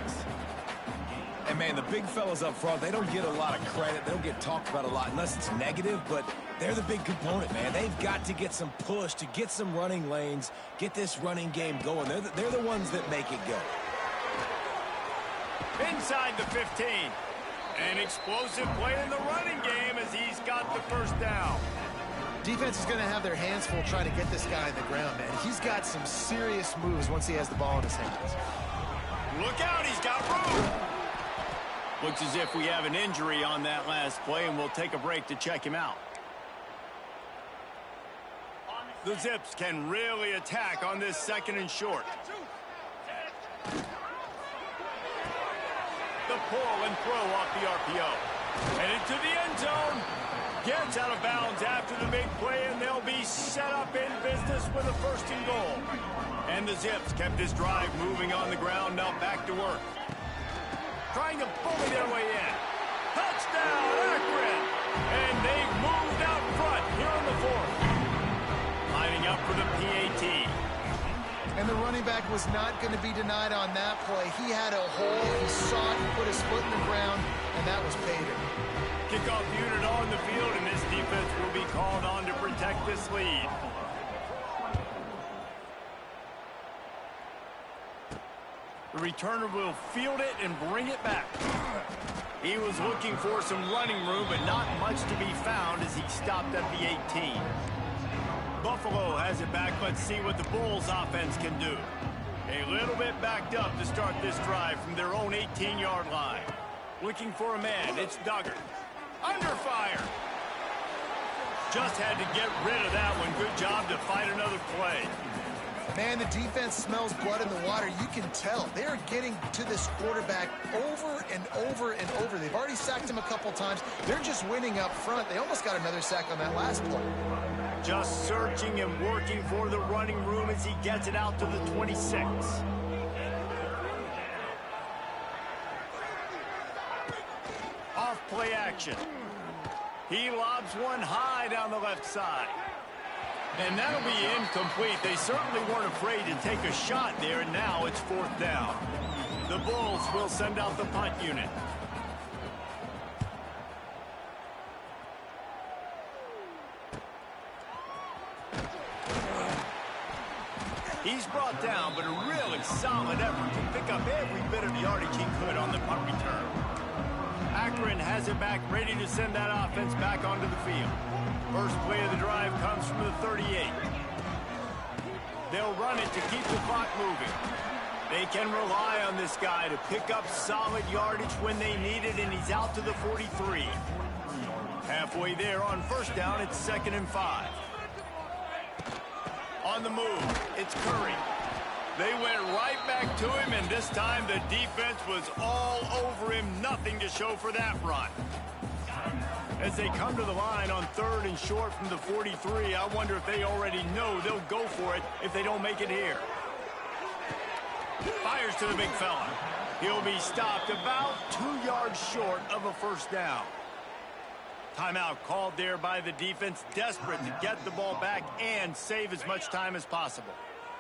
And, man, the big fellas up front, they don't get a lot of credit. They don't get talked about a lot unless it's negative, but they're the big component, man. They've got to get some push, to get some running lanes, get this running game going. They're the ones that make it go. Inside the 15. An explosive play in the running game as he's got the first down. Defense is going to have their hands full trying to get this guy in the ground, man. He's got some serious moves once he has the ball in his hands. Look out, he's got room. Looks as if we have an injury on that last play, and we'll take a break to check him out. The Zips can really attack on this 2nd and short. The pull and throw off the RPO. Headed to the end zone. Gets out of bounds after the big play, and they'll be set up in business with a 1st and goal. And the Zips kept this drive moving on the ground, now back to work. Trying to bully their way in. Touchdown, Akron! And they've moved out front here in the 4th. Lining up for the PAT. And the running back was not going to be denied on that play. He had a hole, he saw it, he put his foot in the ground, and that was pay dirt. Kickoff unit on the field, and this defense will be called on to protect this lead. The returner will field it and bring it back. He was looking for some running room, but not much to be found as he stopped at the 18. Buffalo has it back. Let's see what the Bulls offense can do. A little bit backed up to start this drive from their own 18-yard line. Looking for a man. It's Duggar. Under fire. Just had to get rid of that one. Good job to fight another play. Man, the defense smells blood in the water. You can tell. They're getting to this quarterback over and over and over. They've already sacked him a couple times. They're just winning up front. They almost got another sack on that last play. Just searching and working for the running room as he gets it out to the 26. Off play action. He lobs one high down the left side. And that'll be incomplete. They certainly weren't afraid to take a shot there, and now it's 4th down. The Bulls will send out the punt unit. He's brought down, but a really solid effort to pick up every bit of yardage he could on the punt return. Akron has it back, ready to send that offense back onto the field. First play of the drive comes from the 38. They'll run it to keep the clock moving. They can rely on this guy to pick up solid yardage when they need it, and he's out to the 43. Halfway there on first down, it's 2nd and 5. On the move, it's Curry. They went right back to him, and this time the defense was all over him. Nothing to show for that run. As they come to the line on 3rd and short from the 43, I wonder if they already know they'll go for it if they don't make it here. Fires to the big fella. He'll be stopped about 2 yards short of a first down. Timeout called there by the defense, desperate to get the ball back and save as much time as possible.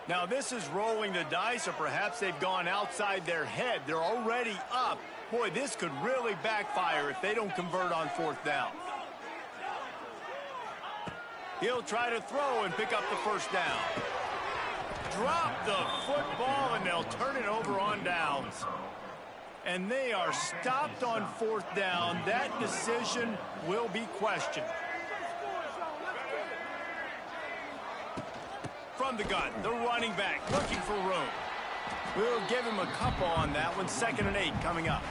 Now this is rolling the dice, or perhaps they've gone outside their head. They're already up. Boy, this could really backfire if they don't convert on 4th down. He'll try to throw and pick up the first down. Drop the football, and they'll turn it over on downs. And they are stopped on 4th down. That decision will be questioned. From the gun, the running back looking for room. We'll give him a couple on that one. 2nd and 8 coming up.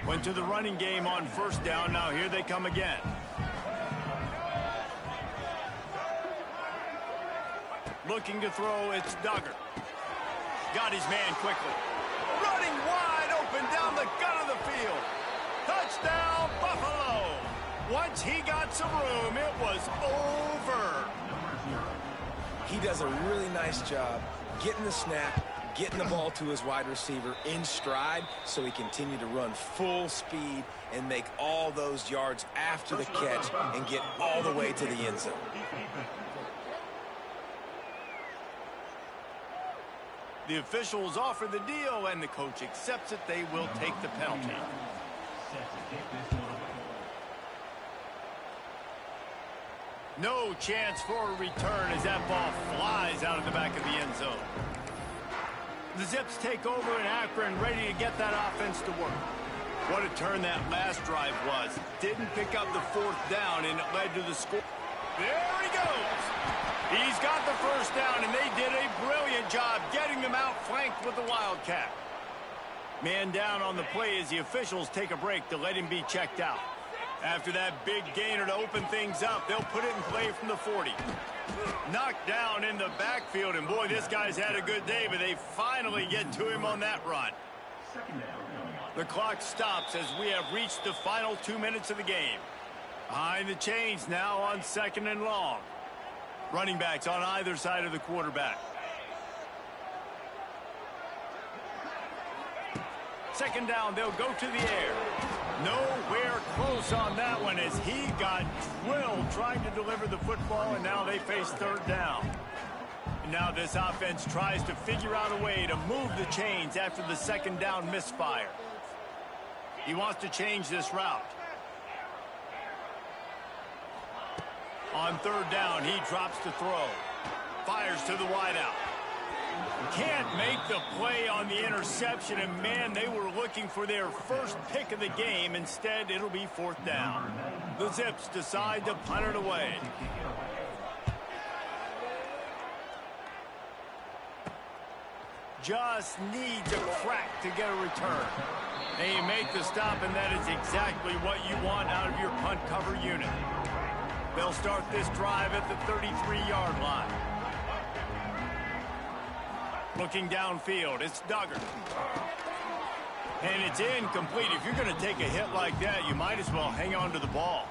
Went to the running game on first down. Now here they come again. Looking to throw, it's Duggar. Got his man quickly. Running wide open down the gut of the field. Touchdown, Buffalo. Once he got some room, it was over. He does a really nice job getting the snap, getting the ball to his wide receiver in stride so he continued to run full speed and make all those yards after the catch and get all the way to the end zone. The officials offer the deal, and the coach accepts it. They will take the penalty. No chance for a return as that ball flies out of the back of the end zone. The Zips take over in Akron, ready to get that offense to work. What a turn that last drive was. Didn't pick up the fourth down, and it led to the score. There he goes. He's got the first down, and they did a brilliant job getting them out flanked with the Wildcat. Man down on the play as the officials take a break to let him be checked out. After that big gainer to open things up, they'll put it in play from the 40. Knocked down in the backfield, and boy, this guy's had a good day, but they finally get to him on that run. The clock stops as we have reached the final 2 minutes of the game. Behind the chains now on 2nd and long. Running backs on either side of the quarterback. Second down, they'll go to the air. Nowhere close on that one as he got drilled trying to deliver the football, and now they face third down. And now this offense tries to figure out a way to move the chains after the second down misfire. He wants to change this route. On third down, he drops to throw. Fires to the wideout. Can't make the play on the interception, and man, they were looking for their first pick of the game. Instead, it'll be fourth down. The Zips decide to punt it away. Just needs a crack to get a return. They make the stop, and that is exactly what you want out of your punt cover unit. They'll start this drive at the 33-yard line. Looking downfield, it's Duggar. And it's incomplete. If you're going to take a hit like that, you might as well hang on to the ball.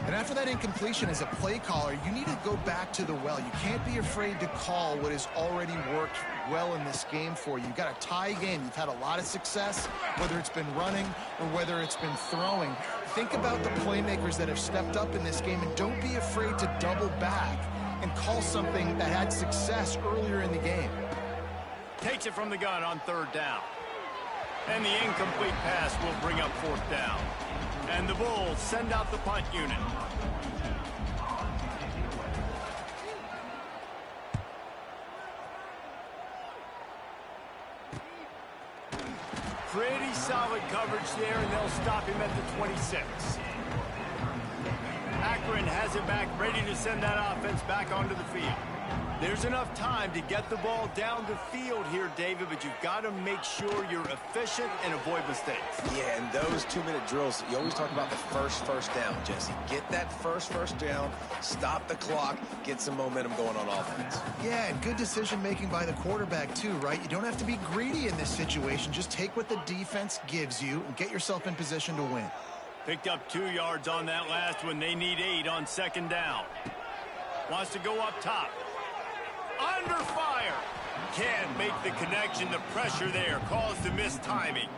And after that incompletion, as a play caller, you need to go back to the well. You can't be afraid to call what has already worked well in this game for you. You've got a tie game. You've had a lot of success, whether it's been running or whether it's been throwing. Think about the playmakers that have stepped up in this game, and don't be afraid to double back and call something that had success earlier in the game. Takes it from the gun on third down. And the incomplete pass will bring up fourth down. And the Bulls send out the punt unit. Pretty solid coverage there, and they'll stop him at the 26. Akron has it back, ready to send that offense back onto the field. There's enough time to get the ball down the field here, David, but you've got to make sure you're efficient and avoid mistakes. Yeah, and those 2-minute drills, you always talk about the first down, Jesse. Get that first down, stop the clock, get some momentum going on offense. Yeah, and good decision-making by the quarterback, too, right? You don't have to be greedy in this situation. Just take what the defense gives you and get yourself in position to win. Picked up 2 yards on that last one. They need 8 on second down. Wants to go up top. Under fire. Can't make the connection. The pressure there caused the missed timing.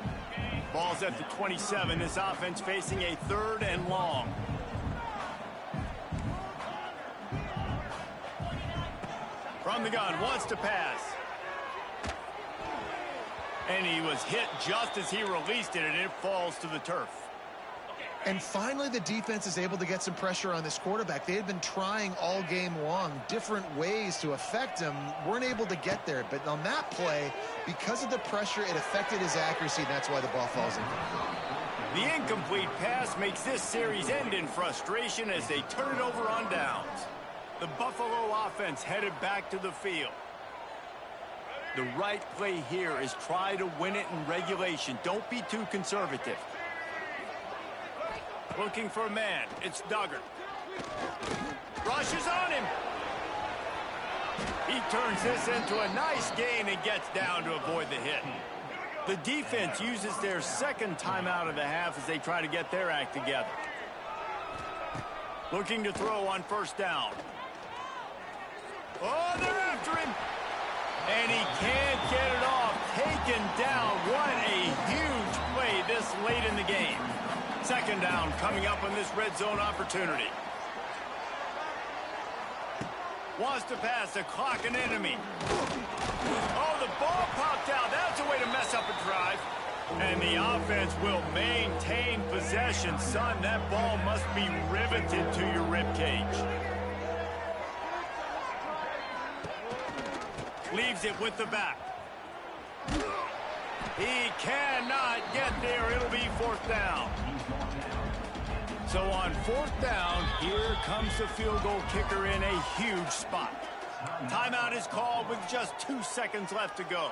Ball's at the 27. This offense facing a third and long. From the gun, wants to pass. And he was hit just as he released it, and it falls to the turf. And finally, the defense is able to get some pressure on this quarterback. They had been trying all game long different ways to affect him. Weren't able to get there. But on that play, because of the pressure, it affected his accuracy, and that's why the ball falls incomplete. The incomplete pass makes this series end in frustration as they turn it over on downs. The Buffalo offense headed back to the field. The right play here is try to win it in regulation. Don't be too conservative. Looking for a man. It's Duggar. Rushes on him. He turns this into a nice gain and gets down to avoid the hit. The defense uses their second timeout of the half as they try to get their act together. Looking to throw on first down. Oh, they're after him. And he can't get it off. Taken down. What a huge play this late in the game. Second down coming up on this red zone opportunity. Wants to pass the clock an enemy. Oh, the ball popped out. That's a way to mess up a drive. And the offense will maintain possession. Son, that ball must be riveted to your ribcage. Leaves it with the back. He cannot get there. It'll be fourth down. So on fourth down, here comes the field goal kicker in a huge spot. Timeout is called with just 2 seconds left to go.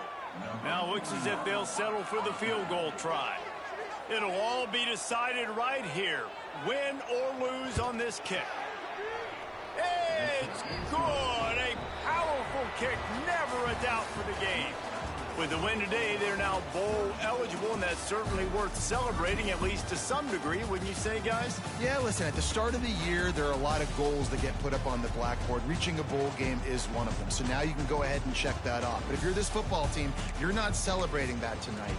Now looks as if they'll settle for the field goal try. It'll all be decided right here. Win or lose on this kick. It's good. A powerful kick. Never a doubt for the game. With the win today, they're now bowl eligible, and that's certainly worth celebrating, at least to some degree, wouldn't you say, guys? Yeah, listen, at the start of the year, there are a lot of goals that get put up on the blackboard. Reaching a bowl game is one of them. So now you can go ahead and check that off. But if you're this football team, you're not celebrating that tonight.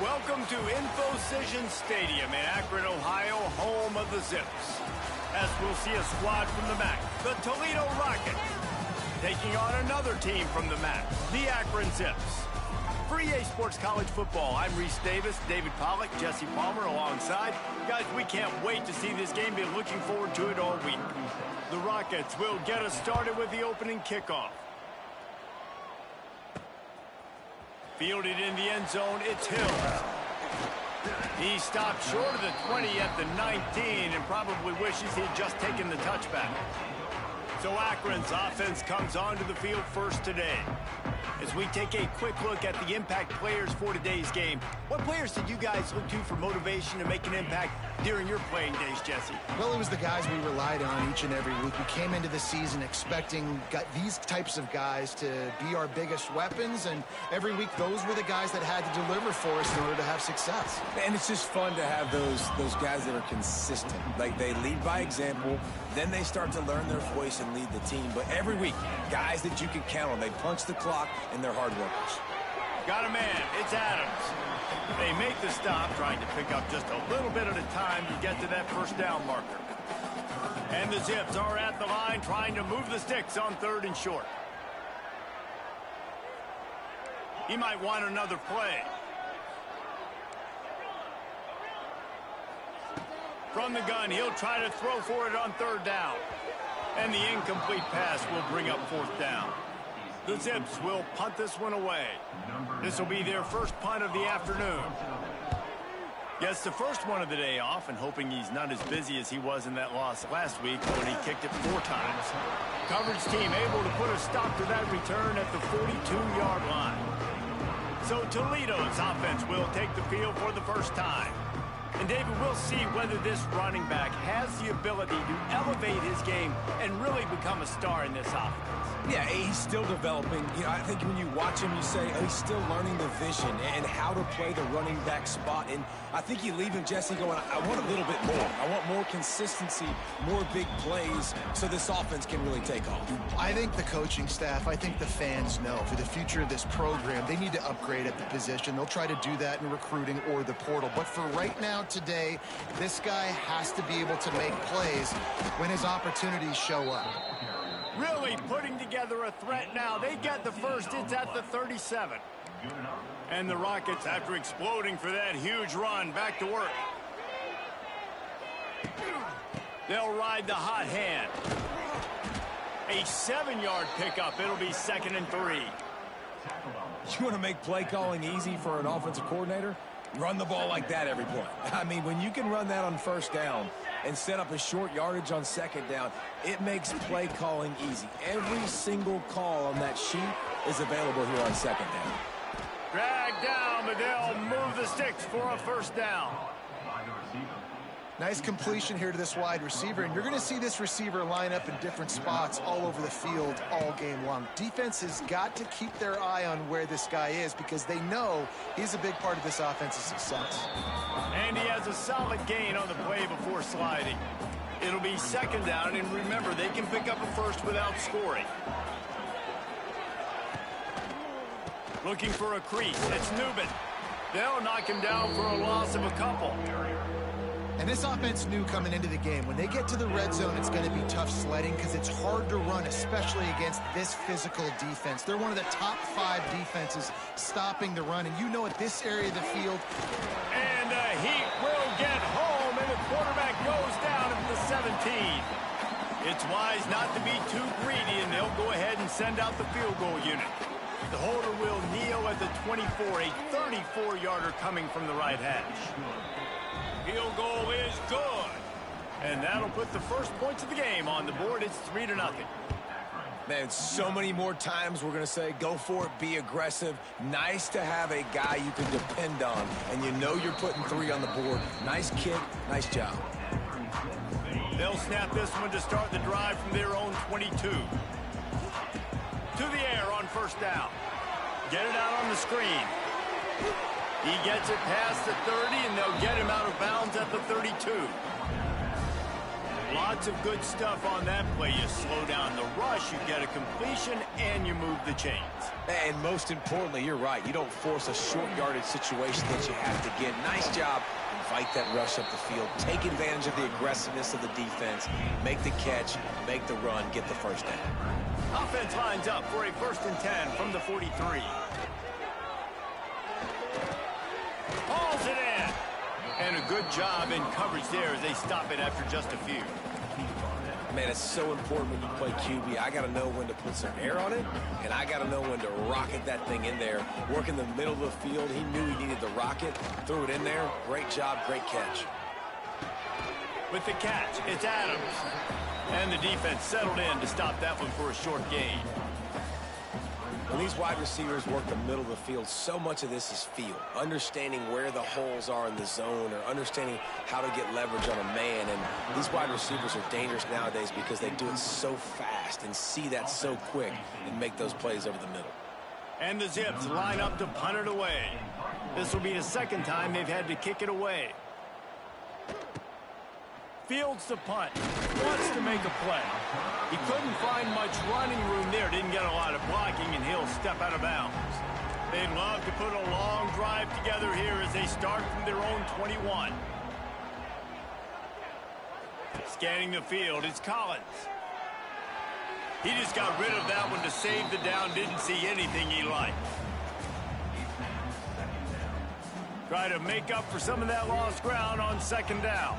Welcome to InfoCision Stadium in Akron, Ohio, home of the Zips. As we'll see a squad from the MAC, the Toledo Rockets, taking on another team from the MAC, the Akron Zips. For EA Sports College Football, I'm Reese Davis, David Pollack, Jesse Palmer alongside. Guys, we can't wait to see this game. Been looking forward to it all week. The Rockets will get us started with the opening kickoff. Fielded in the end zone, it's Hill. He stopped short of the 20 at the 19 and probably wishes he had just taken the touchback. So Akron's offense comes onto the field first today. As we take a quick look at the impact players for today's game, what players did you guys look to for motivation to make an impact during your playing days, Jesse? Well, it was the guys we relied on each and every week. We came into the season expecting these types of guys to be our biggest weapons, and every week those were the guys that had to deliver for us in order to have success. And it's just fun to have those guys that are consistent. Like, they lead by example, then they start to learn their voice and lead the team. But every week, guys that you can count on, they punch the clock and they're hard workers. Got a man, it's Adams. They make the stop, trying to pick up just a little bit at a time to get to that first down marker. And the Zips are at the line trying to move the sticks on 3rd and short. He might want another play. From the gun, he'll try to throw for it on 3rd down. And the incomplete pass will bring up 4th down. The Zips will punt this one away. This will be their first punt of the afternoon. Gets the first one of the day off, and hoping he's not as busy as he was in that loss last week when he kicked it 4 times. Coverage team able to put a stop to that return at the 42-yard line. So Toledo's offense will take the field for the first time. And David, we'll see whether this running back has the ability to elevate his game and really become a star in this offense. Yeah, he's still developing. You know, I think when you watch him, you say, oh, he's still learning the vision and how to play the running back spot. And I think you leave him, Jesse, going, I want a little bit more. I want more consistency, more big plays, so this offense can really take off. I think the coaching staff, I think the fans know for the future of this program, they need to upgrade at the position. They'll try to do that in recruiting or the portal. But for right now, today, this guy has to be able to make plays when his opportunities show up. Really putting together a threat now. They get the first. It's at the 37. And the Rockets, after exploding for that huge run, back to work. They'll ride the hot hand. A 7-yard pickup. It'll be 2nd and 3. You want to make play calling easy for an offensive coordinator? Run the ball like that every play. I mean, when you can run that on 1st down and set up a short yardage on 2nd down, it makes play calling easy. Every single call on that sheet is available here on 2nd down. Drag down, but they'll move the sticks for a 1st down. Nice completion here to this wide receiver, and you're going to see this receiver line up in different spots all over the field all game long. Defense has got to keep their eye on where this guy is because they know he's a big part of this offense's success. And he has a solid gain on the play before sliding. It'll be second down, and remember, they can pick up a first without scoring. Looking for a crease. It's Newman. They'll knock him down for a loss of a couple. And this offense knew coming into the game, when they get to the red zone, it's going to be tough sledding because it's hard to run, especially against this physical defense. They're one of the top 5 defenses stopping the run, and you know at this area of the field. And he will get home, and the quarterback goes down at the 17. It's wise not to be too greedy, and they'll go ahead and send out the field goal unit. The holder will kneel at the 24, a 34-yarder coming from the right hash. Field goal is good. And that'll put the first points of the game on the board. It's 3-0. Man, so many more times we're going to say, go for it, be aggressive. Nice to have a guy you can depend on, and you know you're putting 3 on the board. Nice kick, nice job. They'll snap this one to start the drive from their own 22. To the air on first down. Get it out on the screen. He gets it past the 30, and they'll get him out of bounds at the 32. Lots of good stuff on that play. You slow down the rush, you get a completion, and you move the chains. And most importantly, you're right. You don't force a short yardage situation that you have to get. Nice job. Invite that rush up the field. Take advantage of the aggressiveness of the defense. Make the catch, make the run, get the first down. Offense lines up for a 1st and 10 from the 43. Hauls it in. And a good job in coverage there as they stop it after just a few. Man, it's so important when you play QB. I got to know when to put some air on it, and I got to know when to rocket that thing in there. Work in the middle of the field. He knew he needed the rocket. Threw it in there. Great job, great catch. With the catch, it's Adams. And the defense settled in to stop that one for a short gain. When these wide receivers work the middle of the field, so much of this is feel. Understanding where the holes are in the zone or understanding how to get leverage on a man. And these wide receivers are dangerous nowadays because they do it so fast and see that so quick and make those plays over the middle. And the Zips line up to punt it away. This will be the second time they've had to kick it away. Fields the punt. Wants to make a play. He couldn't find much running room there. Didn't get a lot of blocking, and he'll step out of bounds. They'd love to put a long drive together here as they start from their own 21. Scanning the field, it's Collins. He just got rid of that one to save the down. Didn't see anything he liked. Try to make up for some of that lost ground on second down.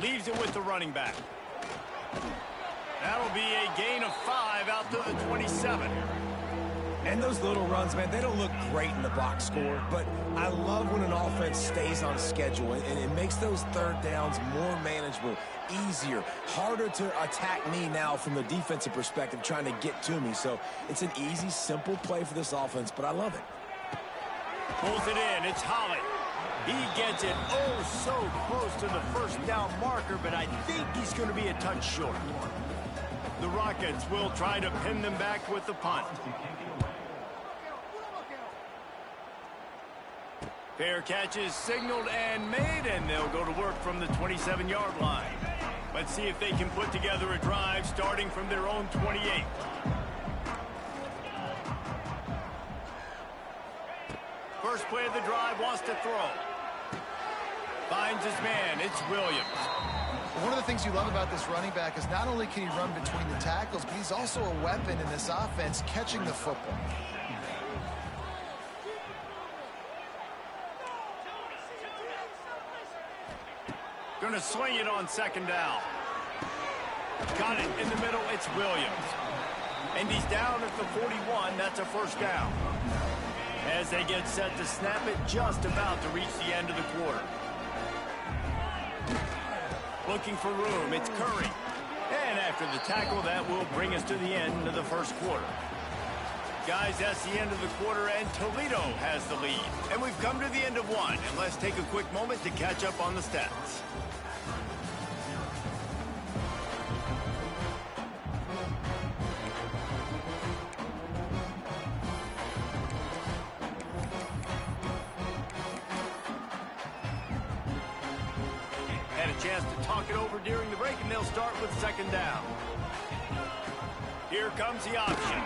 Leaves it with the running back. That'll be a gain of 5 out to the 27. And those little runs, man, they don't look great in the box score, but I love when an offense stays on schedule, and it makes those third downs more manageable, easier, harder to attack me now from the defensive perspective trying to get to me. So it's an easy, simple play for this offense, but I love it. Pulls it in. It's Holly. He gets it so close to the first down marker, but I think he's going to be a touch short. The Rockets will try to pin them back with the punt. Fair catch is signaled and made, and they'll go to work from the 27-yard line. Let's see if they can put together a drive starting from their own 28. First play of the drive, wants to throw. Finds his man. It's Williams. One of the things you love about this running back is not only can he run between the tackles, but he's also a weapon in this offense catching the football. Going to swing it on second down. Got it in the middle. It's Williams. And he's down at the 41. That's a first down. As they get set to snap it, just about to reach the end of the quarter. Looking for room, it's Curry. And after the tackle, that will bring us to the end of the first quarter. Guys, that's the end of the quarter, and Toledo has the lead. And we've come to the end of one, and let's take a quick moment to catch up on the stats. Had a chance to talk it over during the break, and they'll start with second down. Here comes the option.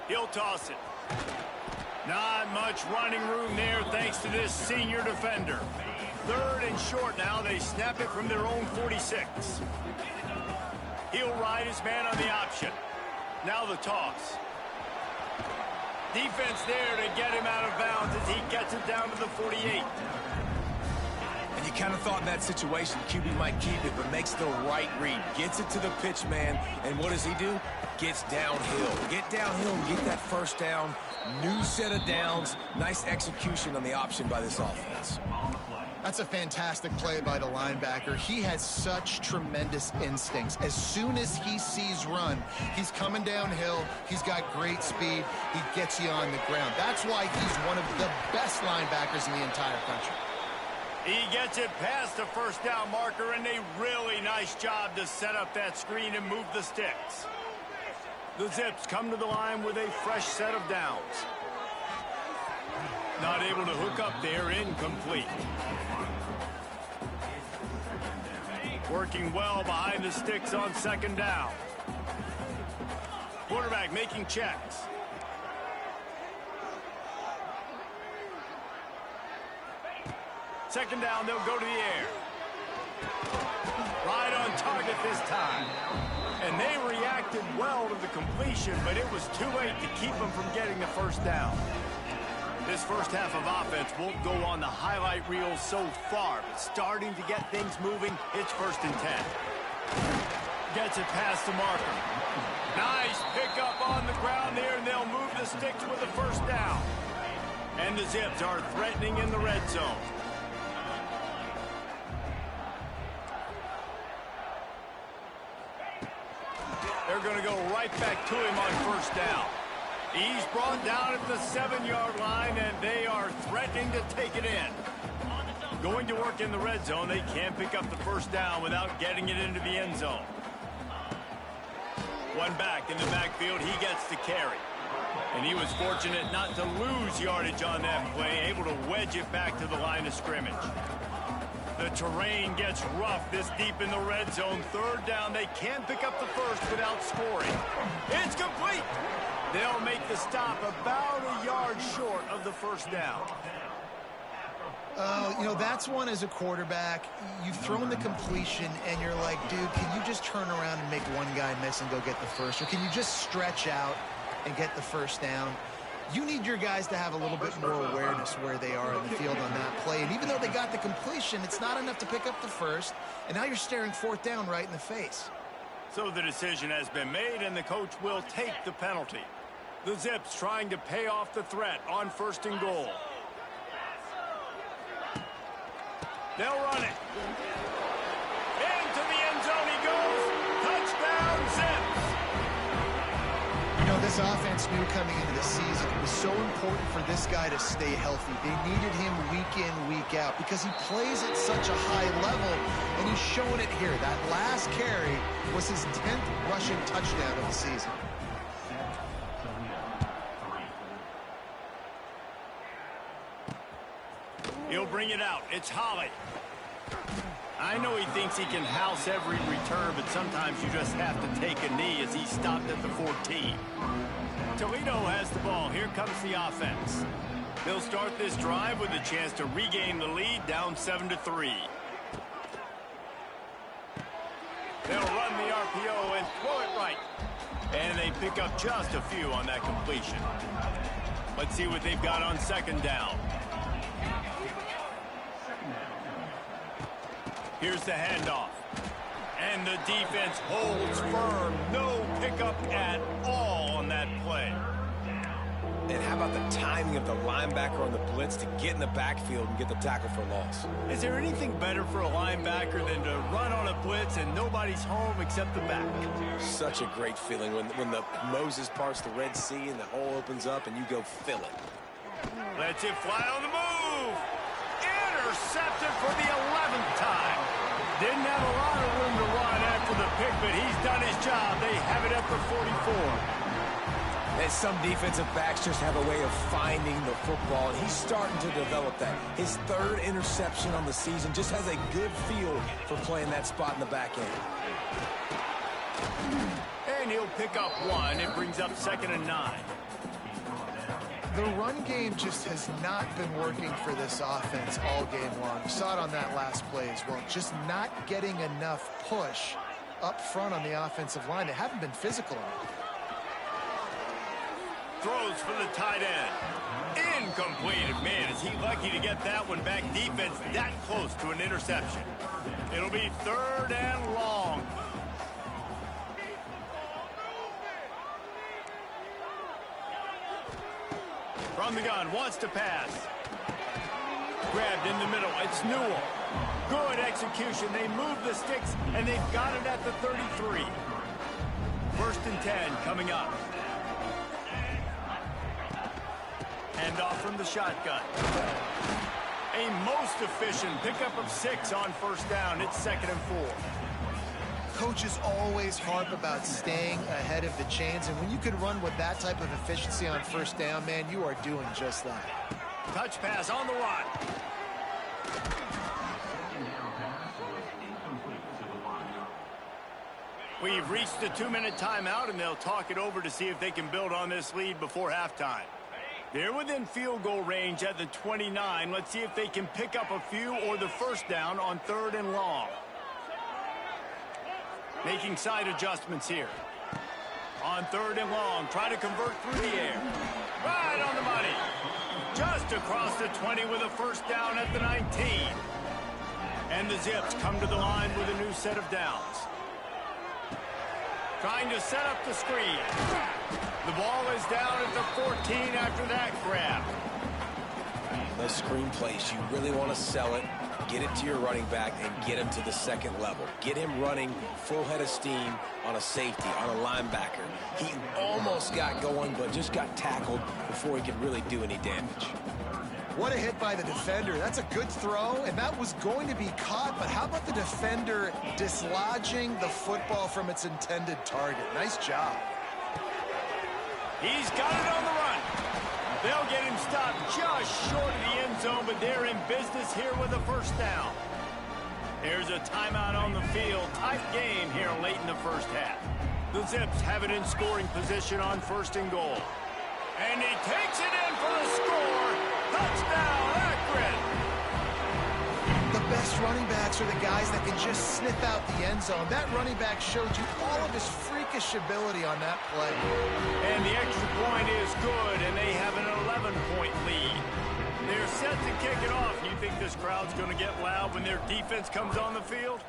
He'll toss it. Not much running room there thanks to this senior defender. Third and short now. They snap it from their own 46. He'll ride his man on the option. Now the toss. Defense there to get him out of bounds as he gets it down to the 48. And you kind of thought in that situation QB might keep it, but makes the right read. Gets it to the pitch man, and what does he do? Gets downhill. Get downhill and get that first down. New set of downs. Nice execution on the option by this offense. That's a fantastic play by the linebacker. He has such tremendous instincts. As soon as he sees run, he's coming downhill. He's got great speed. He gets you on the ground. That's why he's one of the best linebackers in the entire country. He gets it past the first down marker, and a really nice job to set up that screen and move the sticks. The Zips come to the line with a fresh set of downs. Not able to hook up there, incomplete. Working well behind the sticks on second down. Quarterback making checks. Second down, they'll go to the air. Right on target this time. And they reacted well to the completion, but it was too late to keep them from getting the first down. This first half of offense won't go on the highlight reel so far, but starting to get things moving, it's 1st and 10. Gets it past the marker. Nice pickup on the ground there, and they'll move the sticks with the first down. And the Zips are threatening in the red zone. They're going to go right back to him on first down. He's brought down at the 7-yard line, and they are threatening to take it in. Going to work in the red zone, they can't pick up the first down without getting it into the end zone. One back in the backfield, he gets the carry. And he was fortunate not to lose yardage on that play, able to wedge it back to the line of scrimmage. The terrain gets rough this deep in the red zone. Third down, they can't pick up the first without scoring. It's complete. They'll make the stop about a yard short of the first down. You know, that's one as a quarterback. You've thrown the completion, and you're like, dude, can you just turn around and make one guy miss and go get the first? Or can you just stretch out and get the first down? You need your guys to have a little bit more awareness where they are in the field on that play. And even though they got the completion, it's not enough to pick up the first. And now you're staring fourth down right in the face. So the decision has been made, and the coach will take the penalty. The Zips trying to pay off the threat on 1st and goal. They'll run it. Into the end zone he goes. Touchdown, Zips. You know, this offense knew coming into the season it was so important for this guy to stay healthy. They needed him week in, week out because he plays at such a high level, and he's showing it here. That last carry was his 10th rushing touchdown of the season. He'll bring it out. It's Holly. I know he thinks he can house every return, but sometimes you just have to take a knee as he stopped at the 14. Toledo has the ball. Here comes the offense. They'll start this drive with a chance to regain the lead, down 7-3. They'll run the RPO and throw it right. And they pick up just a few on that completion. Let's see what they've got on second down. Here's the handoff. And the defense holds firm. No pickup at all on that play. And how about the timing of the linebacker on the blitz to get in the backfield and get the tackle for loss? Is there anything better for a linebacker than to run on a blitz and nobody's home except the back? Such a great feeling when the Moses parts the Red Sea and the hole opens up and you go fill it. Lets it fly on the move. Intercepted for the 11th time. Didn't have a lot of room to run after the pick, but he's done his job. They have it at the 44. And some defensive backs just have a way of finding the football, and he's starting to develop that. His third interception on the season, just has a good feel for playing that spot in the back end. And he'll pick up one. It brings up 2nd and 9. The run game just has not been working for this offense all game long. You saw it on that last play as well. Just not getting enough push up front on the offensive line. They haven't been physical enough. Throws for the tight end. Incomplete. Man, is he lucky to get that one back. Defense that close to an interception. It'll be 3rd and long. From the gun, wants to pass. Grabbed in the middle. It's Newell. Good execution. They move the sticks, and they've got it at the 33. 1st and 10 coming up. Hand off from the shotgun. A most efficient pickup of 6 on 1st down. It's 2nd and 4. Coaches always harp about staying ahead of the chains, and when you can run with that type of efficiency on 1st down, man, you are doing just that. Touch pass on the run. We've reached the 2-minute timeout, and they'll talk it over to see if they can build on this lead before halftime. They're within field goal range at the 29. Let's see if they can pick up a few or the 1st down on 3rd and long. Making side adjustments here. On 3rd and long, try to convert through the air. Right on the money. Just across the 20 with a 1st down at the 19. And the Zips come to the line with a new set of downs. Trying to set up the screen. The ball is down at the 14 after that grab. Those screen plays, you really want to sell it, get it to your running back, and get him to the 2nd level. Get him running full head of steam on a safety, on a linebacker. He almost got going, but just got tackled before he could really do any damage. What a hit by the defender. That's a good throw, and that was going to be caught, but how about the defender dislodging the football from its intended target? Nice job. He's got it on the run. They'll get him stopped just short of the end zone, but they're in business here with a 1st down. Here's a timeout on the field. Tight game here late in the 1st half. The Zips have it in scoring position on 1st and goal. And he takes it in for the score. Touchdown, Akron. The best running backs are the guys that can just sniff out the end zone. That running back showed you all of his freakish ability on that play. And the extra point is good, and they have an 11-point lead. They're set to kick it off. You think this crowd's going to get loud when their defense comes on the field?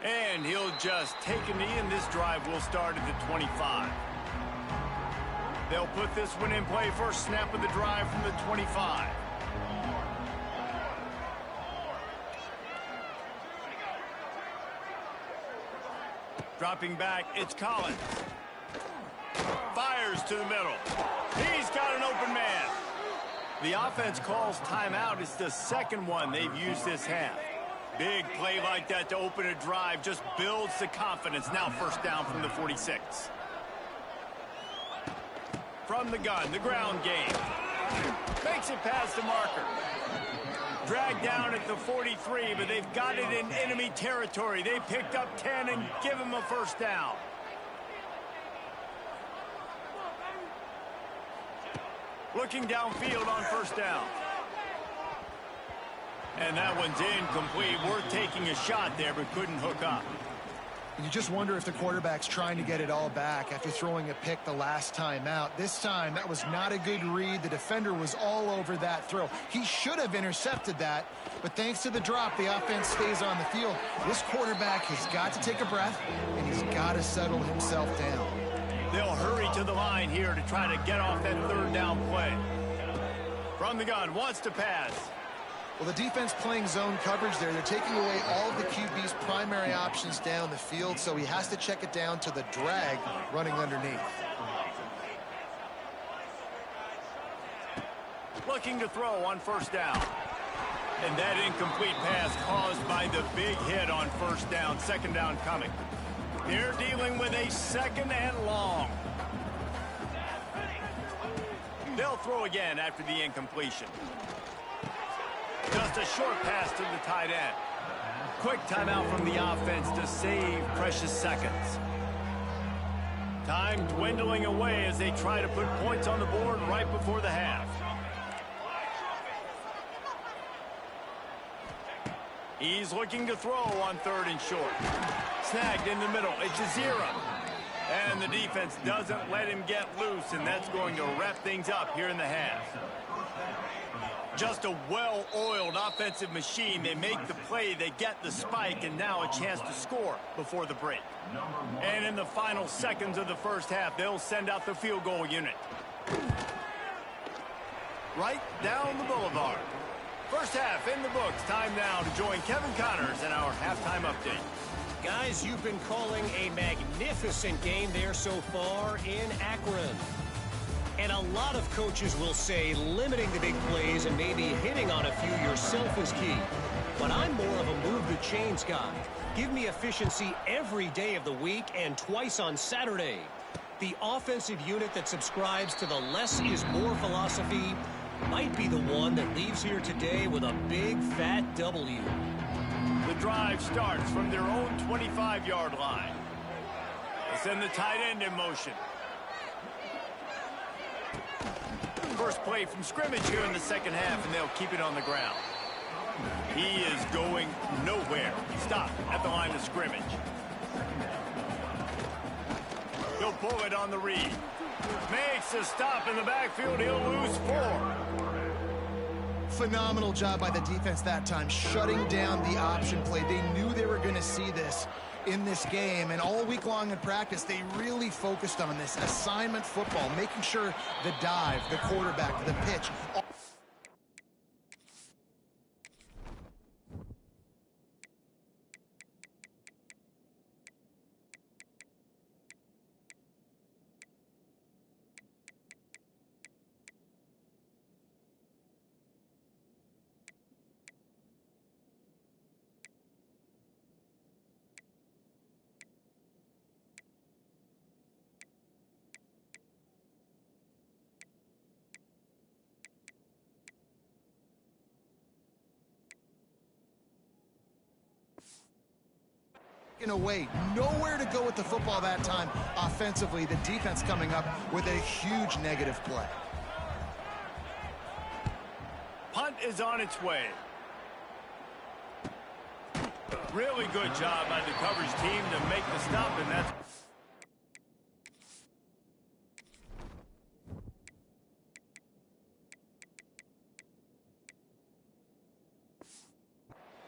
And he'll just take a knee, and this drive will start at the 25. They'll put this one in play. First snap of the drive from the 25. Dropping back, it's Collins. Fires to the middle. He's got an open man. The offense calls timeout. It's the 2nd one they've used this half. Big play like that to open a drive just builds the confidence. Now 1st down from the 46. From the gun, the ground game. Makes it past the marker. Dragged down at the 43, but they've got it in enemy territory. They picked up 10 and give him a 1st down. Looking downfield on 1st down. And that one's incomplete. Worth taking a shot there, but couldn't hook up. You just wonder if the quarterback's trying to get it all back after throwing a pick the last time out. This time, that was not a good read. The defender was all over that throw. He should have intercepted that, but thanks to the drop, the offense stays on the field. This quarterback has got to take a breath, and he's got to settle himself down. They'll hurry to the line here to try to get off that third down play. From the gun, wants to pass. Well, the defense playing zone coverage there. They're taking away all of the QB's primary options down the field, so he has to check it down to the drag running underneath. Looking to throw on first down. And that incomplete pass caused by the big hit on first down. Second down coming. They're dealing with a second and long. They'll throw again after the incompletion. Just a short pass to the tight end. Quick timeout from the offense to save precious seconds. Time dwindling away as they try to put points on the board right before the half. He's looking to throw on third and short. Snagged in the middle. It's a 0. And the defense doesn't let him get loose, and that's going to wrap things up here in the half. Just a well-oiled offensive machine. They make the play, they get the spike, and now a chance to score before the break. And in the final seconds of the first half, they'll send out the field goal unit. Right down the boulevard. First half in the books. Time now to join Kevin Connors in our halftime update. Guys, you've been calling a magnificent game there so far in Akron. And a lot of coaches will say limiting the big plays and maybe hitting on a few yourself is key. But I'm more of a move the chains guy. Give me efficiency every day of the week and twice on Saturday. The offensive unit that subscribes to the less is more philosophy might be the one that leaves here today with a big fat W. The drive starts from their own 25-yard line. They send the tight end in motion. First play from scrimmage here in the second half, and they'll keep it on the ground. He is going nowhere. Stop at the line of scrimmage. He'll pull it on the read. Makes a stop in the backfield. He'll lose 4. Phenomenal job by the defense that time, shutting down the option play. They knew they were going to see this in this game, and all week long in practice, they really focused on this assignment football, making sure the dive, the quarterback, the pitch. Away, nowhere to go with the football that time offensively. The defense coming up with a huge negative play. Punt is on its way. Really good job by the coverage team to make the stop, and that's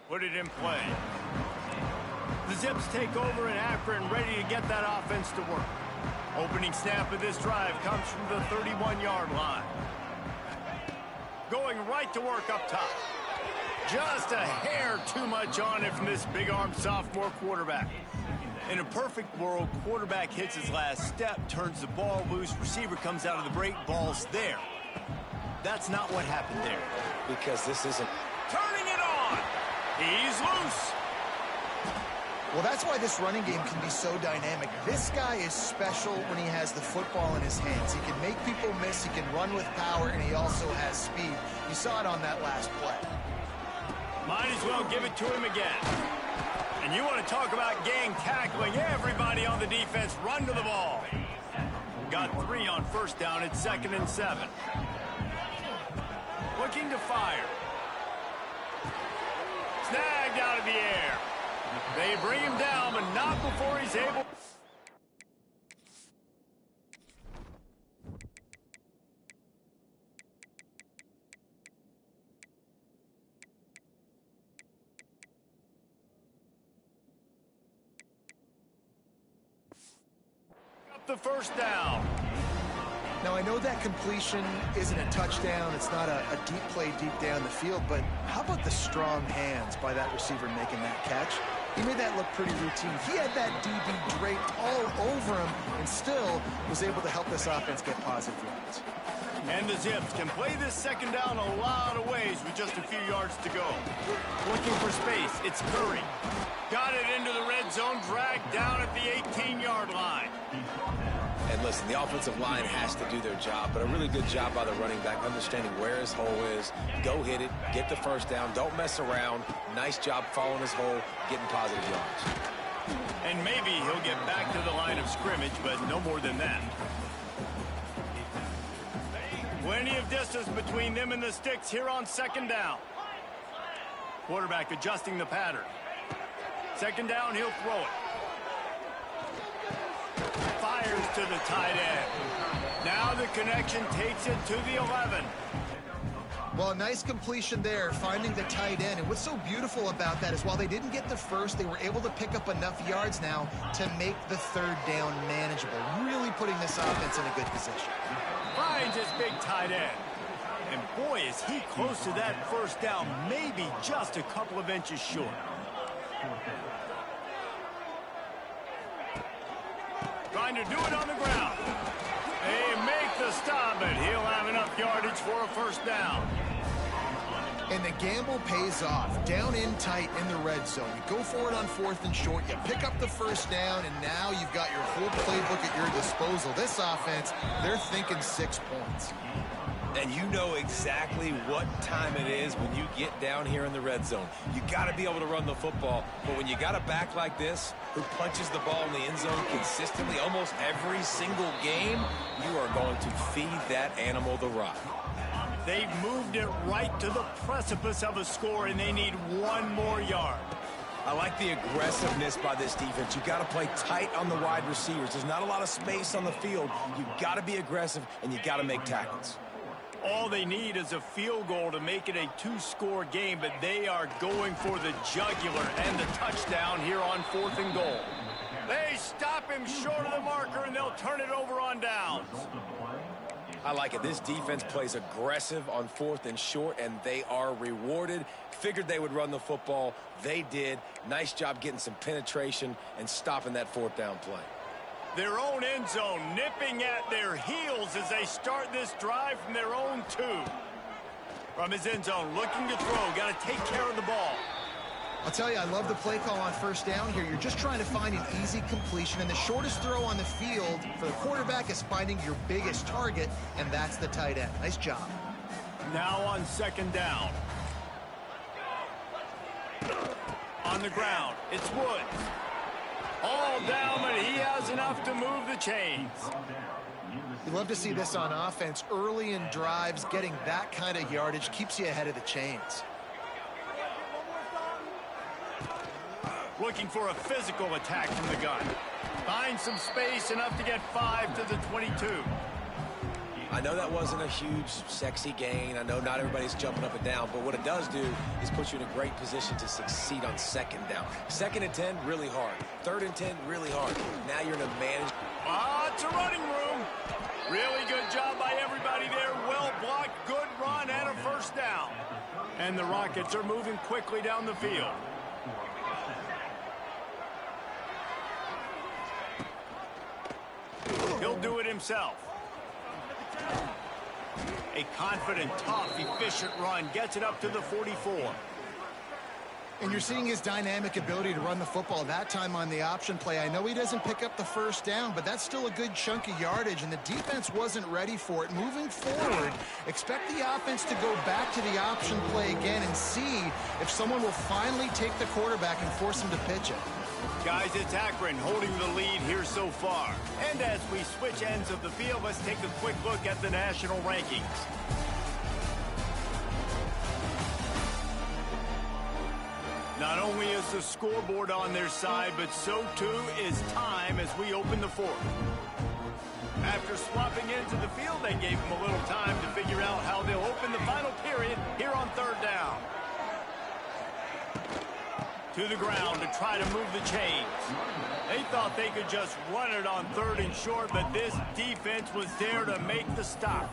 put it in play. The Zips take over in Akron, ready to get that offense to work. Opening snap of this drive comes from the 31-yard line. Going right to work up top. Just a hair too much on it from this big-armed sophomore quarterback. In a perfect world, quarterback hits his last step, turns the ball loose, receiver comes out of the break, ball's there. That's not what happened there. Because this isn't... Turning it on! He's loose! Well, that's why this running game can be so dynamic. This guy is special when he has the football in his hands. He can make people miss, he can run with power, and he also has speed. You saw it on that last play. Might as well give it to him again. And you want to talk about gang tackling. Everybody on the defense run to the ball. Got 3 on first down. It's 2nd and 7. Looking to fire. Snagged out of the air. They bring him down, but not before he's able. the first down. Now, I know that completion isn't a touchdown. It's not a deep play deep down the field, but how about the strong hands by that receiver making that catch? He made that look pretty routine. He had that DB draped all over him and still was able to help this offense get positive yards. And the Zips can play this second down a lot of ways with just a few yards to go. Looking for space, it's Curry. Got it into the red zone, dragged down at the 18-yard line. And listen, the offensive line has to do their job, but a really good job by the running back, understanding where his hole is. Go hit it, get the first down, don't mess around. Nice job following his hole, getting positive yards. And maybe he'll get back to the line of scrimmage, but no more than that. Plenty of distance between them and the sticks here on second down. Quarterback adjusting the pattern. Second down, he'll throw it. Fires to the tight end. Now the connection takes it to the 11. Well, a nice completion there, finding the tight end. And what's so beautiful about that is while they didn't get the first, they were able to pick up enough yards now to make the third down manageable, really putting this offense in a good position. Finds his big tight end. And boy, is he close to that first down, maybe just a couple of inches short. Trying to do it on the ground. They make the stop, but he'll have enough yardage for a first down. And the gamble pays off. Down in tight in the red zone. You go for it on 4th and short. You pick up the first down, and now you've got your whole playbook at your disposal. This offense, they're thinking 6 points. And you know exactly what time it is when you get down here in the red zone. You got to be able to run the football. But when you got a back like this who punches the ball in the end zone consistently almost every single game, you are going to feed that animal the rock. They've moved it right to the precipice of a score, and they need one more yard. I like the aggressiveness by this defense. You got to play tight on the wide receivers. There's not a lot of space on the field. You got to be aggressive, and you got to make tackles. All they need is a field goal to make it a 2-score game, but they are going for the jugular and the touchdown here on 4th and goal. They stop him short of the marker, and they'll turn it over on downs. I like it. This defense plays aggressive on 4th and short, and they are rewarded. Figured they would run the football. They did. Nice job getting some penetration and stopping that 4th down play. Their own end zone nipping at their heels as they start this drive from their own 2. From his end zone, looking to throw. Got to take care of the ball. I'll tell you, I love the play call on first down here. You're just trying to find an easy completion, and the shortest throw on the field for the quarterback is finding your biggest target, and that's the tight end. Nice job. Now on second down. On the ground, it's Woods. All down, but he has enough to move the chains. You love to see this on offense. Early in drives, getting that kind of yardage keeps you ahead of the chains. Looking for a physical attack from the gun. Finds some space, enough to get 5 to the 22. I know that wasn't a huge, sexy gain. I know not everybody's jumping up and down, but what it does do is put you in a great position to succeed on second down. 2nd and 10, really hard. 3rd and 10, really hard. Now you're in a managed... It's a running room. Really good job by everybody there. Well blocked, good run, and a first down. And the Rockets are moving quickly down the field. He'll do it himself. A confident, tough, efficient run gets it up to the 44. And you're seeing his dynamic ability to run the football that time on the option play. I know he doesn't pick up the first down, but that's still a good chunk of yardage, and the defense wasn't ready for it. Moving forward, expect the offense to go back to the option play again and see if someone will finally take the quarterback and force him to pitch it. Guys, it's Akron holding the lead here so far. And as we switch ends of the field, let's take a quick look at the national rankings. Not only is the scoreboard on their side, but so too is time as we open the 4th. After swapping into the field, they gave them a little time to figure out how they'll open the final period here on 3rd down. To the ground to try to move the chains. They thought they could just run it on 3rd and short, but this defense was there to make the stop.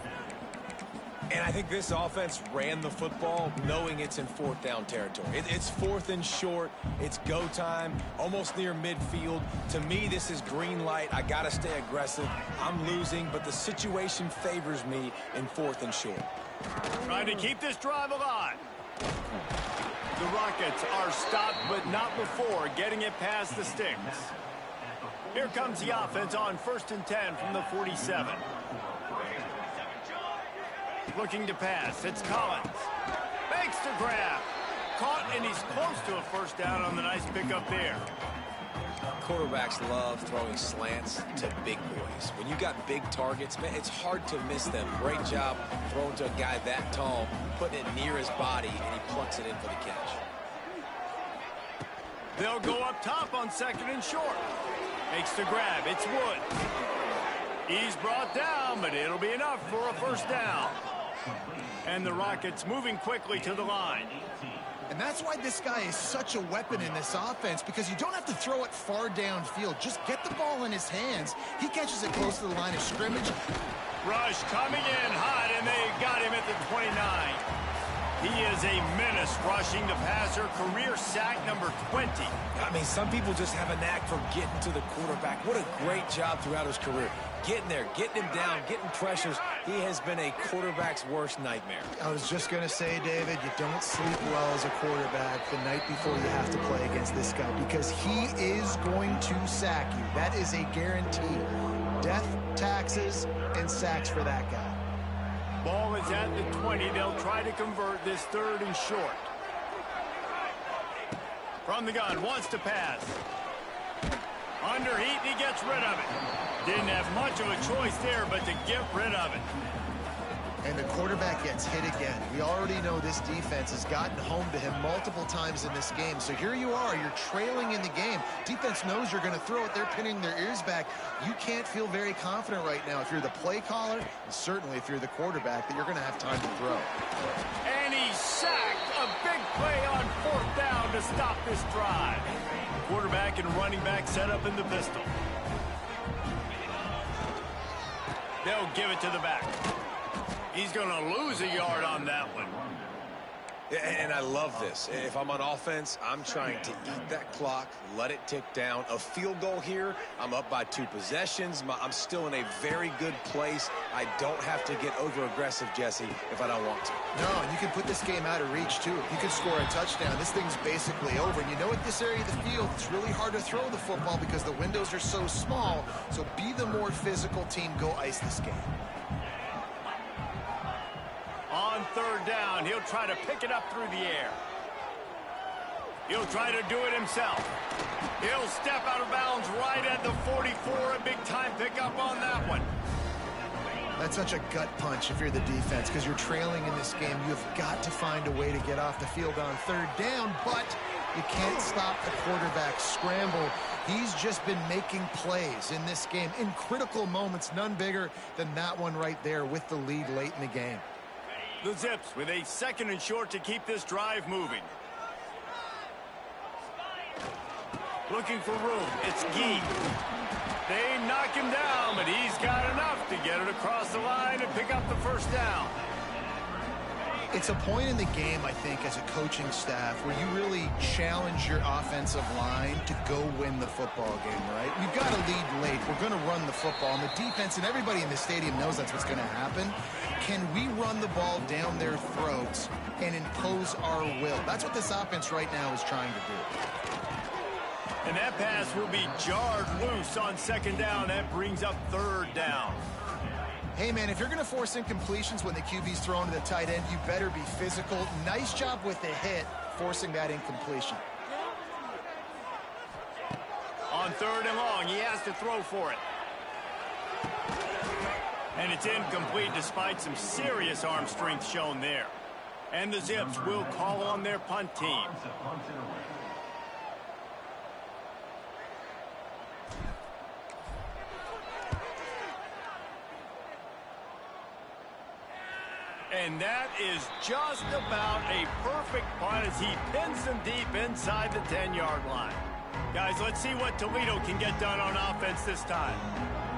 And I think this offense ran the football knowing it's in 4th down territory. It's 4th and short. It's go time, almost near midfield. To me, this is green light. I got to stay aggressive. I'm losing, but the situation favors me in 4th and short. Trying to keep this drive alive. The Rockets are stopped, but not before getting it past the sticks. Here comes the offense on 1st and 10 from the 47. Looking to pass. It's Collins. Makes the grab. Caught, and he's close to a 1st down on the nice pickup there. Quarterbacks love throwing slants to big boys. When you got big targets, man, it's hard to miss them. Great job throwing to a guy that tall, putting it near his body, and he plucks it in for the catch. They'll go up top on 2nd and short. Makes the grab. It's Woods. He's brought down, but it'll be enough for a 1st down. And the Rockets moving quickly to the line. And that's why this guy is such a weapon in this offense, because you don't have to throw it far downfield. Just get the ball in his hands. He catches it close to the line of scrimmage. Rush coming in hot, and they got him at the 29. He is a menace rushing the passer. Career sack number 20. I mean, some people just have a knack for getting to the quarterback. What a great job throughout his career. Getting there, getting him down, getting pressures. He has been a quarterback's worst nightmare. I was just going to say, David, you don't sleep well as a quarterback the night before you have to play against this guy, because he is going to sack you. That is a guarantee. Death, taxes, and sacks for that guy. Ball is at the 20. They'll try to convert this 3rd and short. From the gun, wants to pass. Under heat, he gets rid of it. Didn't have much of a choice there, but to get rid of it. And the quarterback gets hit again. We already know this defense has gotten home to him multiple times in this game. So here you are, you're trailing in the game. Defense knows you're going to throw it. They're pinning their ears back. You can't feel very confident right now if you're the play caller, and certainly if you're the quarterback, that you're going to have time to throw. And he's sacked. A big play on 4th down to stop this drive. Quarterback and running back set up in the pistol. They'll give it to the back. He's going to lose a yard on that one. And I love this. If I'm on offense, I'm trying to eat that clock, let it tick down. A field goal here, I'm up by 2 possessions. I'm still in a very good place. I don't have to get over-aggressive, Jesse, if I don't want to. No, and you can put this game out of reach, too. If you can score a touchdown, this thing's basically over. And you know, at this area of the field, it's really hard to throw the football because the windows are so small. So be the more physical team. Go ice this game. On 3rd down, he'll try to pick it up through the air. He'll try to do it himself. He'll step out of bounds right at the 44. A big-time pickup on that one. That's such a gut punch if you're the defense, because you're trailing in this game. You've got to find a way to get off the field on 3rd down, but you can't stop the quarterback scramble. He's just been making plays in this game in critical moments, none bigger than that one right there with the lead late in the game. The Zips with a 2nd and short to keep this drive moving. Looking for room. It's Gee. They knock him down, but he's got enough to get it across the line and pick up the 1st down. It's a point in the game, I think, as a coaching staff where you really challenge your offensive line to go win the football game, right? We've got to lead late. We're going to run the football. And the defense and everybody in the stadium knows that's what's going to happen. Can we run the ball down their throats and impose our will? That's what this offense right now is trying to do. And that pass will be jarred loose on 2nd down. That brings up 3rd down. Hey, man, if you're going to force incompletions when the QB's thrown to the tight end, you better be physical. Nice job with the hit, forcing that incompletion. On 3rd and long, he has to throw for it. And it's incomplete despite some serious arm strength shown there. And the Zips will call on their punt team. And that is just about a perfect punt as he pins them deep inside the 10-yard line. Guys, let's see what Toledo can get done on offense this time.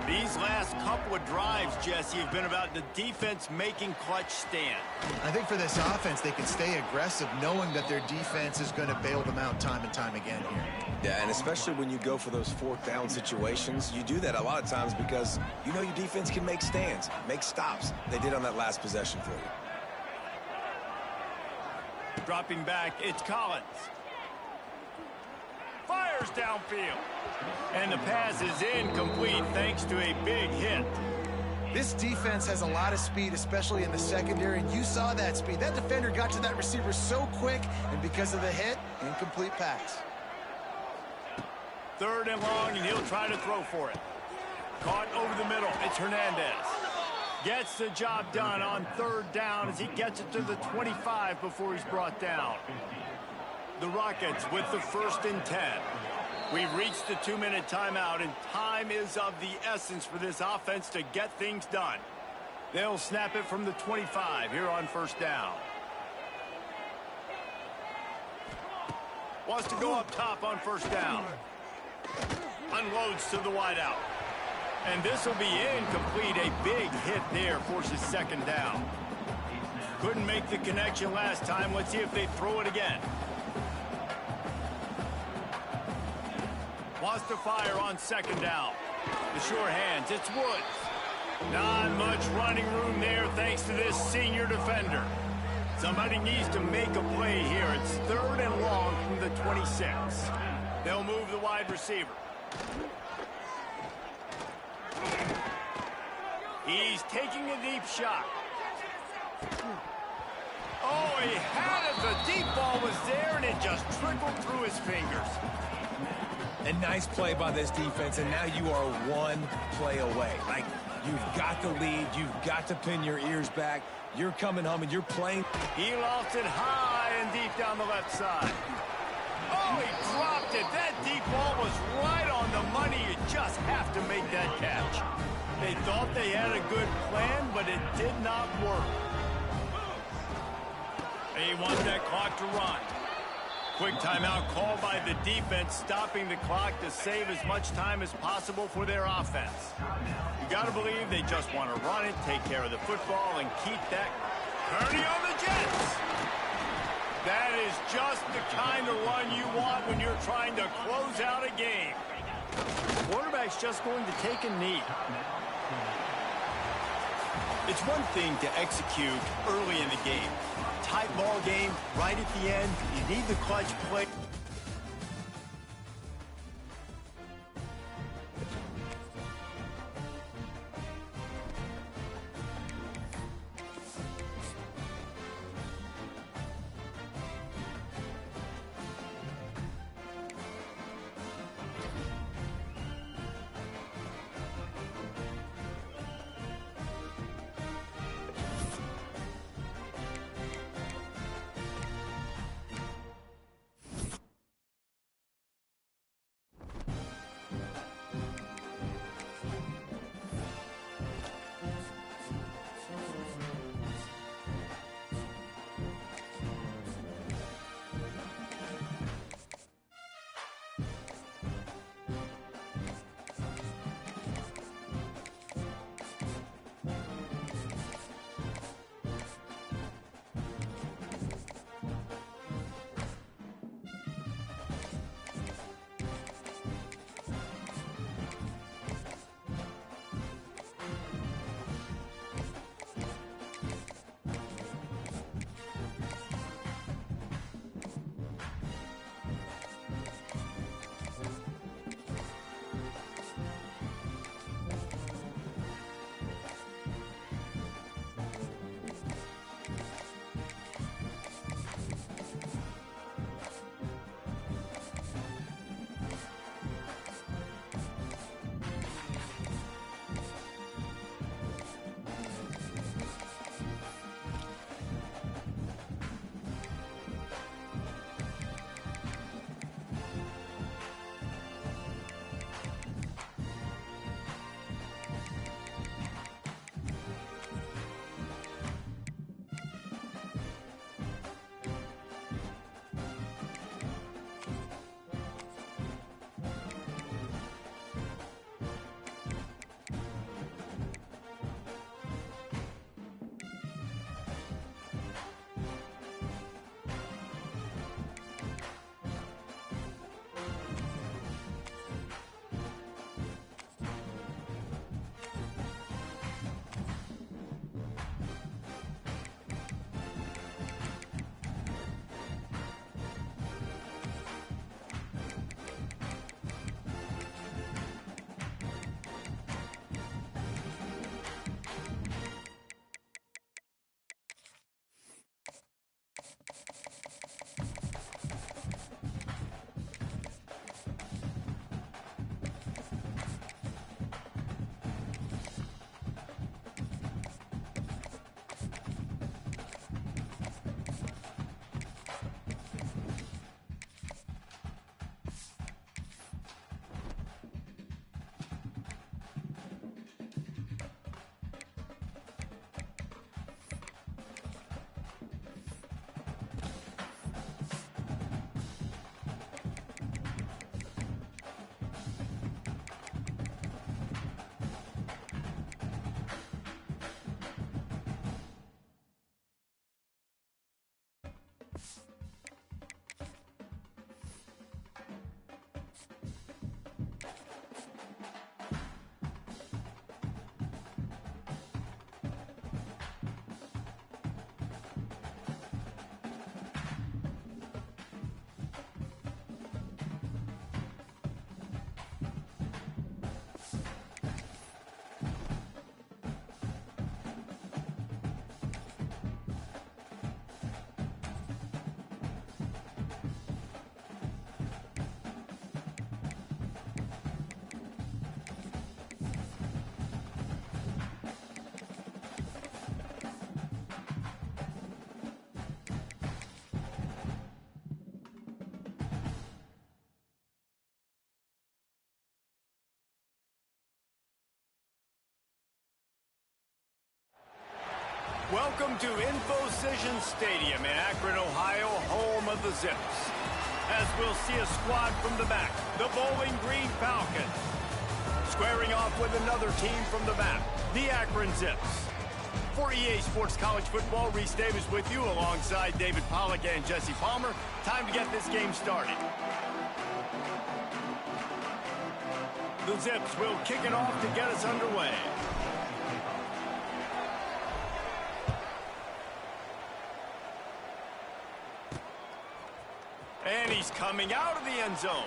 These last couple of drives, Jesse, have been about the defense making clutch stand. I think for this offense, they can stay aggressive knowing that their defense is going to bail them out time and time again here. Yeah, and especially when you go for those fourth down situations, you do that a lot of times because you know your defense can make stands, make stops. They did on that last possession for you. Dropping back, it's Collins. Fires downfield. And the pass is incomplete thanks to a big hit. This defense has a lot of speed, especially in the secondary, and you saw that speed. That defender got to that receiver so quick, and because of the hit, incomplete pass. 3rd and long, and he'll try to throw for it. Caught over the middle. It's Hernandez. Gets the job done on 3rd down as he gets it to the 25 before he's brought down. The Rockets with the 1st and 10. We've reached the 2-minute timeout, and time is of the essence for this offense to get things done. They'll snap it from the 25 here on 1st down. Wants to go up top on 1st down. Unloads to the wideout. And this will be incomplete. A big hit there forces 2nd down. Couldn't make the connection last time. Let's see if they throw it again. Wants to fire on 2nd down. The sure hands, it's Woods. Not much running room there thanks to this senior defender. Somebody needs to make a play here. It's 3rd and long from the 26. They'll move the wide receiver. He's taking a deep shot. Oh, he had it. The deep ball was there, and it just trickled through his fingers. A nice play by this defense, and now you are 1 play away. Like, you've got the lead. You've got to pin your ears back. You're coming home, and you're playing. He lost it high and deep down the left side. Oh, he dropped it. That deep ball was right on the money. You just have to make that catch. They thought they had a good plan, but it did not work. He wants that clock to run. Quick timeout called by the defense, stopping the clock to save as much time as possible for their offense. You got to believe they just want to run it, take care of the football, and keep that Kearney on the Jets. That is just the kind of run you want when you're trying to close out a game. The quarterback's just going to take a knee. It's one thing to execute early in the game. Tight ball game, right at the end, you need the clutch play. Welcome to Infocision Stadium in Akron, Ohio, home of the Zips. As we'll see a squad from the back, the Bowling Green Falcons. Squaring off with another team from the back, the Akron Zips. For EA Sports College Football, Reese Davis with you alongside David Pollack and Jesse Palmer. Time to get this game started. The Zips will kick it off to get us underway. And he's coming out of the end zone.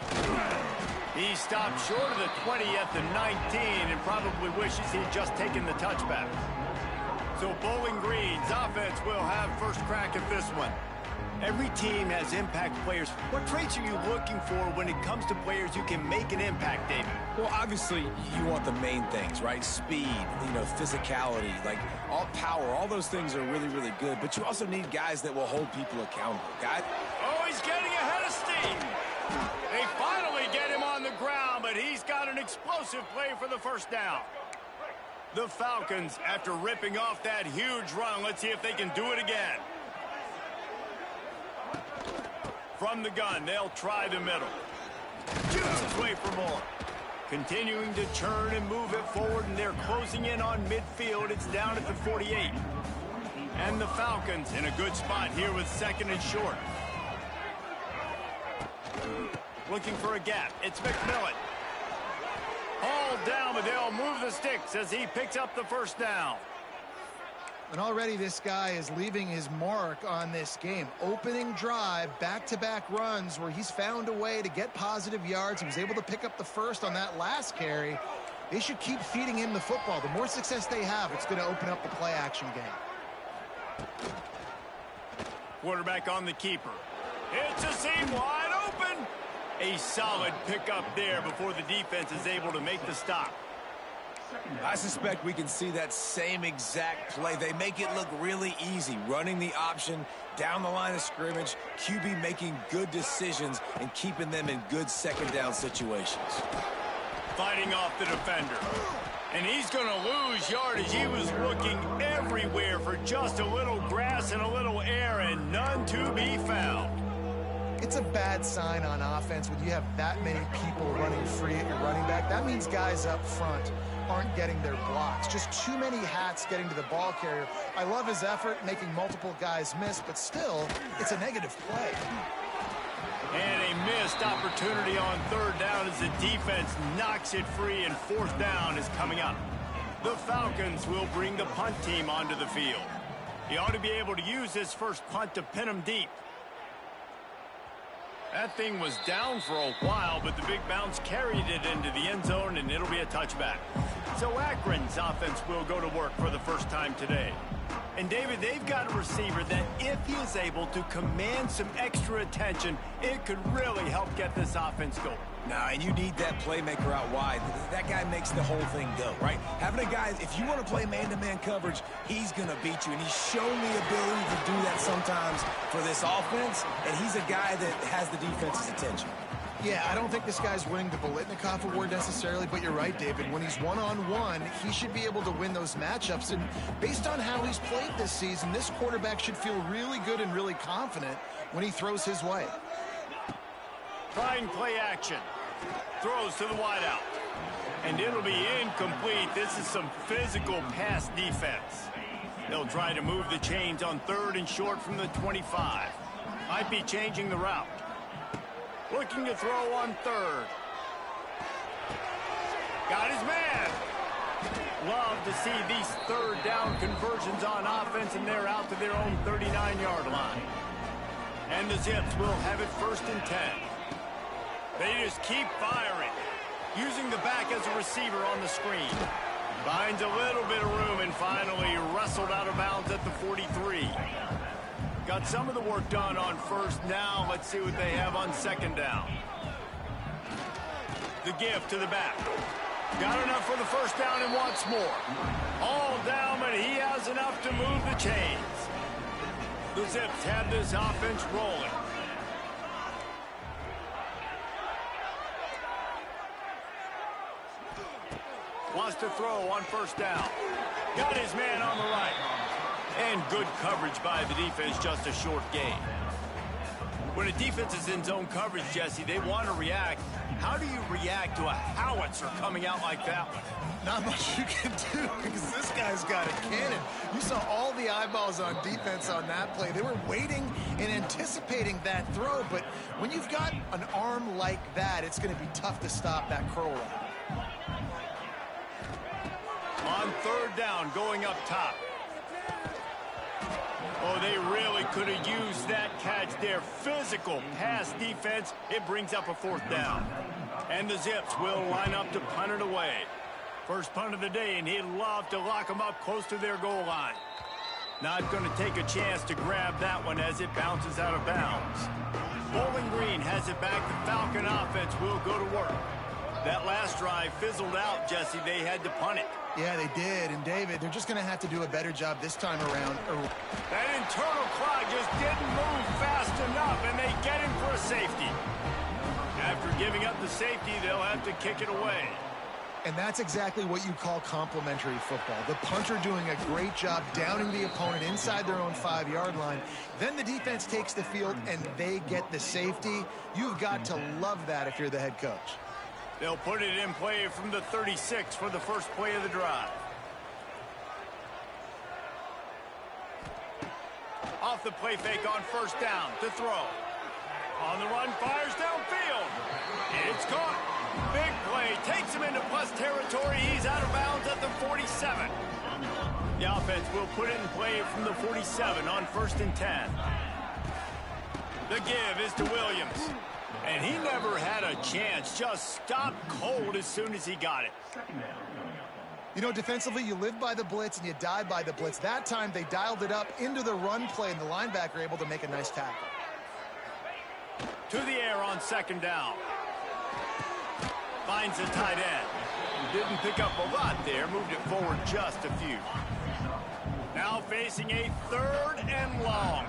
He stopped short of the 20 at the 19 and probably wishes he'd just taken the touchback. So Bowling Green's offense will have first crack at this one. Every team has impact players. What traits are you looking for when it comes to players who can make an impact, David? Well, obviously, you want the main things, right? Speed, physicality, like all power. All those things are really, really good. But you also need guys that will hold people accountable. Oh, he's getting ahead of steam. They finally get him on the ground, but he's got an explosive play for the first down. The Falcons, after ripping off that huge run, let's see if they can do it again. From the gun, they'll try the middle. Shoots his way for more. Continuing to churn and move it forward, and they're closing in on midfield. It's down at the 48. And the Falcons in a good spot here with second and short. Looking for a gap. It's McMillan. Hauled down, but they'll move the sticks as he picks up the first down. And already this guy is leaving his mark on this game. Opening drive, back-to-back runs where he's found a way to get positive yards. He was able to pick up the first on that last carry. They should keep feeding him the football. The more success they have, it's going to open up the play-action game. Quarterback on the keeper. It's a seam wide open. A solid pickup there before the defense is able to make the stop. I suspect we can see that same exact play. They make it look really easy, running the option down the line of scrimmage, QB making good decisions and keeping them in good second down situations. Fighting off the defender. And he's going to lose yardage. He was looking everywhere for just a little grass and a little air, and none to be found. It's a bad sign on offense when you have that many people running free at your running back. That means guys up front aren't getting their blocks. Just too many hats getting to the ball carrier. I love his effort, making multiple guys miss, but still, it's a negative play. And a missed opportunity on third down as the defense knocks it free, and fourth down is coming up. The Falcons will bring the punt team onto the field. He ought to be able to use this first punt to pin him deep. That thing was down for a while, but the big bounce carried it into the end zone, and it'll be a touchback. So Akron's offense will go to work for the first time today. And, David, they've got a receiver that if he is able to command some extra attention, it could really help get this offense going. Nah, and you need that playmaker out wide. That guy makes the whole thing go, right? Having a guy, if you want to play man-to-man coverage, he's going to beat you. And he's shown the ability to do that sometimes for this offense. And he's a guy that has the defense's attention. Yeah, I don't think this guy's winning the Bolitnikoff Award necessarily, but you're right, David. When he's one-on-one, he should be able to win those matchups. And based on how he's played this season, this quarterback should feel really good and really confident when he throws his way. Trying play action. Throws to the wideout. And it'll be incomplete. This is some physical pass defense. They'll try to move the chains on third and short from the 25. Might be changing the route. Looking to throw on third. Got his man. Love to see these third down conversions on offense, and they're out to their own 39-yard line. And the Zips will have it first and 10. They just keep firing. Using the back as a receiver on the screen. Finds a little bit of room and finally wrestled out of bounds at the 43. Got some of the work done on first. Now let's see what they have on second down. The give to the back. Got enough for the first down and wants more. All down, but he has enough to move the chains. The Zips have this offense rolling. Wants to throw on first down. Got his man on the right. And good coverage by the defense, just a short gain. When a defense is in zone coverage, Jesse, they want to react. How do you react to a howitzer coming out like that one? Not much you can do because this guy's got a cannon. You saw all the eyeballs on defense on that play. They were waiting and anticipating that throw, but when you've got an arm like that, it's going to be tough to stop that curl route. On third down, going up top. Oh, they really could have used that catch there. Physical pass defense. It brings up a fourth down. And the Zips will line up to punt it away. First punt of the day, and he'd love to lock them up close to their goal line. Not going to take a chance to grab that one as it bounces out of bounds. Bowling Green has it back. The Falcon offense will go to work. That last drive fizzled out, Jesse. They had to punt it. Yeah, they did. And, David, they're just going to have to do a better job this time around. That internal clock just didn't move fast enough, and they get him for a safety. After giving up the safety, they'll have to kick it away. And that's exactly what you call complementary football. The punter doing a great job downing the opponent inside their own 5-yard line. Then the defense takes the field, and they get the safety. You've got to love that if you're the head coach. They'll put it in play from the 36 for the first play of the drive. Off the play fake on first down to throw. On the run, fires downfield. It's caught. Big play. Takes him into plus territory. He's out of bounds at the 47. The offense will put it in play from the 47 on 1st and 10. The give is to Williams. And he never had a chance. Just stopped cold as soon as he got it. You know, defensively, you live by the blitz and you die by the blitz. That time, they dialed it up into the run play, and the linebacker able to make a nice tackle. To the air on 2nd down. Finds a tight end. Didn't pick up a lot there. Moved it forward just a few. Now facing a 3rd and long.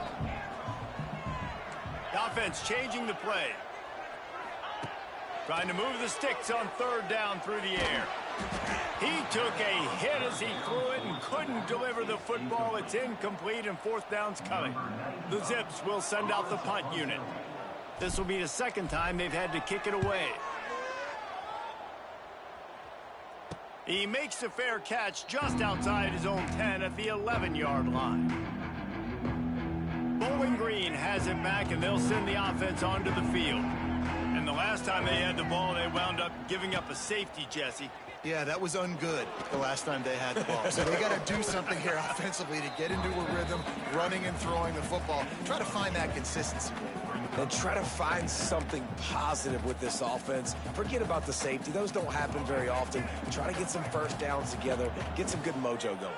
The offense changing the play. Trying to move the sticks on 3rd down through the air. He took a hit as he threw it and couldn't deliver the football. It's incomplete, and 4th down's coming. The Zips will send out the punt unit. This will be the 2nd time they've had to kick it away. He makes a fair catch just outside his own 10 at the 11-yard line. Bowling Green has it back, and they'll send the offense onto the field. And the last time they had the ball, they wound up giving up a safety, Jesse. Yeah, that was ungood the last time they had the ball. So they got to do something here offensively to get into a rhythm, running and throwing the football. Try to find that consistency. And try to find something positive with this offense. Forget about the safety. Those don't happen very often. Try to get some first downs together. Get some good mojo going.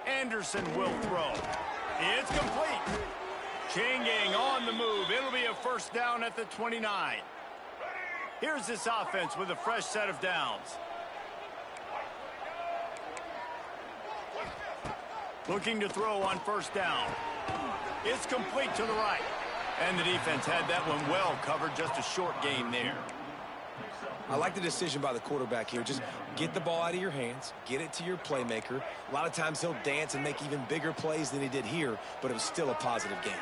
Anderson will throw. It's complete. Changing on the move. It'll be a 1st down at the 29. Here's this offense with a fresh set of downs. Looking to throw on 1st down. It's complete to the right. And the defense had that one well covered. Just a short gain there. I like the decision by the quarterback here. Just get the ball out of your hands, get it to your playmaker. A lot of times he'll dance and make even bigger plays than he did here, but it was still a positive game.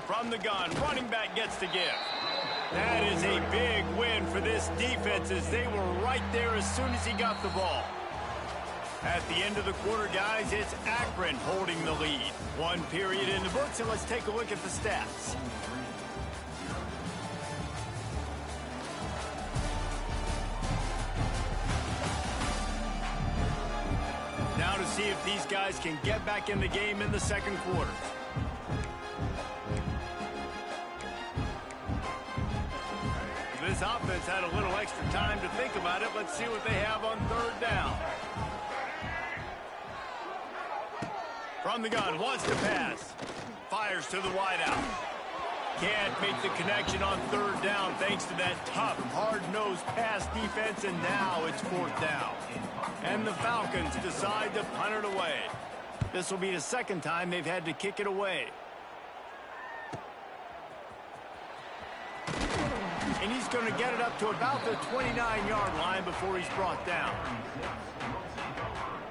From the gun, running back gets the give. That is a big win for this defense as they were right there as soon as he got the ball. At the end of the quarter, guys, it's Akron holding the lead. 1 period in the books, and let's take a look at the stats. Now to see if these guys can get back in the game in the 2nd quarter. This offense had a little extra time to think about it. Let's see what they have on 3rd down. From the gun, wants to pass. Fires to the wideout. Can't make the connection on 3rd down thanks to that tough, hard-nosed pass defense, and now it's 4th down. And the Falcons decide to punt it away. This will be the 2nd time they've had to kick it away. And he's going to get it up to about the 29-yard line before he's brought down.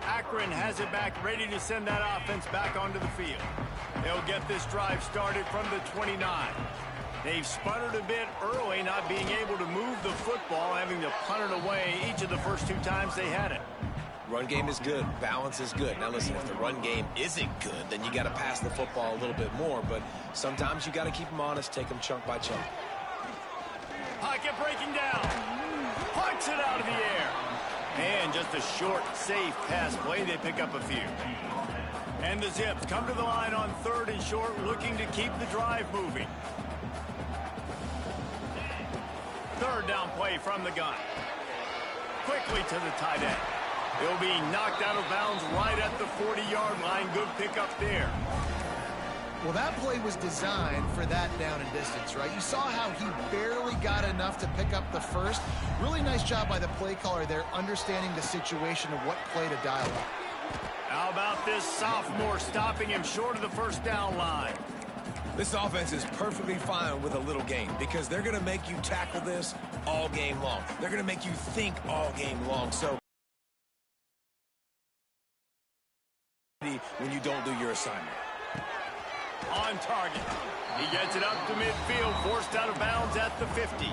Akron has it back, ready to send that offense back onto the field. They'll get this drive started from the 29. They've sputtered a bit early, not being able to move the football, having to punt it away each of the first 2 times they had it. Run game is good. Balance is good. Now, listen, if the run game isn't good, then you got to pass the football a little bit more. But sometimes you got to keep them honest, take them chunk by chunk. Pocket breaking down. Punts it out of the air. And just a short, safe pass play. They pick up a few. And the Zips come to the line on 3rd and short, looking to keep the drive moving. 3rd down play from the gun. Quickly to the tight end. He'll be knocked out of bounds right at the 40-yard line. Good pickup there. Well, that play was designed for that down and distance, right? You saw how he barely got enough to pick up the first. Really nice job by the play caller there, understanding the situation of what play to dial up. How about this sophomore stopping him short of the first down line? This offense is perfectly fine with a little game because they're going to make you tackle this all game long. They're going to make you think all game long. So when you don't do your assignment. On target. He gets it up to midfield, forced out of bounds at the 50.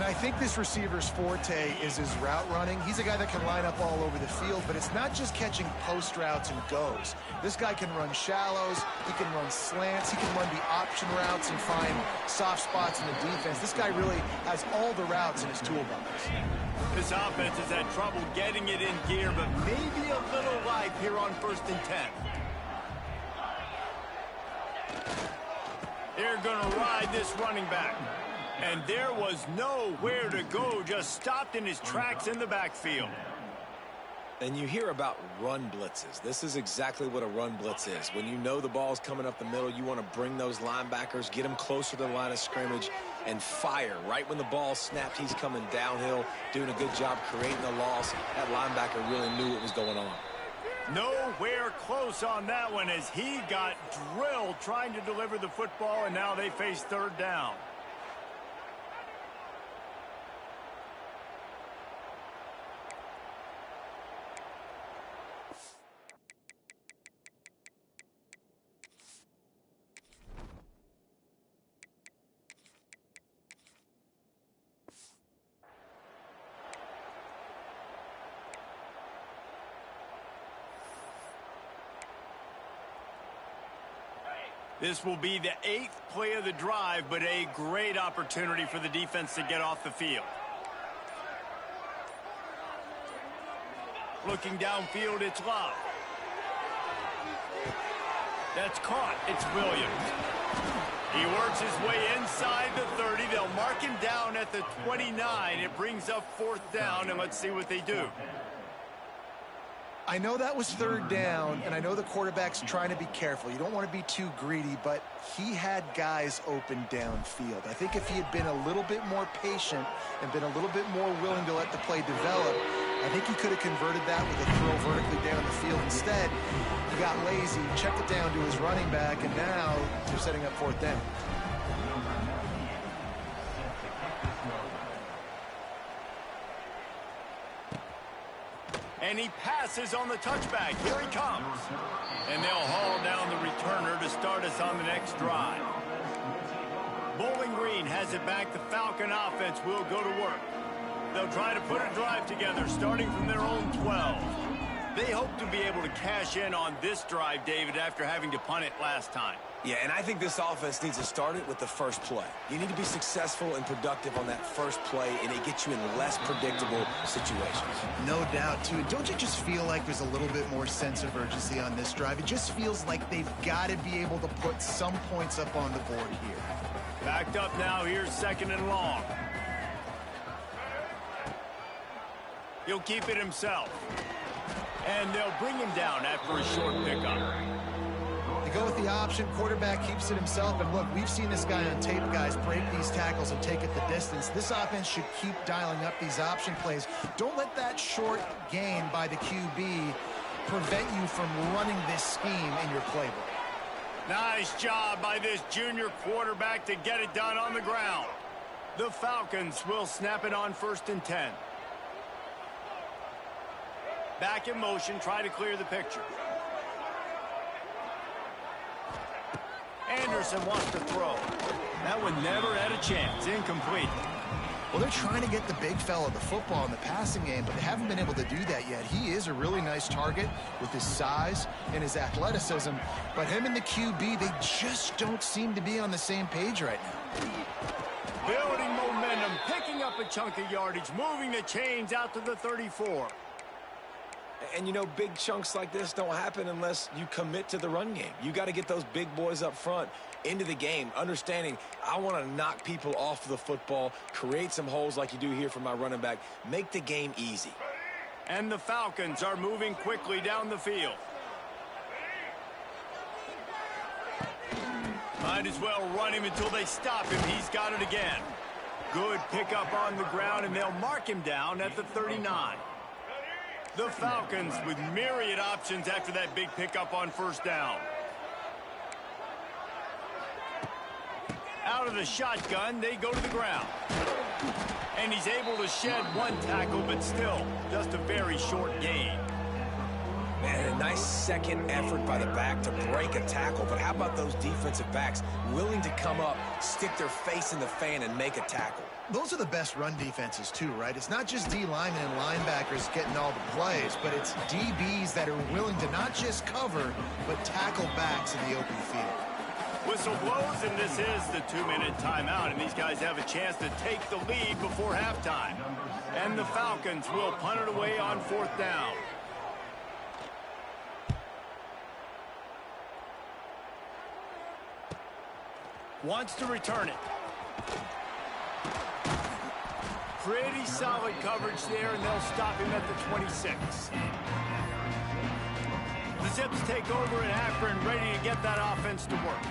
Now, I think this receiver's forte is his route running. He's a guy that can line up all over the field, but it's not just catching post routes and goes. This guy can run shallows, he can run slants, he can run the option routes and find soft spots in the defense. This guy really has all the routes in his toolbox. This offense has had trouble getting it in gear, but maybe a little life here on 1st and 10. They're going to ride this running back. And there was nowhere to go, just stopped in his tracks in the backfield. And you hear about run blitzes. This is exactly what a run blitz is. When you know the ball's coming up the middle, you want to bring those linebackers, get them closer to the line of scrimmage, and fire. Right when the ball snapped, he's coming downhill, doing a good job creating the loss. That linebacker really knew what was going on. Nowhere close on that one as he got drilled trying to deliver the football, and now they face 3rd down. This will be the 8th play of the drive, but a great opportunity for the defense to get off the field. Looking downfield, it's Love. That's caught. It's Williams. He works his way inside the 30. They'll mark him down at the 29. It brings up 4th down, and let's see what they do. I know that was 3rd down, and I know the quarterback's trying to be careful. You don't want to be too greedy, but he had guys open downfield. I think if he had been a little bit more patient and been a little bit more willing to let the play develop, I think he could have converted that with a throw vertically down the field. Instead, he got lazy, checked it down to his running back, and now they're setting up 4th down. And he passes on the touchback. Here he comes. And they'll haul down the returner to start us on the next drive. Bowling Green has it back. The Falcon offense will go to work. They'll try to put a drive together starting from their own 12. They hope to be able to cash in on this drive, David, after having to punt it last time. Yeah, and I think this offense needs to start it with the first play. You need to be successful and productive on that first play, and it gets you in less predictable situations. No doubt, too. Don't you just feel like there's a little bit more sense of urgency on this drive? It just feels like they've got to be able to put some points up on the board here. Backed up now. Here's 2nd and long. He'll keep it himself. And they'll bring him down after a short pickup. They go with the option. Quarterback keeps it himself. And look, we've seen this guy on tape, guys, break these tackles and take it the distance. This offense should keep dialing up these option plays. Don't let that short gain by the QB prevent you from running this scheme in your playbook. Nice job by this junior quarterback to get it done on the ground. The Falcons will snap it on 1st and 10. Back in motion, try to clear the picture. Anderson wants to throw. That one never had a chance. Incomplete. Well, they're trying to get the big fella the football in the passing game, but they haven't been able to do that yet. He is a really nice target with his size and his athleticism, but him and the QB, they just don't seem to be on the same page right now. Building momentum, picking up a chunk of yardage, moving the chains out to the 34. And, you know, big chunks like this don't happen unless you commit to the run game. You got to get those big boys up front into the game, understanding I want to knock people off the football, create some holes like you do here for my running back, make the game easy. And the Falcons are moving quickly down the field. Might as well run him until they stop him. He's got it again. Good pickup on the ground, and they'll mark him down at the 39. The Falcons with myriad options after that big pickup on 1st down. Out of the shotgun, they go to the ground. And he's able to shed one tackle, but still just a very short gain. Man, a nice second effort by the back to break a tackle, but how about those defensive backs willing to come up, stick their face in the fan, and make a tackle? Those are the best run defenses too, right? It's not just D linemen and linebackers getting all the plays, but it's DBs that are willing to not just cover, but tackle backs in the open field. Whistle blows, and this is the 2-minute timeout, and these guys have a chance to take the lead before halftime. And the Falcons will punt it away on 4th down. Wants to return it. Pretty solid coverage there, and they'll stop him at the 26. The Zips take over at Akron, ready to get that offense to work.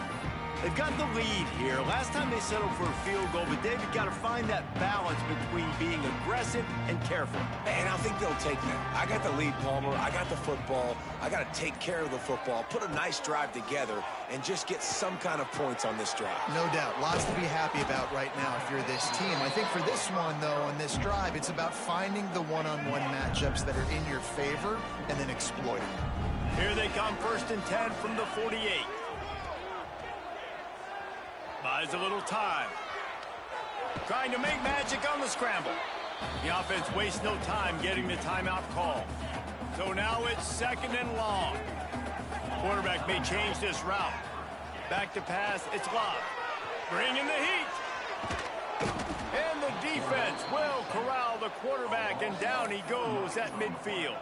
They've got the lead here. Last time they settled for a field goal, but David got to find that balance between being aggressive and careful. And I think they'll take that. I got the lead, Palmer. I got the football. I got to take care of the football, put a nice drive together, and just get some kind of points on this drive. No doubt. Lots to be happy about right now if you're this team. I think for this one, though, on this drive, it's about finding the one-on-one matchups that are in your favor and then exploiting them. Here they come, 1st and 10 from the 48. Buys a little time. Trying to make magic on the scramble. The offense wastes no time getting the timeout call. So now it's 2nd and long. Quarterback may change this route. Back to pass, it's Love. Bring in the heat. And the defense will corral the quarterback, and down he goes at midfield.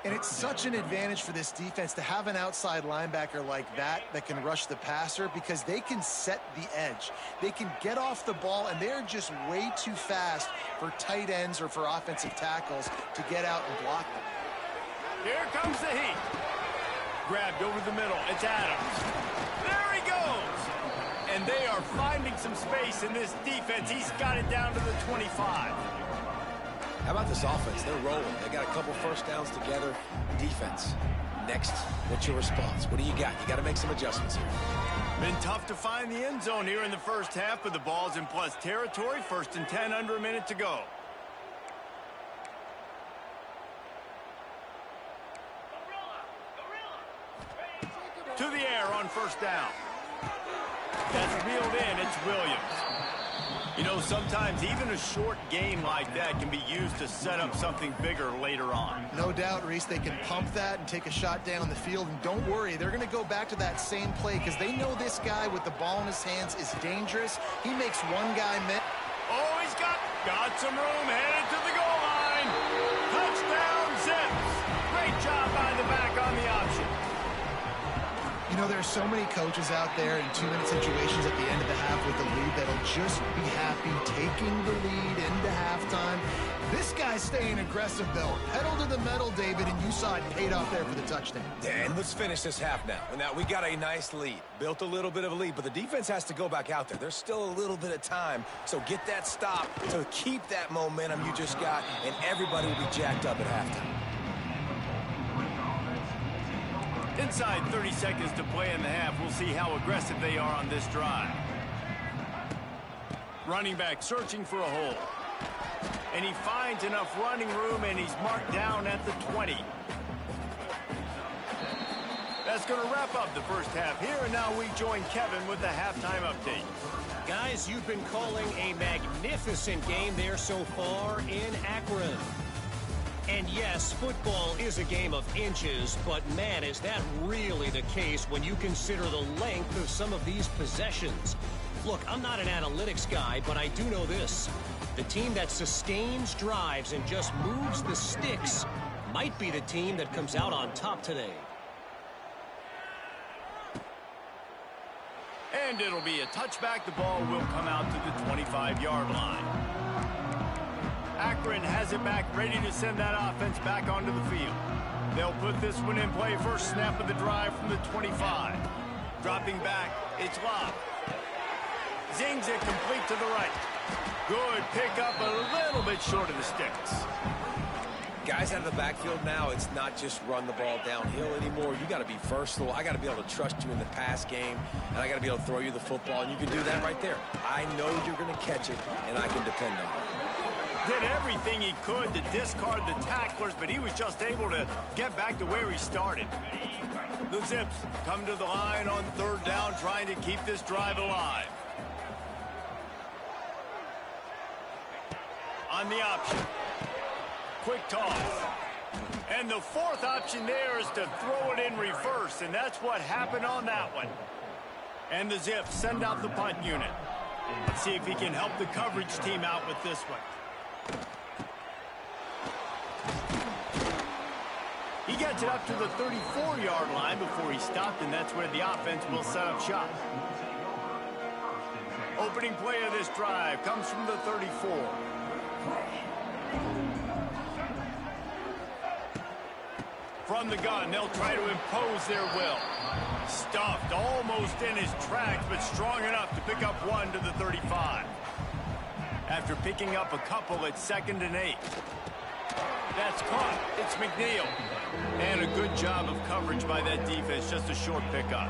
And it's such an advantage for this defense to have an outside linebacker like that can rush the passer, because they can set the edge. They can get off the ball, and they're just way too fast for tight ends or for offensive tackles to get out and block them. Here comes the heat. Grabbed over the middle. It's Adams. There he goes. And they are finding some space in this defense. He's got it down to the 25. How about this offense? They're rolling. They got a couple 1st downs together. Defense. Next, what's your response? What do you got? You got to make some adjustments here. Been tough to find the end zone here in the 1st half, but the ball's in plus territory. 1st and 10, under a minute to go. To the air on 1st down. That's reeled in. It's Williams. You know, sometimes even a short game like that can be used to set up something bigger later on. No doubt, Reese, they can pump that and take a shot down the field. And don't worry, they're going to go back to that same play because they know this guy with the ball in his hands is dangerous. He makes one guy miss. Oh, he's got some room, headed to the goal line. Touchdown, Zips. Great job by the back on the option. You know, there are so many coaches out there in 2-minute situations at the end of the half with the lead that'll just be happy taking the lead into halftime. This guy's staying aggressive, though. Pedal to the metal, David, and you saw it paid off there for the touchdown. And let's finish this half now. Now, we got a nice lead. Built a little bit of a lead, but the defense has to go back out there. There's still a little bit of time, so get that stop to keep that momentum you just got, and everybody will be jacked up at halftime. Inside 30 seconds to play in the half. We'll see how aggressive they are on this drive. Running back searching for a hole. And he finds enough running room, and he's marked down at the 20. That's going to wrap up the first half here, and now we join Kevin with the halftime update. Guys, you've been calling a magnificent game there so far in Akron. And yes, football is a game of inches, but man, is that really the case when you consider the length of some of these possessions. Look, I'm not an analytics guy, but I do know this. The team that sustains drives and just moves the sticks might be the team that comes out on top today. And it'll be a touchback. The ball will come out to the 25-yard line. Akron has it back, ready to send that offense back onto the field. They'll put this one in play. First snap of the drive from the 25. Dropping back, it's Love. Zings it complete to the right. Good pickup, a little bit short of the sticks. Guys out of the backfield now, it's not just run the ball downhill anymore. You got to be versatile. I got to be able to trust you in the pass game, and I got to be able to throw you the football, and you can do that right there. I know you're going to catch it, and I can depend on it. Did everything he could to discard the tacklers, but he was just able to get back to where he started. The Zips come to the line on third down, trying to keep this drive alive. On the option. Quick toss. And the fourth option there is to throw it in reverse, and that's what happened on that one. And the Zips send out the punt unit. Let's see if he can help the coverage team out with this one. He gets it up to the 34-yard line before he stopped, and that's where the offense will set up shop. Opening play of this drive comes from the 34. From the gun, they'll try to impose their will. Stuffed almost in his tracks, but strong enough to pick up one to the 35. After picking up a couple at 2nd and 8. That's caught. It's McNeil. And a good job of coverage by that defense. Just a short pickup.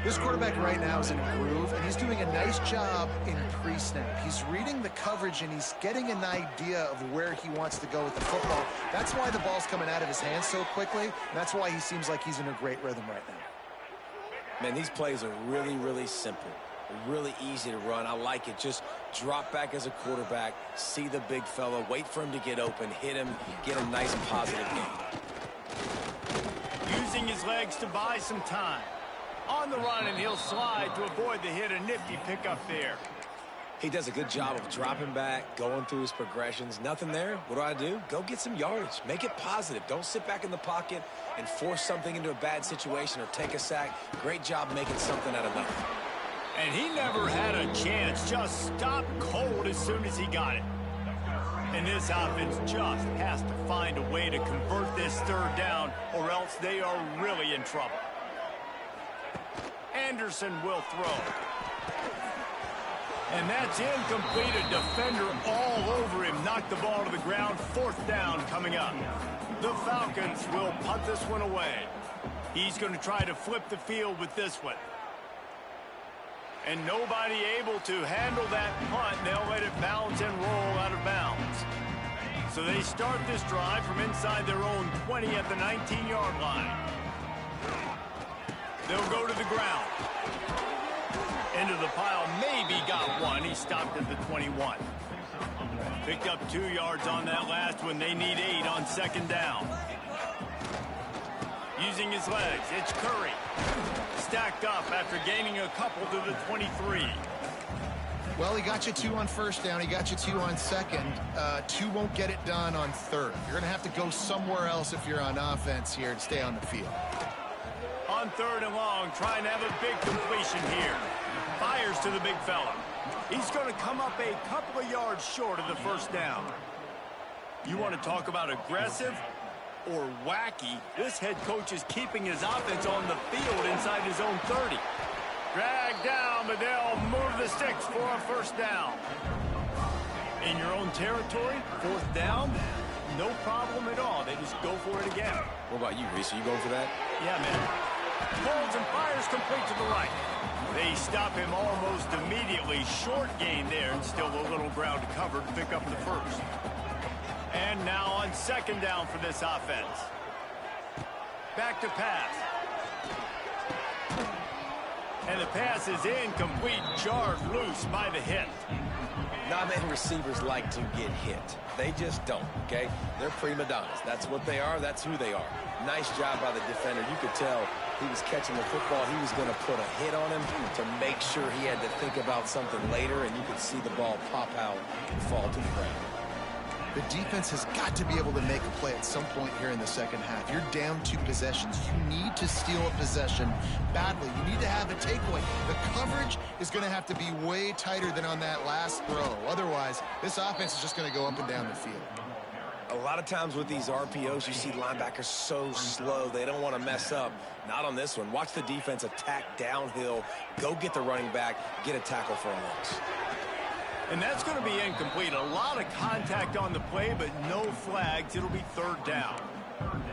This quarterback right now is in a groove, and he's doing a nice job in pre-snap. He's reading the coverage, and he's getting an idea of where he wants to go with the football. That's why the ball's coming out of his hands so quickly, and that's why he seems like he's in a great rhythm right now. Man, these plays are really, really simple. Really easy to run. I like it. Just drop back as a quarterback, see the big fella, wait for him to get open, hit him, get a nice positive game. Using his legs to buy some time. On the run, and he'll slide to avoid the hit. A nifty pickup there. He does a good job of dropping back, going through his progressions. Nothing there. What do? Go get some yardage. Make it positive. Don't sit back in the pocket and force something into a bad situation or take a sack. Great job making something out of nothing. And he never had a chance. Just stopped cold as soon as he got it. And this offense just has to find a way to convert this third down, or else they are really in trouble. Anderson will throw. And that's incomplete. A defender all over him. Knocked the ball to the ground. 4th down coming up. The Falcons will punt this one away. He's going to try to flip the field with this one. And nobody able to handle that punt. They'll let it bounce and roll out of bounds. So they start this drive from inside their own 20 at the 19-yard line. They'll go to the ground. Into the pile, maybe got one. He stopped at the 21. Picked up 2 yards on that last one. They need 8 on 2nd down. Using his legs, it's Curry. Stacked up after gaining a couple to the 23. Well, he got you 2 on 1st down. He got you 2 on 2nd. 2 won't get it done on 3rd. You're going to have to go somewhere else if you're on offense here to stay on the field. On 3rd and long, trying to have a big completion here. Fires to the big fella. He's going to come up a couple of yards short of the 1st down. You want to talk about aggressive or wacky? This head coach is keeping his offense on the field inside his own 30. Dragged down, but they'll move the sticks for a 1st down. In your own territory, 4th down, no problem at all. They just go for it again. What about you, Reese? Are you going for that? Yeah, man. Pulls and fires complete to the right. They stop him almost immediately. Short gain there, and still a little ground to cover to pick up the first. And now on second down for this offense. Back to pass. And the pass is incomplete, jarred loose by the hit. Not many receivers like to get hit. They just don't, okay? They're prima donnas. That's what they are. That's who they are. Nice job by the defender. You could tell he was catching the football. He was going to put a hit on him to make sure he had to think about something later, and you could see the ball pop out and fall to the ground. The defense has got to be able to make a play at some point here in the second half. You're down 2 possessions. You need to steal a possession badly. You need to have a takeaway. The coverage is going to have to be way tighter than on that last throw. Otherwise, this offense is just going to go up and down the field. A lot of times with these RPOs, you see linebackers so slow. They don't want to mess up. Not on this one. Watch the defense attack downhill, go get the running back, get a tackle for a loss. And that's going to be incomplete. A lot of contact on the play, but no flags. It'll be third down.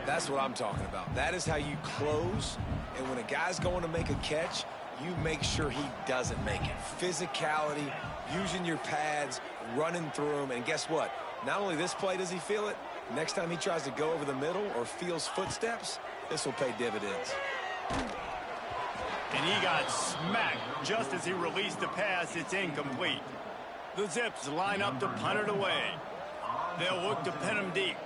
That's what I'm talking about. That is how you close. And when a guy's going to make a catch, you make sure he doesn't make it. Physicality, using your pads, running through him. And guess what? Not only this play does he feel it, next time he tries to go over the middle or feels footsteps, this will pay dividends. And he got smacked just as he released the pass. It's incomplete. The Zips line up to punt it away. They'll look to pin him deep.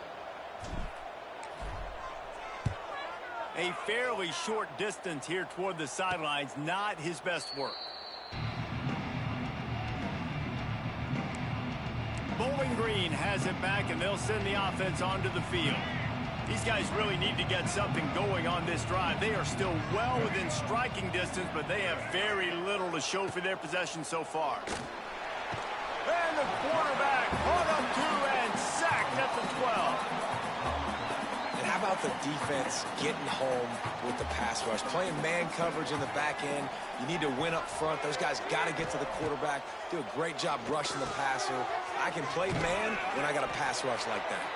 A fairly short distance here toward the sidelines, not his best work. Bowling Green has it back, and they'll send the offense onto the field. These guys really need to get something going on this drive. They are still well within striking distance, but they have very little to show for their possession so far. And the quarterback caught up to and sacked at the 12. And how about the defense getting home with the pass rush? Playing man coverage in the back end. You need to win up front. Those guys got to get to the quarterback. Do a great job rushing the passer. I can play man when I got a pass rush like that.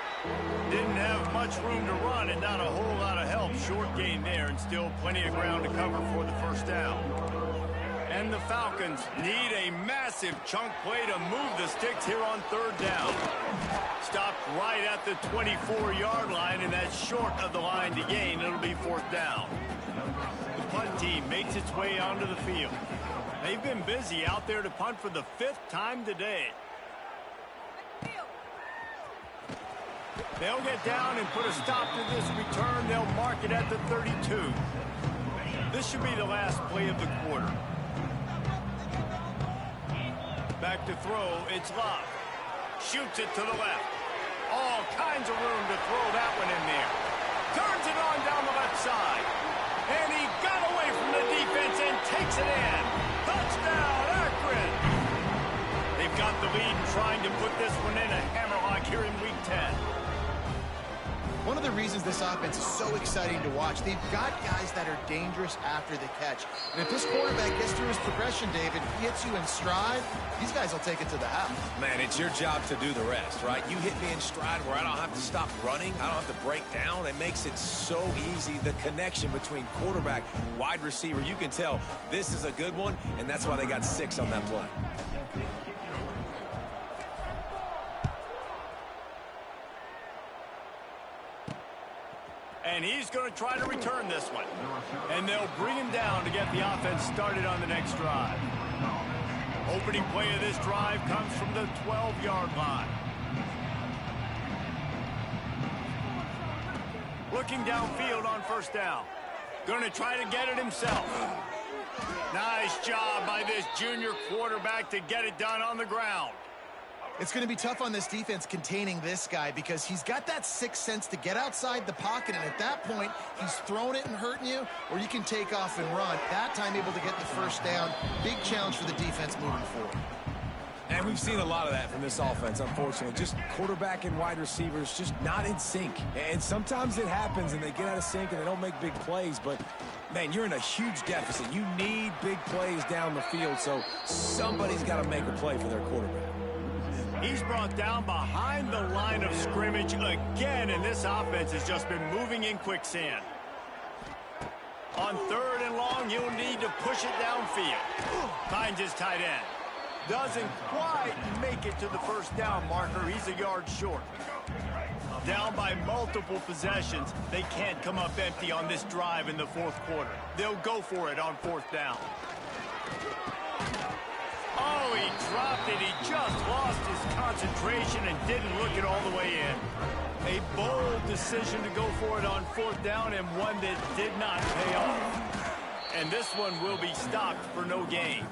Didn't have much room to run and not a whole lot of help. Short gain there and still plenty of ground to cover for the first down. And the Falcons need a massive chunk play to move the sticks here on third down. Stopped right at the 24-yard line, and that's short of the line to gain. It'll be fourth down. The punt team makes its way onto the field. They've been busy out there to punt for the 5th time today. They'll get down and put a stop to this return. They'll mark it at the 32. This should be the last play of the quarter. Back to throw, it's Love. Shoots it to the left. All kinds of room to throw that one in there. Turns it on down the left side. And he got away from the defense and takes it in. Touchdown, Akron! They've got the lead and trying to put this one in a hammerlock here in Week 10. One of the reasons this offense is so exciting to watch, they've got guys that are dangerous after the catch. And if this quarterback gets through his progression, David, gets you in stride, these guys will take it to the house. Man, it's your job to do the rest, right? You hit me in stride where I don't have to stop running. I don't have to break down. It makes it so easy. The connection between quarterback and wide receiver, you can tell this is a good one, and that's why they got 6 on that play. And he's going to try to return this one. And they'll bring him down to get the offense started on the next drive. Opening play of this drive comes from the 12-yard line. Looking downfield on first down. Going to try to get it himself. Nice job by this junior quarterback to get it done on the ground. It's going to be tough on this defense containing this guy because he's got that sixth sense to get outside the pocket, and at that point, he's throwing it and hurting you, or you can take off and run. That time able to get the first down. Big challenge for the defense moving forward. And we've seen a lot of that from this offense, unfortunately. Just quarterback and wide receivers just not in sync. And sometimes it happens, and they get out of sync, and they don't make big plays. But, man, you're in a huge deficit. You need big plays down the field, so somebody's got to make a play for their quarterback. He's brought down behind the line of scrimmage again, and this offense has just been moving in quicksand. On 3rd and long, he'll need to push it downfield. Finds his tight end. Doesn't quite make it to the first down marker. He's a yard short. Down by multiple possessions. They can't come up empty on this drive in the 4th quarter. They'll go for it on 4th down. Oh, he dropped it. He just lost his concentration and didn't look it all the way in. A bold decision to go for it on 4th down and one that did not pay off. And this one will be stopped for no gain.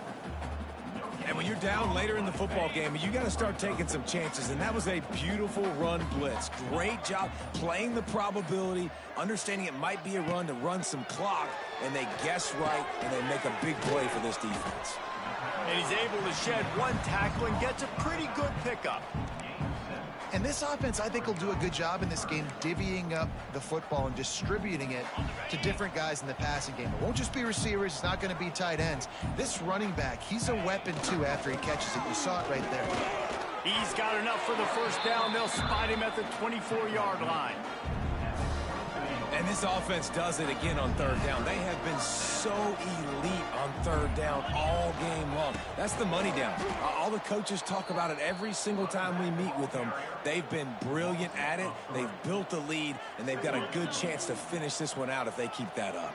And when you're down later in the football game, you got to start taking some chances. And that was a beautiful run blitz. Great job playing the probability, understanding it might be a run to run some clock, and they guess right, and they make a big play for this defense. And he's able to shed one tackle and gets a pretty good pickup. And this offense, I think, will do a good job in this game divvying up the football and distributing it to different guys in the passing game. It won't just be receivers. It's not going to be tight ends. This running back, he's a weapon, too, after he catches it. You saw it right there. He's got enough for the first down. They'll spot him at the 24-yard line. And this offense does it again on 3rd down. They have been so elite on 3rd down all game long. That's the money down. All the coaches talk about it every single time we meet with them. They've been brilliant at it. They've built the lead, and they've got a good chance to finish this one out if they keep that up.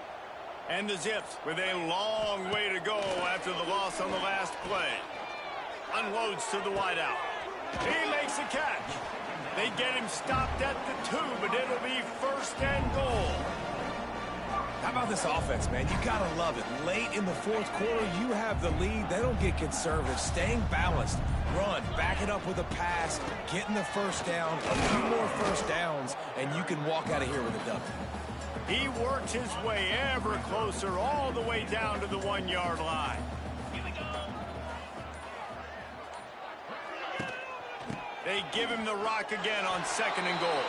And the Zips with a long way to go after the loss on the last play. Unloads to the wideout. He makes a catch. They get him stopped at the 2, but it'll be 1st and goal. How about this offense, man? You got to love it. Late in the 4th quarter, you have the lead. They don't get conservative. Staying balanced. Run. Back it up with a pass. Getting the first down. A few more first downs, and you can walk out of here with a W. He works his way ever closer all the way down to the 1-yard line. They give him the rock again on 2nd and goal.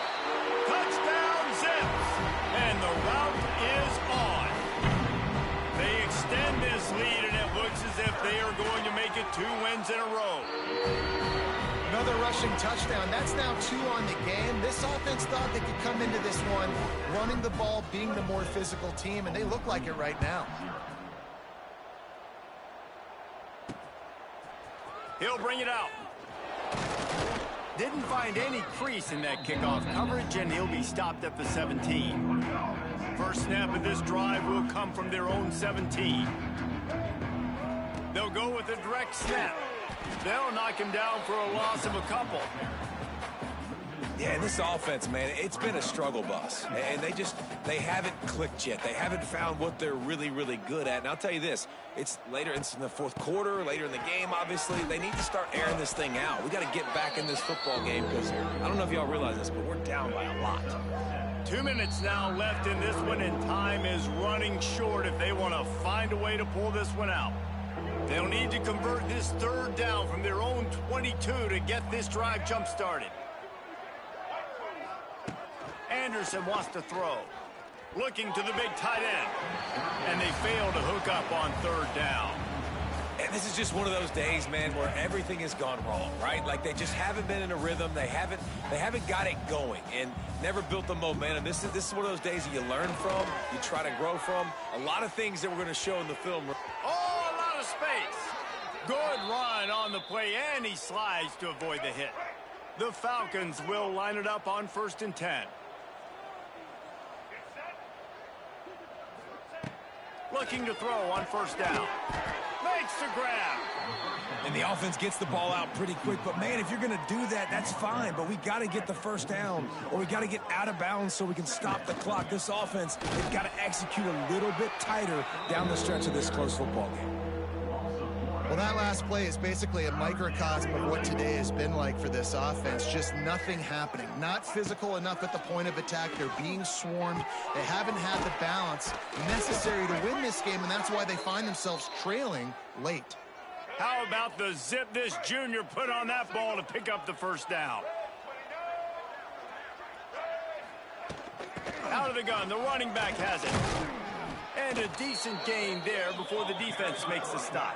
Touchdown, Zips! And the route is on. They extend this lead, and it looks as if they are going to make it 2 wins in a row. Another rushing touchdown. That's now 2 on the game. This offense thought they could come into this one running the ball, being the more physical team, and they look like it right now. He'll bring it out. Didn't find any crease in that kickoff coverage, and he'll be stopped at the 17. First snap of this drive will come from their own 17. They'll go with a direct snap. They'll knock him down for a loss of a couple. Yeah, this offense, man, it's been a struggle bus. And they haven't clicked yet. They haven't found what they're really, really good at. And I'll tell you this, it's later in the 4th quarter, later in the game, obviously. They need to start airing this thing out. We got to get back in this football game because I don't know if y'all realize this, but we're down by a lot. 2 minutes now left in this one, and time is running short if they want to find a way to pull this one out. They'll need to convert this 3rd down from their own 22 to get this drive jump-started. Anderson wants to throw. Looking to the big tight end. And they fail to hook up on 3rd down. And this is just one of those days, man, where everything has gone wrong, right? Like they just haven't been in a rhythm. They haven't got it going and never built the momentum. This is one of those days that you learn from, you try to grow from. A lot of things that we're going to show in the film. Oh, a lot of space. Good run on the play, and he slides to avoid the hit. The Falcons will line it up on 1st and 10. Looking to throw on 1st down. Makes the grab. And the offense gets the ball out pretty quick. But, man, if you're going to do that, that's fine. But we got to get the first down, or we got to get out of bounds so we can stop the clock. This offense, they've got to execute a little bit tighter down the stretch of this close football game. Well, that last play is basically a microcosm of what today has been like for this offense. Just nothing happening. Not physical enough at the point of attack. They're being swarmed. They haven't had the balance necessary to win this game, and that's why they find themselves trailing late. How about the zip this junior put on that ball to pick up the first down? Out of the gun, the running back has it. And a decent gain there before the defense makes the stop.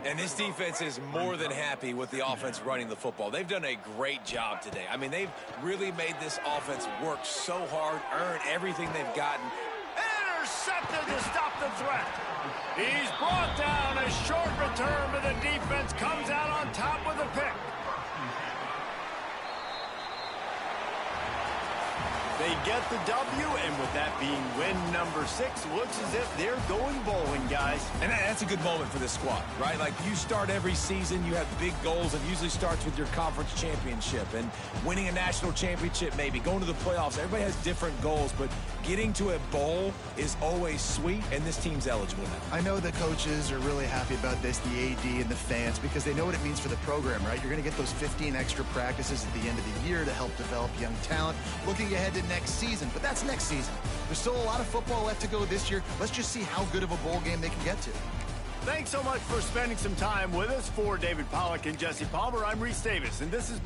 And this defense is more than happy with the offense running the football. They've done a great job today. I mean, they've really made this offense work so hard, earn everything they've gotten. intercepted to stop the threat. He's brought down. A short return, but the defense comes out on top with a pick. They get the W, and with that being win number 6, looks as if they're going bowling, guys. And that's a good moment for this squad, right? Like, you start every season, you have big goals. It usually starts with your conference championship and winning a national championship, maybe going to the playoffs. Everybody has different goals, but getting to a bowl is always sweet, and this team's eligible now. I know the coaches are really happy about this, the AD and the fans, because they know what it means for the program, right? You're going to get those 15 extra practices at the end of the year to help develop young talent. Looking ahead to next season, but that's next season. There's still a lot of football left to go this year. Let's just see how good of a bowl game they can get to. Thanks so much for spending some time with us. For David Pollack and Jesse Palmer, I'm Reese Davis, and this is...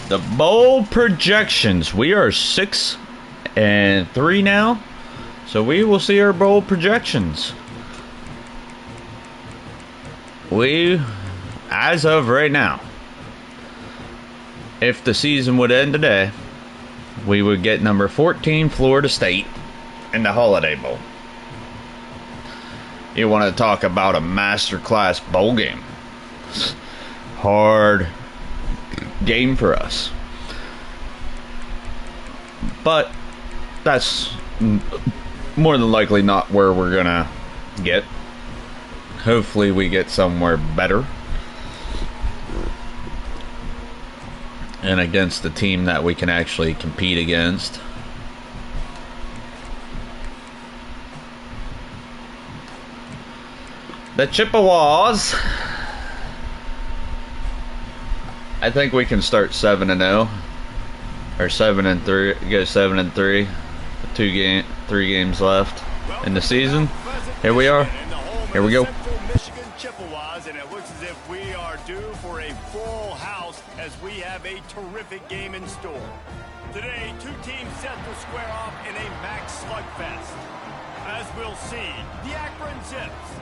The bowl projections. We are 6-3 now. So we will see our bowl projections. As of right now, if the season would end today, we would get number 14 Florida State in the Holiday Bowl. You want to talk about a masterclass bowl game. Hard game for us, but that's more than likely not where we're gonna get. Hopefully we get somewhere better and against the team that we can actually compete against. The Chippewas, I think we can start 7-0 or 7-3. Go 7-3. 3 games left in the season. Here we are. Here we go. Michigan Chippewas, and it looks as if we are due for a full house as we have a terrific game in store. Today, 2 teams set to square off in a max slugfest. As we'll see, the Akron Zips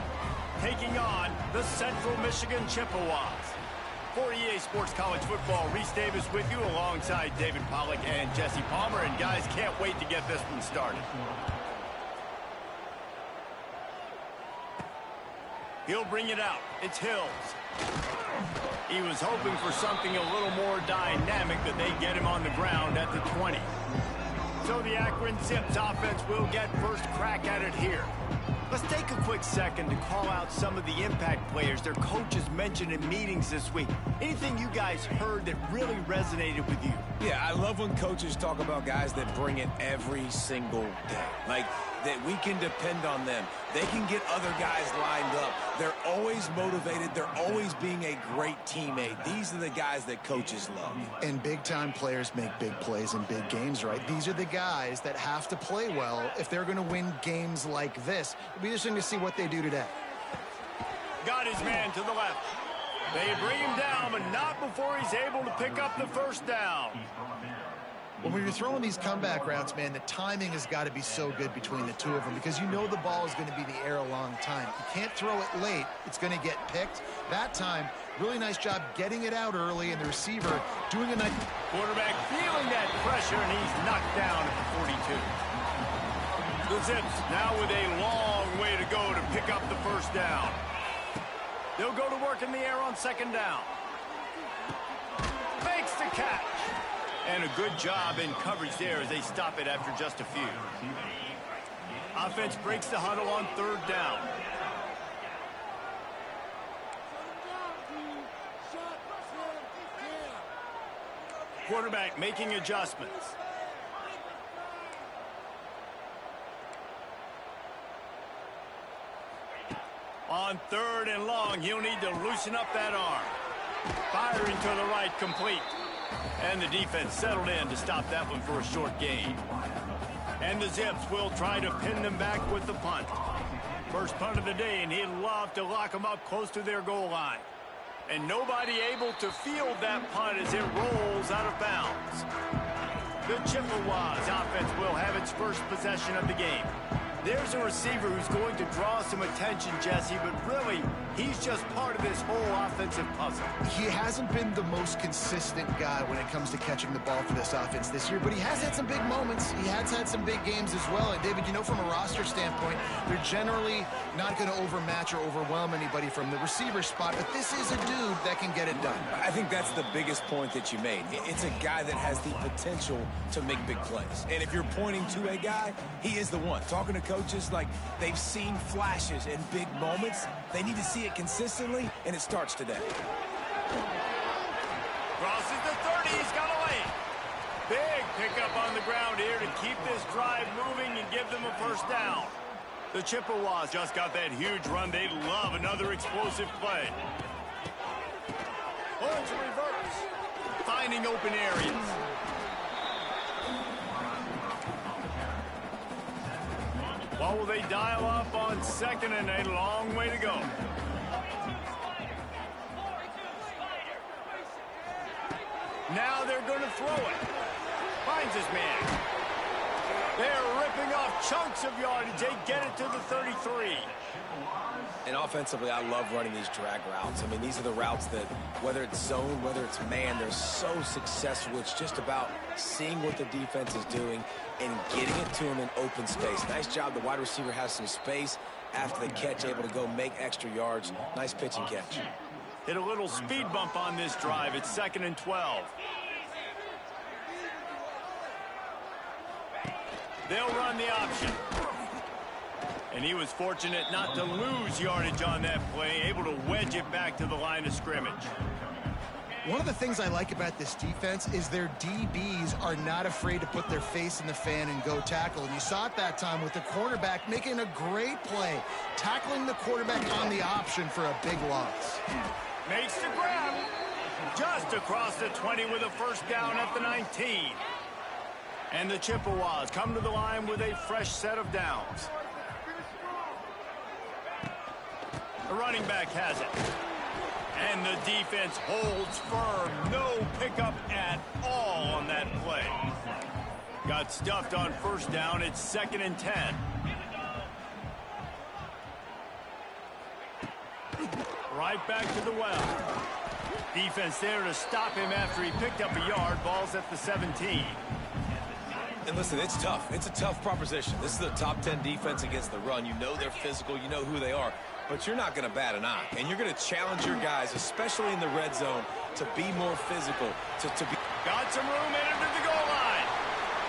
taking on the Central Michigan Chippewas. For EA Sports College Football, Reese Davis with you alongside David Pollack and Jesse Palmer. And guys, can't wait to get this one started. He'll bring it out. It's Hills. He was hoping for something a little more dynamic, but they get him on the ground at the 20. So the Akron Zips offense will get first crack at it here. Let's take a quick second to call out some of the impact players their coaches mentioned in meetings this week. Anything you guys heard that really resonated with you? Yeah, I love when coaches talk about guys that bring it every single day. Like, that we can depend on them. They can get other guys lined up. They're always motivated. They're always being a great teammate. These are the guys that coaches love. And big-time players make big plays in big games, right? These are the guys that have to play well if they're going to win games like this. It'll be interesting to see what they do today. Got his man to the left. They bring him down, but not before he's able to pick up the first down. When you're throwing these comeback routes, man, the timing has got to be so good between the two of them because you know the ball is going to be in the air a long time. You can't throw it late. It's going to get picked. That time, really nice job getting it out early, and the receiver doing a nice... Quarterback feeling that pressure, and he's knocked down at the 42. The Zips now with a long way to go to pick up the first down. They'll go to work in the air on second down. Makes the catch. And a good job in coverage there as they stop it after just a few. Offense breaks the huddle on third down. Quarterback making adjustments. On third and long, he'll need to loosen up that arm. Firing to the right, complete. And the defense settled in to stop that one for a short gain. And the Zips will try to pin them back with the punt. First punt of the day, and he'd love to lock them up close to their goal line. And nobody able to field that punt as it rolls out of bounds. The Chippewas offense will have its first possession of the game. There's a receiver who's going to draw some attention, Jesse, but really, he's just part of this whole offensive puzzle. He hasn't been the most consistent guy when it comes to catching the ball for this offense this year, but he has had some big moments. He has had some big games as well. And, David, you know, from a roster standpoint, they're generally not going to overmatch or overwhelm anybody from the receiver spot, but this is a dude that can get it done. I think that's the biggest point that you made. It's a guy that has the potential to make big plays. And if you're pointing to a guy, he is the one. Talking to coaches, like, they've seen flashes in big moments. They need to see it consistently, and it starts today. Crosses the 30. He's got a lane. Big pickup on the ground here to keep this drive moving and give them a first down. The Chippewas just got that huge run. They love another explosive play. Holds reverse. Finding open areas. What will they dial up on second and a long way to go? Now they're going to throw it. Finds his man. They're ripping off chunks of yardage. They get it to the 33. And offensively, I love running these drag routes. I mean, these are the routes that, whether it's zone, whether it's man, they're so successful. It's just about seeing what the defense is doing and getting it to him in open space. Nice job. The wide receiver has some space after the catch, able to go make extra yards. Nice pitch and catch. Hit a little speed bump on this drive. It's 2nd and 12. They'll run the option. And he was fortunate not to lose yardage on that play, able to wedge it back to the line of scrimmage. One of the things I like about this defense is their DBs are not afraid to put their face in the fan and go tackle. And you saw it that time with the quarterback making a great play, tackling the quarterback on the option for a big loss. Makes the grab. Just across the 20 with a first down at the 19. And the Chippewas come to the line with a fresh set of downs. The running back has it. And the defense holds firm. No pickup at all on that play. Got stuffed on first down. It's 2nd and 10. Right back to the well. Defense there to stop him after he picked up a yard. Ball's at the 17. And listen, it's tough. It's a tough proposition. This is the top 10 defense against the run. You know they're physical. You know who they are. But you're not going to bat an eye. And you're going to challenge your guys, especially in the red zone, to be more physical. To be. Got some room in into the goal line.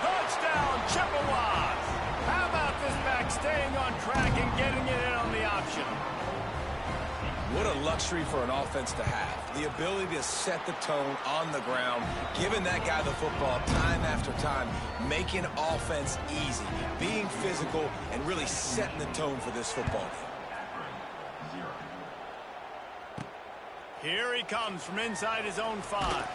Touchdown, Chippewas. How about this back staying on track and getting it in on the option? What a luxury for an offense to have. The ability to set the tone on the ground, giving that guy the football time after time, making offense easy, being physical, and really setting the tone for this football game. Here he comes from inside his own 5.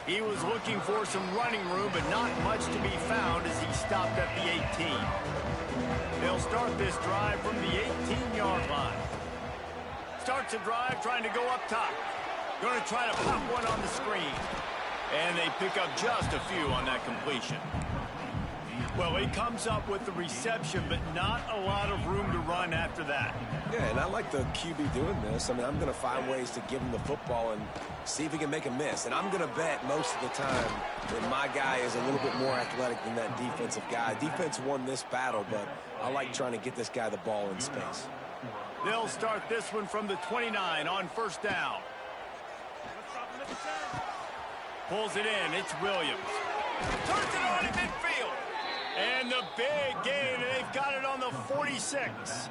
He was looking for some running room, but not much to be found as he stopped at the 18. They'll start this drive from the 18-yard line. Starts a drive trying to go up top. Going to try to pop one on the screen. And they pick up just a few on that completion. Well, he comes up with the reception, but not a lot of room to run after that. Yeah, and I like the QB doing this. I mean, I'm going to find ways to give him the football and see if he can make a miss. And I'm going to bet most of the time that my guy is a little bit more athletic than that defensive guy. Defense won this battle, but I like trying to get this guy the ball in space. They'll start this one from the 29 on first down. Pulls it in. It's Williams. Turns it on in midfield. And the big gain, and they've got it on the 46.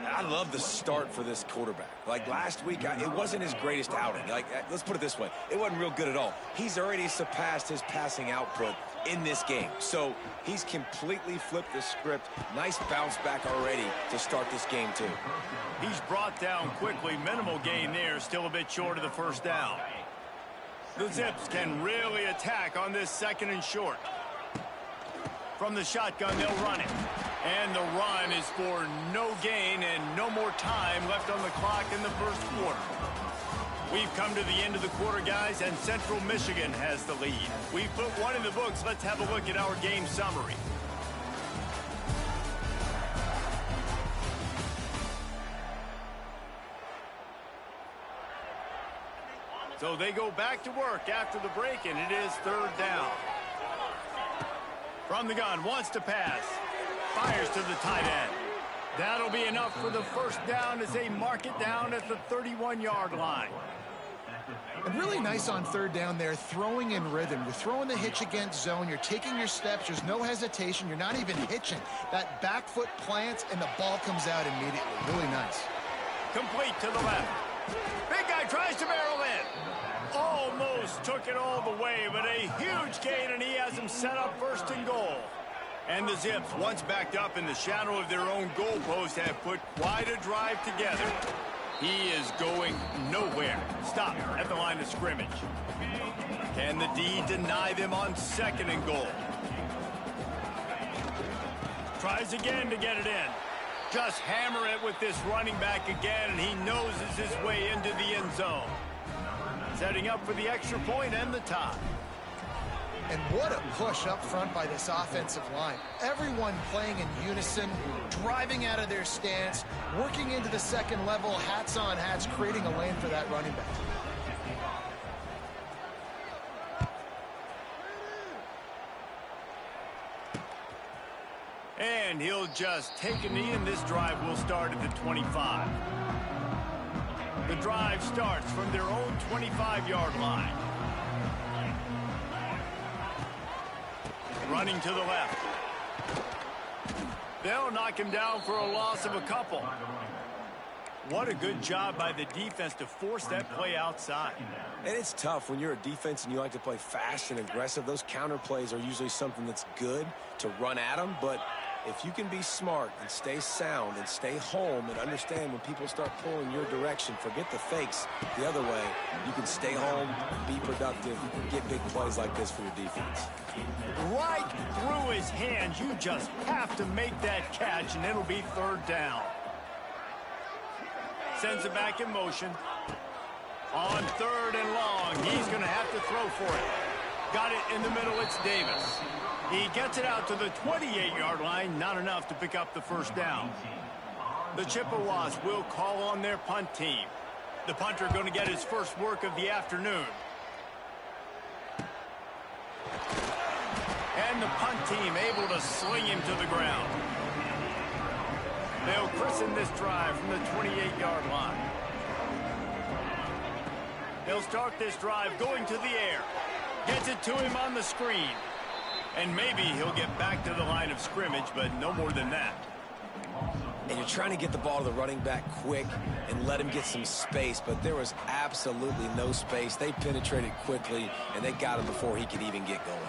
I love the start for this quarterback. Like last week, it wasn't his greatest outing. Like, let's put it this way. It wasn't real good at all. He's already surpassed his passing output in this game. So he's completely flipped the script. Nice bounce back already to start this game, too. He's brought down quickly. Minimal gain there. Still a bit short of the first down. The Zips can really attack on this 2nd and short. From the shotgun, they'll run it. And the run is for no gain and no more time left on the clock in the first quarter. We've come to the end of the quarter, guys, and Central Michigan has the lead. We've put one in the books. Let's have a look at our game summary. So they go back to work after the break, and it is 3rd down. From the gun, wants to pass. Fires to the tight end. That'll be enough for the first down as they mark it down at the 31-yard line. And really nice on 3rd down there, throwing in rhythm. You're throwing the hitch against zone. You're taking your steps. There's no hesitation. You're not even hitching. That back foot plants, and the ball comes out immediately. Really nice. Complete to the left. Big guy tries to barrel in. Almost took it all the way, but a huge gain, and he has him set up 1st and goal. And the Zips, once backed up in the shadow of their own goalpost, have put quite a drive together. He is going nowhere. Stop at the line of scrimmage. Can the D deny them on 2nd and goal? Tries again to get it in. Just hammer it with this running back again, and he noses his way into the end zone. Setting up for the extra point and the tie. And what a push up front by this offensive line. Everyone playing in unison, driving out of their stance, working into the 2nd level, hats on hats, creating a lane for that running back. And he'll just take a knee, and this drive will start at the 25. The drive starts from their own 25-yard line. Running to the left. They'll knock him down for a loss of a couple. What a good job by the defense to force that play outside. And it's tough when you're a defense and you like to play fast and aggressive. Those counter plays are usually something that's good to run at them, but if you can be smart and stay sound and stay home and understand when people start pulling your direction, forget the fakes the other way, you can stay home, be productive, get big plays like this for your defense. Right through his hands. You just have to make that catch, and it'll be 3rd down. Sends it back in motion. On 3rd and long, he's going to have to throw for it. Got it in the middle. It's Davis. He gets it out to the 28-yard line. Not enough to pick up the first down. The Chippewas will call on their punt team. The punter going to get his first work of the afternoon. And the punt team able to sling him to the ground. They'll christen this drive from the 28-yard line. They'll start this drive going to the air. Gets it to him on the screen. And maybe he'll get back to the line of scrimmage, but no more than that. And you're trying to get the ball to the running back quick and let him get some space, but there was absolutely no space. They penetrated quickly, and they got him before he could even get going.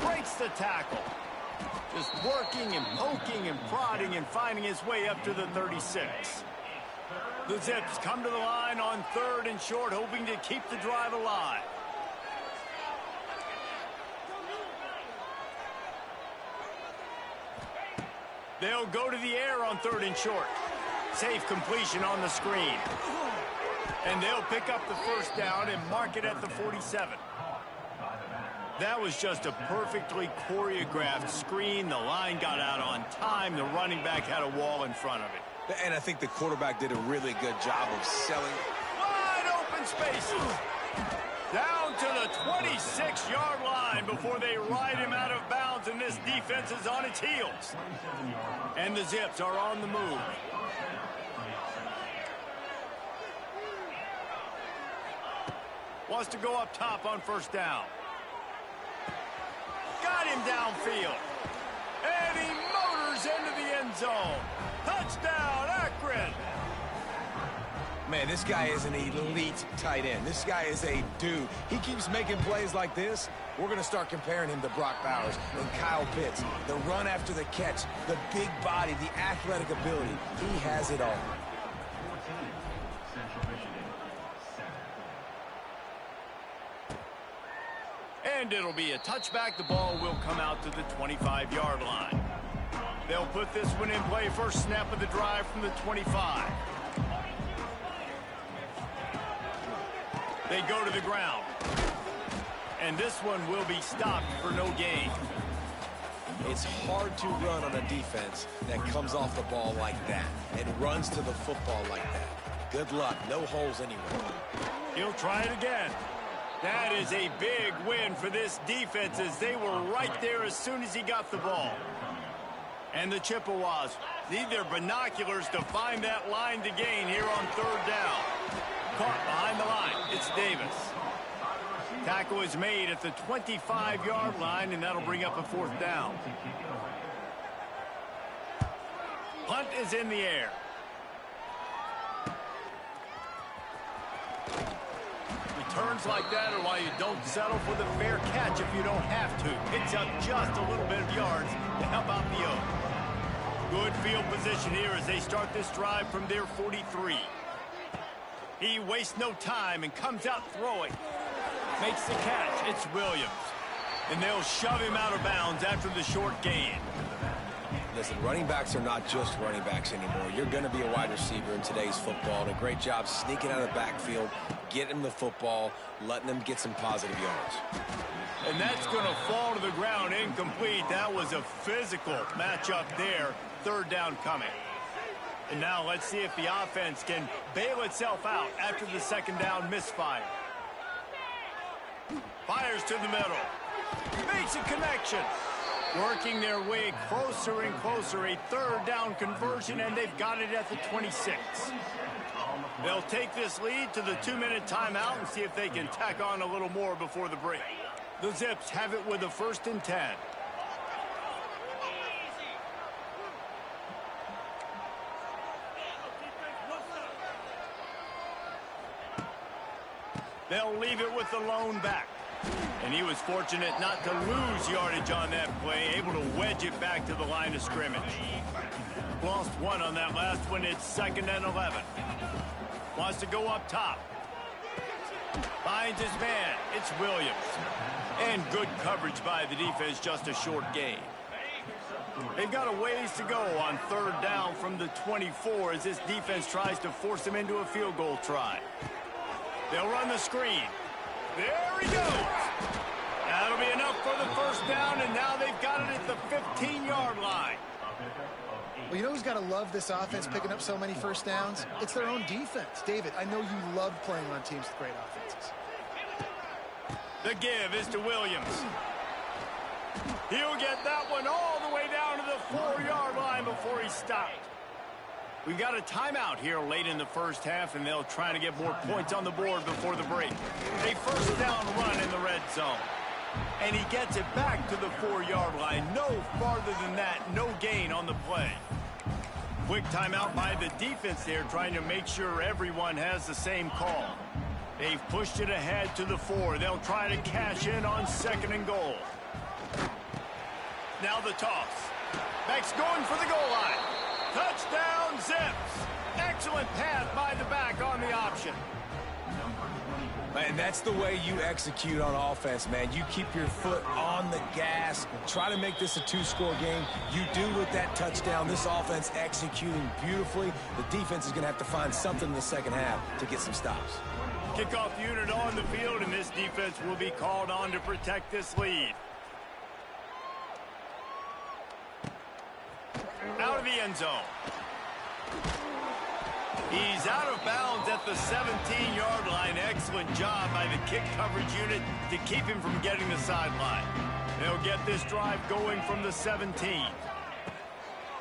Breaks the tackle. Just working and poking and prodding and finding his way up to the 36. The Zips come to the line on 3rd and short, hoping to keep the drive alive. They'll go to the air on 3rd and short. Safe completion on the screen. And they'll pick up the first down and mark it at the 47. That was just a perfectly choreographed screen. The line got out on time. The running back had a wall in front of it. And I think the quarterback did a really good job of selling. Wide open spaces. Down to the 26-yard line before they ride him out of bounds, and this defense is on its heels. And the Zips are on the move. Wants to go up top on first down. Got him downfield. And he motors into the end zone. Touchdown, Akron. Man, this guy is an elite tight end. This guy is a dude. He keeps making plays like this. We're going to start comparing him to Brock Bowers and Kyle Pitts. The run after the catch, the big body, the athletic ability. He has it all. And it'll be a touchback. The ball will come out to the 25-yard line. They'll put this one in play. First snap of the drive from the 25. They go to the ground. And this one will be stopped for no gain. It's hard to run on a defense that comes off the ball like that and runs to the football like that. Good luck. No holes anywhere. He'll try it again. That is a big win for this defense, as they were right there as soon as he got the ball. And the Chippewas need their binoculars to find that line to gain here on 3rd down. Caught behind the line. It's Davis. Tackle is made at the 25-yard line, and that'll bring up a 4th down. Punt is in the air. Returns like that are why you don't settle for the fair catch if you don't have to. Picks up just a little bit of yards to help out the Oak. Good field position here as they start this drive from their 43. He wastes no time and comes out throwing. Makes the catch. It's Williams. And they'll shove him out of bounds after the short gain. Listen, running backs are not just running backs anymore. You're going to be a wide receiver in today's football. And a great job sneaking out of the backfield, getting the football, letting them get some positive yards. And that's going to fall to the ground incomplete. That was a physical matchup there. 3rd down coming. And now let's see if the offense can bail itself out after the 2nd down misfire. Fires to the middle. Makes a connection. Working their way closer and closer. A 3rd down conversion, and they've got it at the 26. They'll take this lead to the 2-minute timeout and see if they can tack on a little more before the break. The Zips have it with a 1st and 10. They'll leave it with the lone back. And he was fortunate not to lose yardage on that play, able to wedge it back to the line of scrimmage. Lost 1 on that last one. It's 2nd and 11. Wants to go up top. Finds his man. It's Williams. And good coverage by the defense, just a short gain. They've got a ways to go on 3rd down from the 24 as this defense tries to force him into a field goal try. They'll run the screen. There he goes. That'll be enough for the 1st down, and now they've got it at the 15-yard line. Well, you know who's got to love this offense picking up so many 1st downs? It's their own defense. David, I know you love playing on teams with great offenses. The give is to Williams. He'll get that one all the way down to the 4-yard line before he stopped. We've got a timeout here late in the 1st half, and they'll try to get more points on the board before the break. A 1st down run in the red zone. And he gets it back to the 4-yard line. No farther than that, no gain on the play. Quick timeout by the defense there, trying to make sure everyone has the same call. They've pushed it ahead to the 4. They'll try to cash in on 2nd and goal. Now the toss. Beck's going for the goal line. Touchdown, Zips. Excellent pass by the back on the option. And that's the way you execute on offense, man. You keep your foot on the gas. Try to make this a 2-score game. You do with that touchdown. This offense executing beautifully. The defense is going to have to find something in the second half to get some stops. Kickoff unit on the field, and this defense will be called on to protect this lead. Out of the end zone. He's out of bounds at the 17-yard line. Excellent job by the kick coverage unit to keep him from getting the sideline. They'll get this drive going from the 17.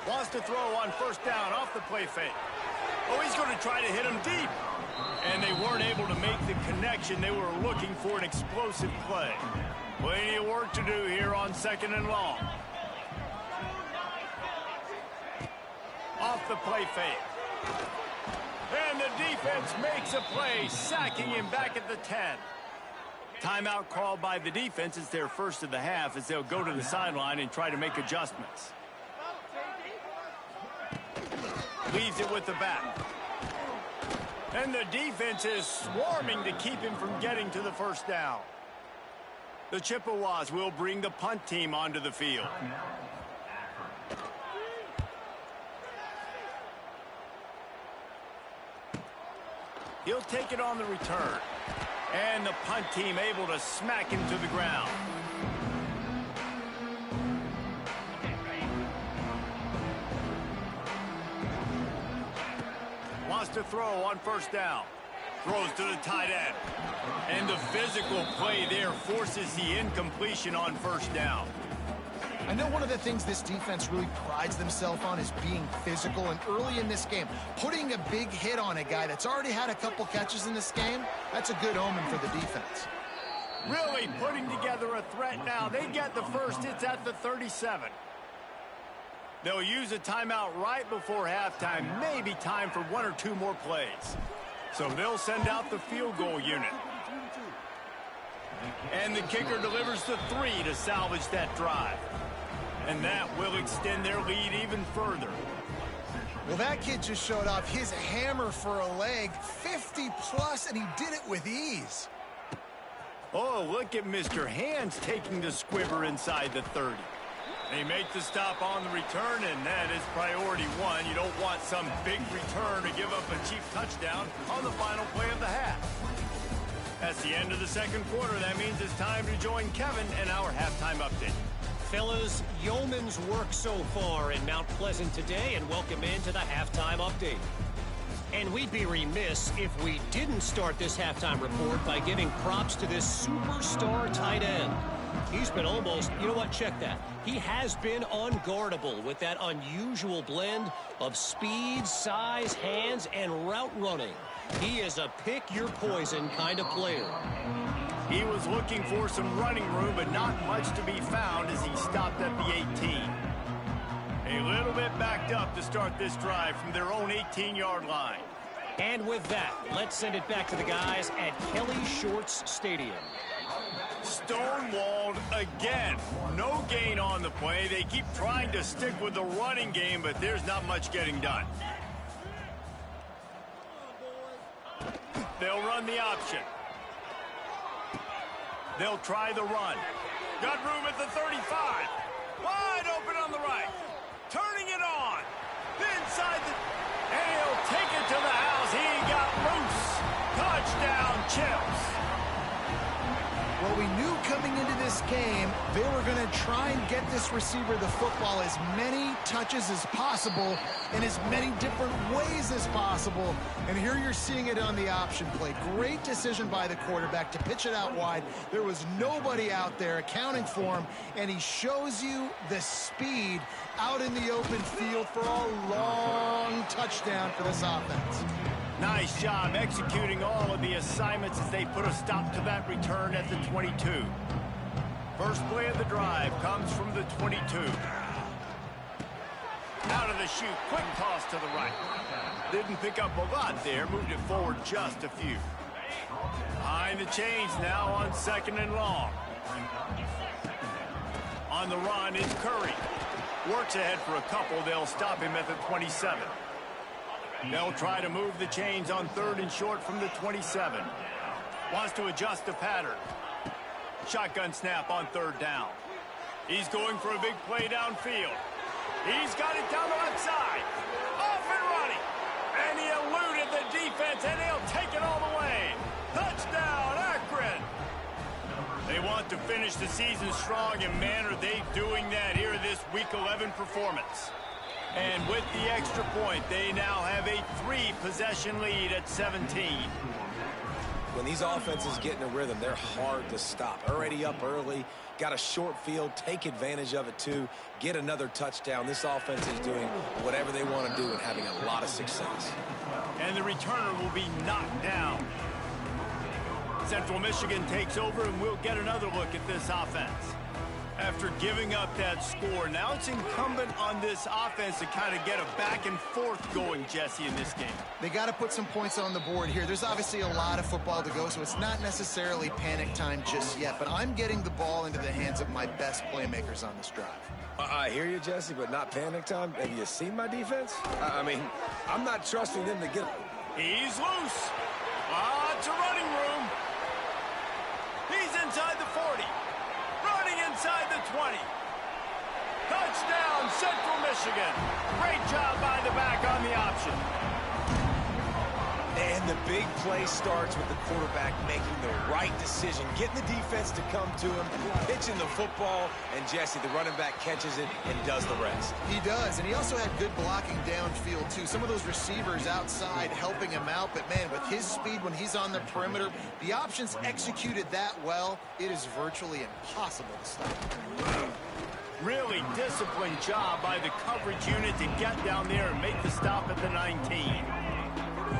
Wants to throw on 1st down off the play fake. Oh, he's going to try to hit him deep. And they weren't able to make the connection. They were looking for an explosive play. Plenty of work to do here on 2nd and long. Off the play fake. And the defense makes a play, sacking him back at the 10. Timeout called by the defense. It's their first of the half as they'll go to the sideline and try to make adjustments. Leaves it with the back. And the defense is swarming to keep him from getting to the 1st down. The Chippewas will bring the punt team onto the field. He'll take it on the return. And the punt team able to smack him to the ground. Wants to throw on 1st down. Throws to the tight end. And the physical play there forces the incompletion on 1st down. I know one of the things this defense really prides themselves on is being physical, and early in this game, putting a big hit on a guy that's already had a couple catches in this game, that's a good omen for the defense. Really putting together a threat now. They get the first. It's at the 37. They'll use a timeout right before halftime. Maybe time for 1 or 2 more plays. So they'll send out the field goal unit. And the kicker delivers the 3 to salvage that drive. And that will extend their lead even further. Well, that kid just showed off his hammer for a leg, 50+, and he did it with ease. Oh, look at Mr. Hands taking the squibber inside the 30. They make the stop on the return, and that is priority 1. You don't want some big return to give up a cheap touchdown on the final play of the half. That's the end of the 2nd quarter. That means it's time to join Kevin in our halftime update. Fellas, yeoman's work so far in Mount Pleasant today, and welcome into the halftime update. And we'd be remiss if we didn't start this halftime report by giving props to this superstar tight end. He's been almost, you know what, check that. He has been unguardable with that unusual blend of speed, size, hands, and route running. He is a pick-your-poison kind of player. He was looking for some running room, but not much to be found as he stopped at the 18. A little bit backed up to start this drive from their own 18-yard line. And with that, let's send it back to the guys at Kelly Shorts Stadium. Stonewalled again. No gain on the play. They keep trying to stick with the running game, but there's not much getting done. They'll run the option. They'll try the run. Got room at the 35. Wide open on the right. Turning it on. Inside the... And he'll take it to the house. He got loose. Touchdown, Chips. Well, we knew coming into this game they were going to try and get this receiver the football as many touches as possible in as many different ways as possible. And here you're seeing it on the option play. Great decision by the quarterback to pitch it out wide. There was nobody out there accounting for him, and he shows you the speed out in the open field for a long touchdown for this offense. Nice job executing all of the assignments as they put a stop to that return at the 22. First play of the drive comes from the 22. Out of the chute, quick toss to the right. Didn't pick up a lot there, moved it forward just a few. Behind the chains now on 2nd and long. On the run is Curry. Works ahead for a couple. They'll stop him at the 27. They'll try to move the chains on 3rd and short from the 27. Wants to adjust the pattern. Shotgun snap on 3rd down. He's going for a big play downfield. He's got it down the left side. Off and running. And he eluded the defense, and he'll take it all the way. Touchdown, Akron. They want to finish the season strong, and man, are they doing that here this Week 11 performance. And with the extra point, they now have a 3-possession lead at 17. When these offenses get in a rhythm, they're hard to stop. Already up early, got a short field, take advantage of it too, get another touchdown. This offense is doing whatever they want to do and having a lot of success. And the returner will be knocked down. Central Michigan takes over, and we'll get another look at this offense. After giving up that score, now it's incumbent on this offense to kind of get a back and forth going, Jesse, in this game. They got to put some points on the board here. There's obviously a lot of football to go, so it's not necessarily panic time just yet, but I'm getting the ball into the hands of my best playmakers on this drive. I hear you, Jesse, but not panic time. Have you seen my defense? I mean, I'm not trusting them to get... He's loose. Lots of running room. He's inside the 40. Running inside the 20. Touchdown, Central Michigan. Great job by the back on the option. And the big play starts with the quarterback making the right decision, getting the defense to come to him, pitching the football, and Jesse, the running back, catches it and does the rest. He does, and he also had good blocking downfield, too. Some of those receivers outside helping him out, but, man, with his speed when he's on the perimeter, the options executed that well, it is virtually impossible to stop. Really disciplined job by the coverage unit to get down there and make the stop at the 19.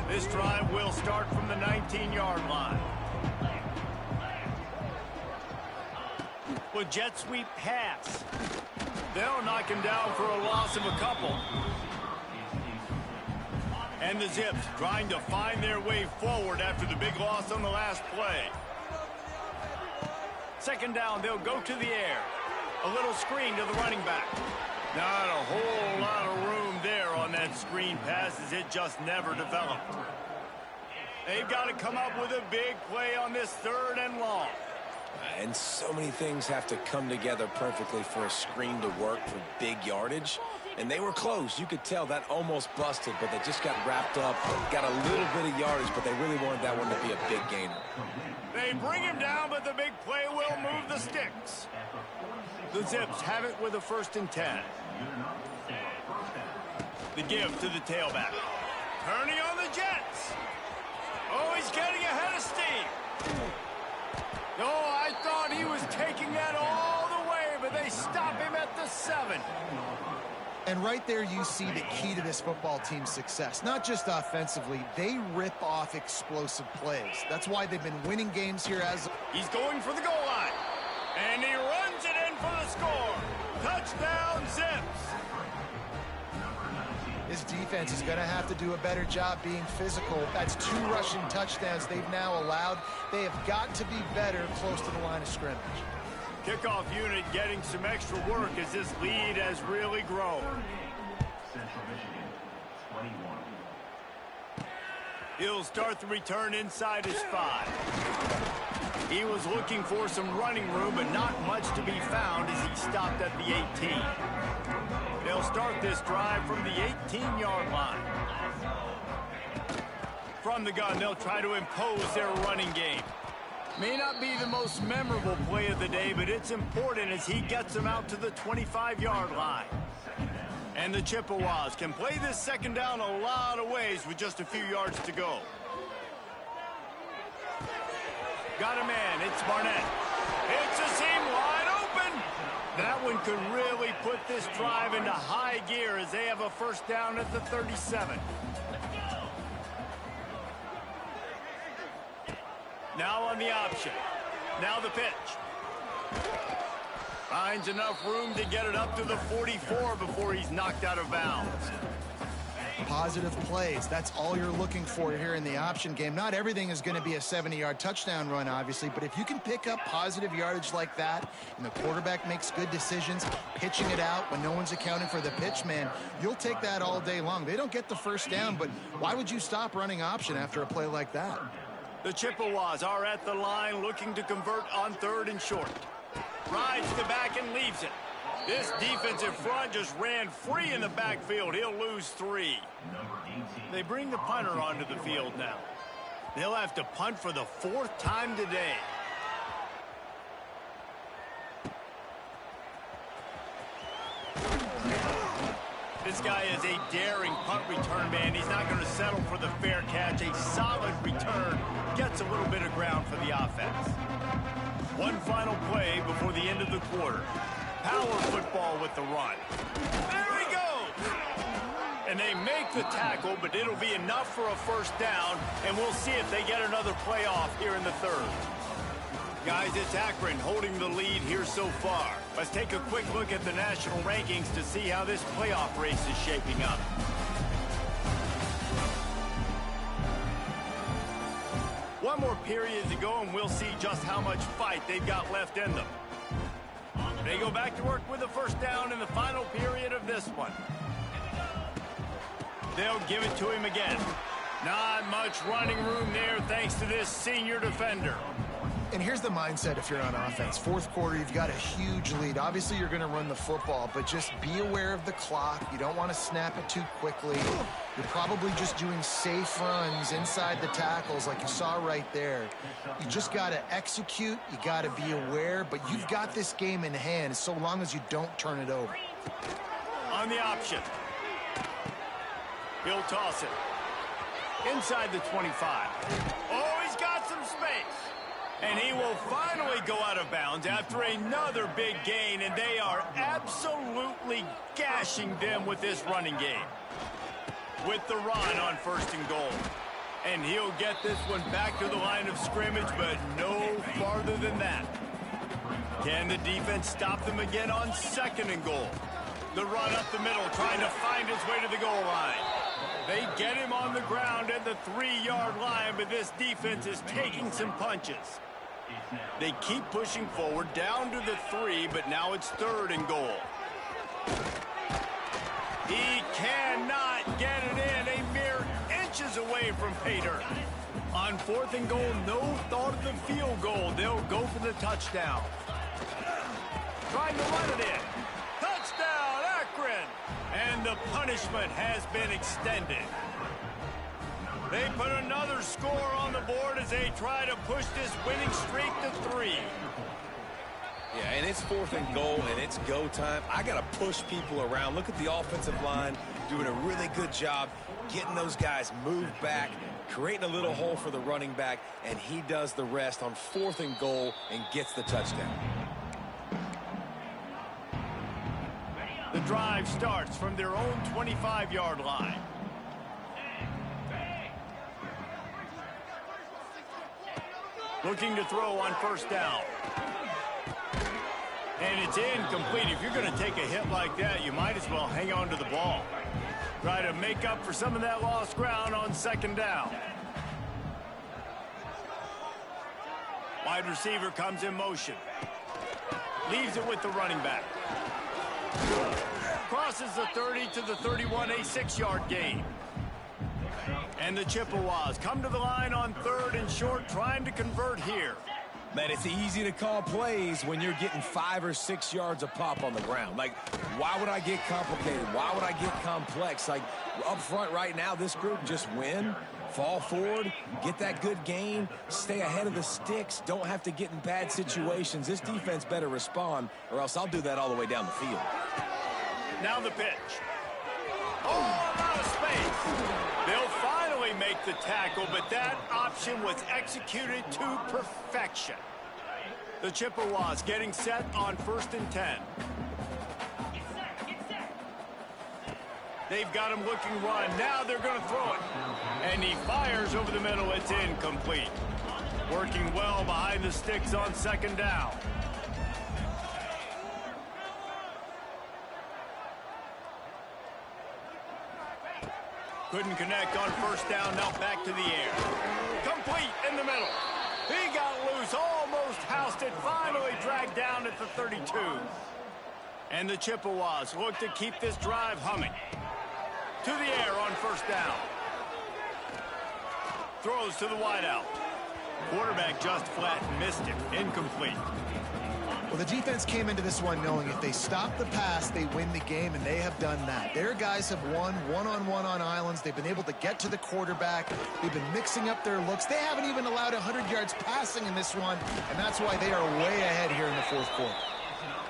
This drive will start from the 19-yard line. With jet sweep pass. They'll knock him down for a loss of a couple. And the Zips trying to find their way forward after the big loss on the last play. 2nd down, they'll go to the air. A little screen to the running back. Not a whole lot of room there on that screen pass as it just never developed. They've got to come up with a big play on this 3rd and long. And so many things have to come together perfectly for a screen to work for big yardage. And they were close. You could tell that almost busted, but they just got wrapped up, got a little bit of yardage, but they really wanted that one to be a big gainer. They bring him down, but the big play will move the sticks. The Zips have it with a 1st and 10. The give to the tailback. Turning on the Jets. Oh, he's getting ahead of steam. Oh, I thought he was taking that all the way, but they stop him at the 7. And right there you see the key to this football team's success. Not just offensively, they rip off explosive plays. That's why they've been winning games here as... He's going for the goal line. And he runs it in for the score. Touchdown, Zips. This defense is going to have to do a better job being physical. That's 2 rushing touchdowns they've now allowed. They have got to be better close to the line of scrimmage. Kickoff unit getting some extra work as this lead has really grown. He'll start the return inside his 5. He was looking for some running room, but not much to be found as he stopped at the 18. They'll start this drive from the 18-yard line. From the gun, they'll try to impose their running game. May not be the most memorable play of the day, but it's important as he gets them out to the 25-yard line. And the Chippewas can play this 2nd down a lot of ways with just a few yards to go. Got a man, it's Barnett. It's a seam wide open. That one could really put this drive into high gear as they have a 1st down at the 37. Now on the option. Now the pitch. Finds enough room to get it up to the 44 before he's knocked out of bounds. Positive plays. That's all you're looking for here in the option game. Not everything is going to be a 70-yard touchdown run, obviously, but if you can pick up positive yardage like that and the quarterback makes good decisions, pitching it out when no one's accounting for the pitch, man, you'll take that all day long. They don't get the first down, but why would you stop running option after a play like that? The Chippewas are at the line looking to convert on 3rd and short. Rides the back and leaves it. This defensive front just ran free in the backfield. He'll lose 3. They bring the punter onto the field now. They'll have to punt for the 4th time today. This guy is a daring punt return man. He's not going to settle for the fair catch. A solid return gets a little bit of ground for the offense. One final play before the end of the quarter. Power football with the run. There he goes! And they make the tackle, but it'll be enough for a first down, and we'll see if they get another playoff here in the 3rd. Guys, it's Akron holding the lead here so far. Let's take a quick look at the national rankings to see how this playoff race is shaping up. One more period to go, and we'll see just how much fight they've got left in them. They go back to work with the first down in the final period of this one. They'll give it to him again. Not much running room there thanks to this senior defender. And here's the mindset if you're on offense. 4th quarter, you've got a huge lead. Obviously, you're going to run the football, but just be aware of the clock. You don't want to snap it too quickly. You're probably just doing safe runs inside the tackles like you saw right there. You just got to execute. You got to be aware, but you've got this game in hand so long as you don't turn it over. On the option. He'll toss it. Inside the 25. Oh, he's got some space. And he will finally go out of bounds after another big gain, and they are absolutely gashing them with this running game. With the run on 1st and goal. And he'll get this one back to the line of scrimmage, but no farther than that. Can the defense stop them again on 2nd and goal? The run up the middle, trying to find his way to the goal line. They get him on the ground at the 3-yard line, but this defense is taking some punches. They keep pushing forward down to the 3, but now it's 3rd and goal. He cannot get it in, a mere inches away from pay dirt. On 4th and goal, no thought of the field goal. They'll go for the touchdown. Trying to run it in. Touchdown, Akron! And the punishment has been extended. They put another score on the board as they try to push this winning streak to 3. Yeah, and it's 4th and goal, and it's go time. I got to push people around. Look at the offensive line doing a really good job getting those guys moved back, creating a little hole for the running back, and he does the rest on 4th and goal and gets the touchdown. The drive starts from their own 25-yard line. Looking to throw on 1st down. And it's incomplete. If you're going to take a hit like that, you might as well hang on to the ball. Try to make up for some of that lost ground on 2nd down. Wide receiver comes in motion. Leaves it with the running back. Crosses the 30 to the 31, a 6-yard gain. And the Chippewas come to the line on 3rd and short, trying to convert here. Man, it's easy to call plays when you're getting 5 or 6 yards a pop on the ground. Like, why would I get complicated? Why would I get complex? Like, up front right now, this group just win, fall forward, get that good gain, stay ahead of the sticks, don't have to get in bad situations. This defense better respond, or else I'll do that all the way down the field. Now the pitch. Oh, a lot of space. They'll finally make the tackle, but that option was executed to perfection. The Chippewas getting set on 1st and 10. They've got him looking run. Now they're going to throw it. And he fires over the middle. It's incomplete. Working well behind the sticks on 2nd down. Couldn't connect on first down. Now back to the air. Complete in the middle. He got loose, almost housed it, finally dragged down at the 32. And the Chippewas look to keep this drive humming. To the air on first down. Throws to the wideout. Quarterback just flat missed it. Incomplete. Well, the defense came into this one knowing if they stop the pass, they win the game, and they have done that. Their guys have won one-on-one on islands. They've been able to get to the quarterback. They've been mixing up their looks. They haven't even allowed 100 yards passing in this one, and that's why they are way ahead here in the fourth quarter.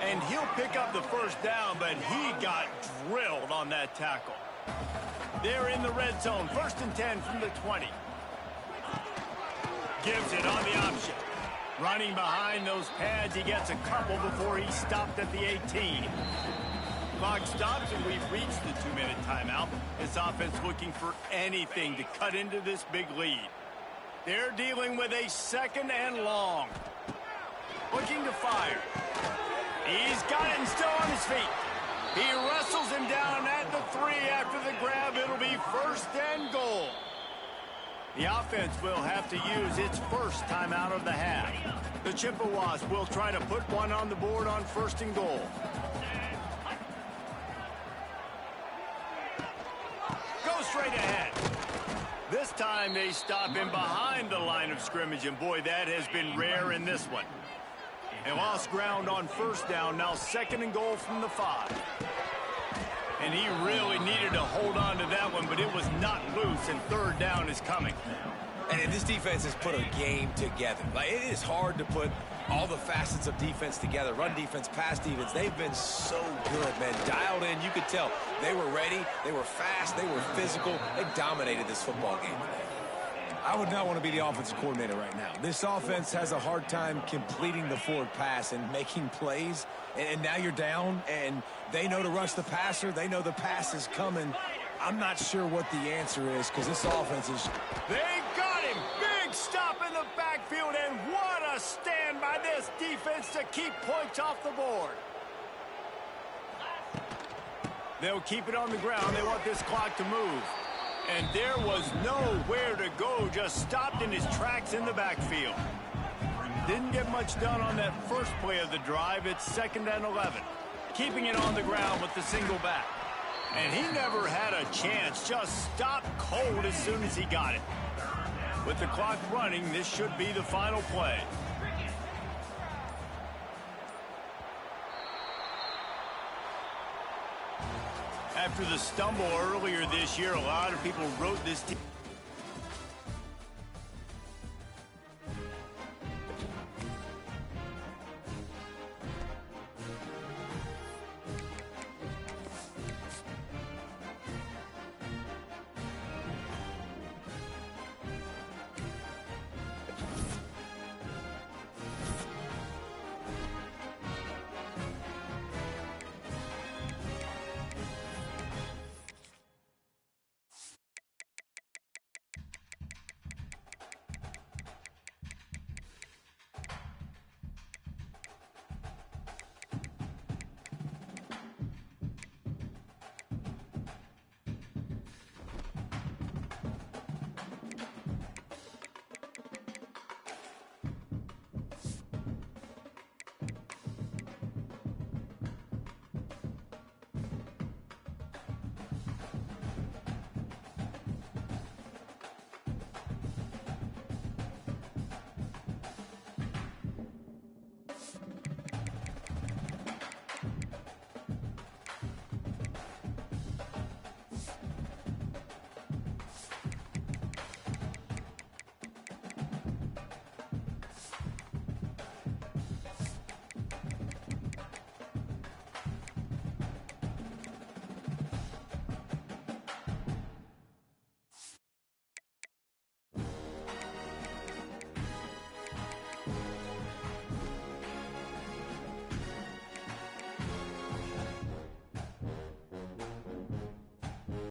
And he'll pick up the first down, but he got drilled on that tackle. They're in the red zone. 1st and 10 from the 20. Gives it on the option. Running behind those pads, he gets a couple before he stopped at the 18. Clock stops, and we've reached the 2-minute timeout. This offense looking for anything to cut into this big lead. They're dealing with a 2nd and long. Looking to fire. He's got it and still on his feet. He wrestles him down at the 3 after the grab. It'll be 1st and goal. The offense will have to use its first timeout of the half. The Chippewas will try to put one on the board on 1st and goal. Go straight ahead. This time they stop him behind the line of scrimmage, and boy, that has been rare in this one. They lost ground on first down, now 2nd and goal from the 5. And he really needed to hold on to that one, but it was not loose, and 3rd down is coming. And this defense has put a game together. Like, it is hard to put all the facets of defense together. Run defense, pass defense. They've been so good, man. Dialed in. You could tell they were ready. They were fast. They were physical. They dominated this football game today. I would not want to be the offensive coordinator right now. This offense has a hard time completing the forward pass and making plays. And now you're down, and they know to rush the passer. They know the pass is coming. I'm not sure what the answer is because this offense is... They got him! Big stop in the backfield, and what a stand by this defense to keep points off the board. They'll keep it on the ground. They want this clock to move. And there was nowhere to go, just stopped in his tracks in the backfield. Didn't get much done on that first play of the drive. It's 2nd and 11. Keeping it on the ground with the single back. And he never had a chance, just stopped cold as soon as he got it. With the clock running, this should be the final play. After the stumble earlier this year, a lot of people wrote this team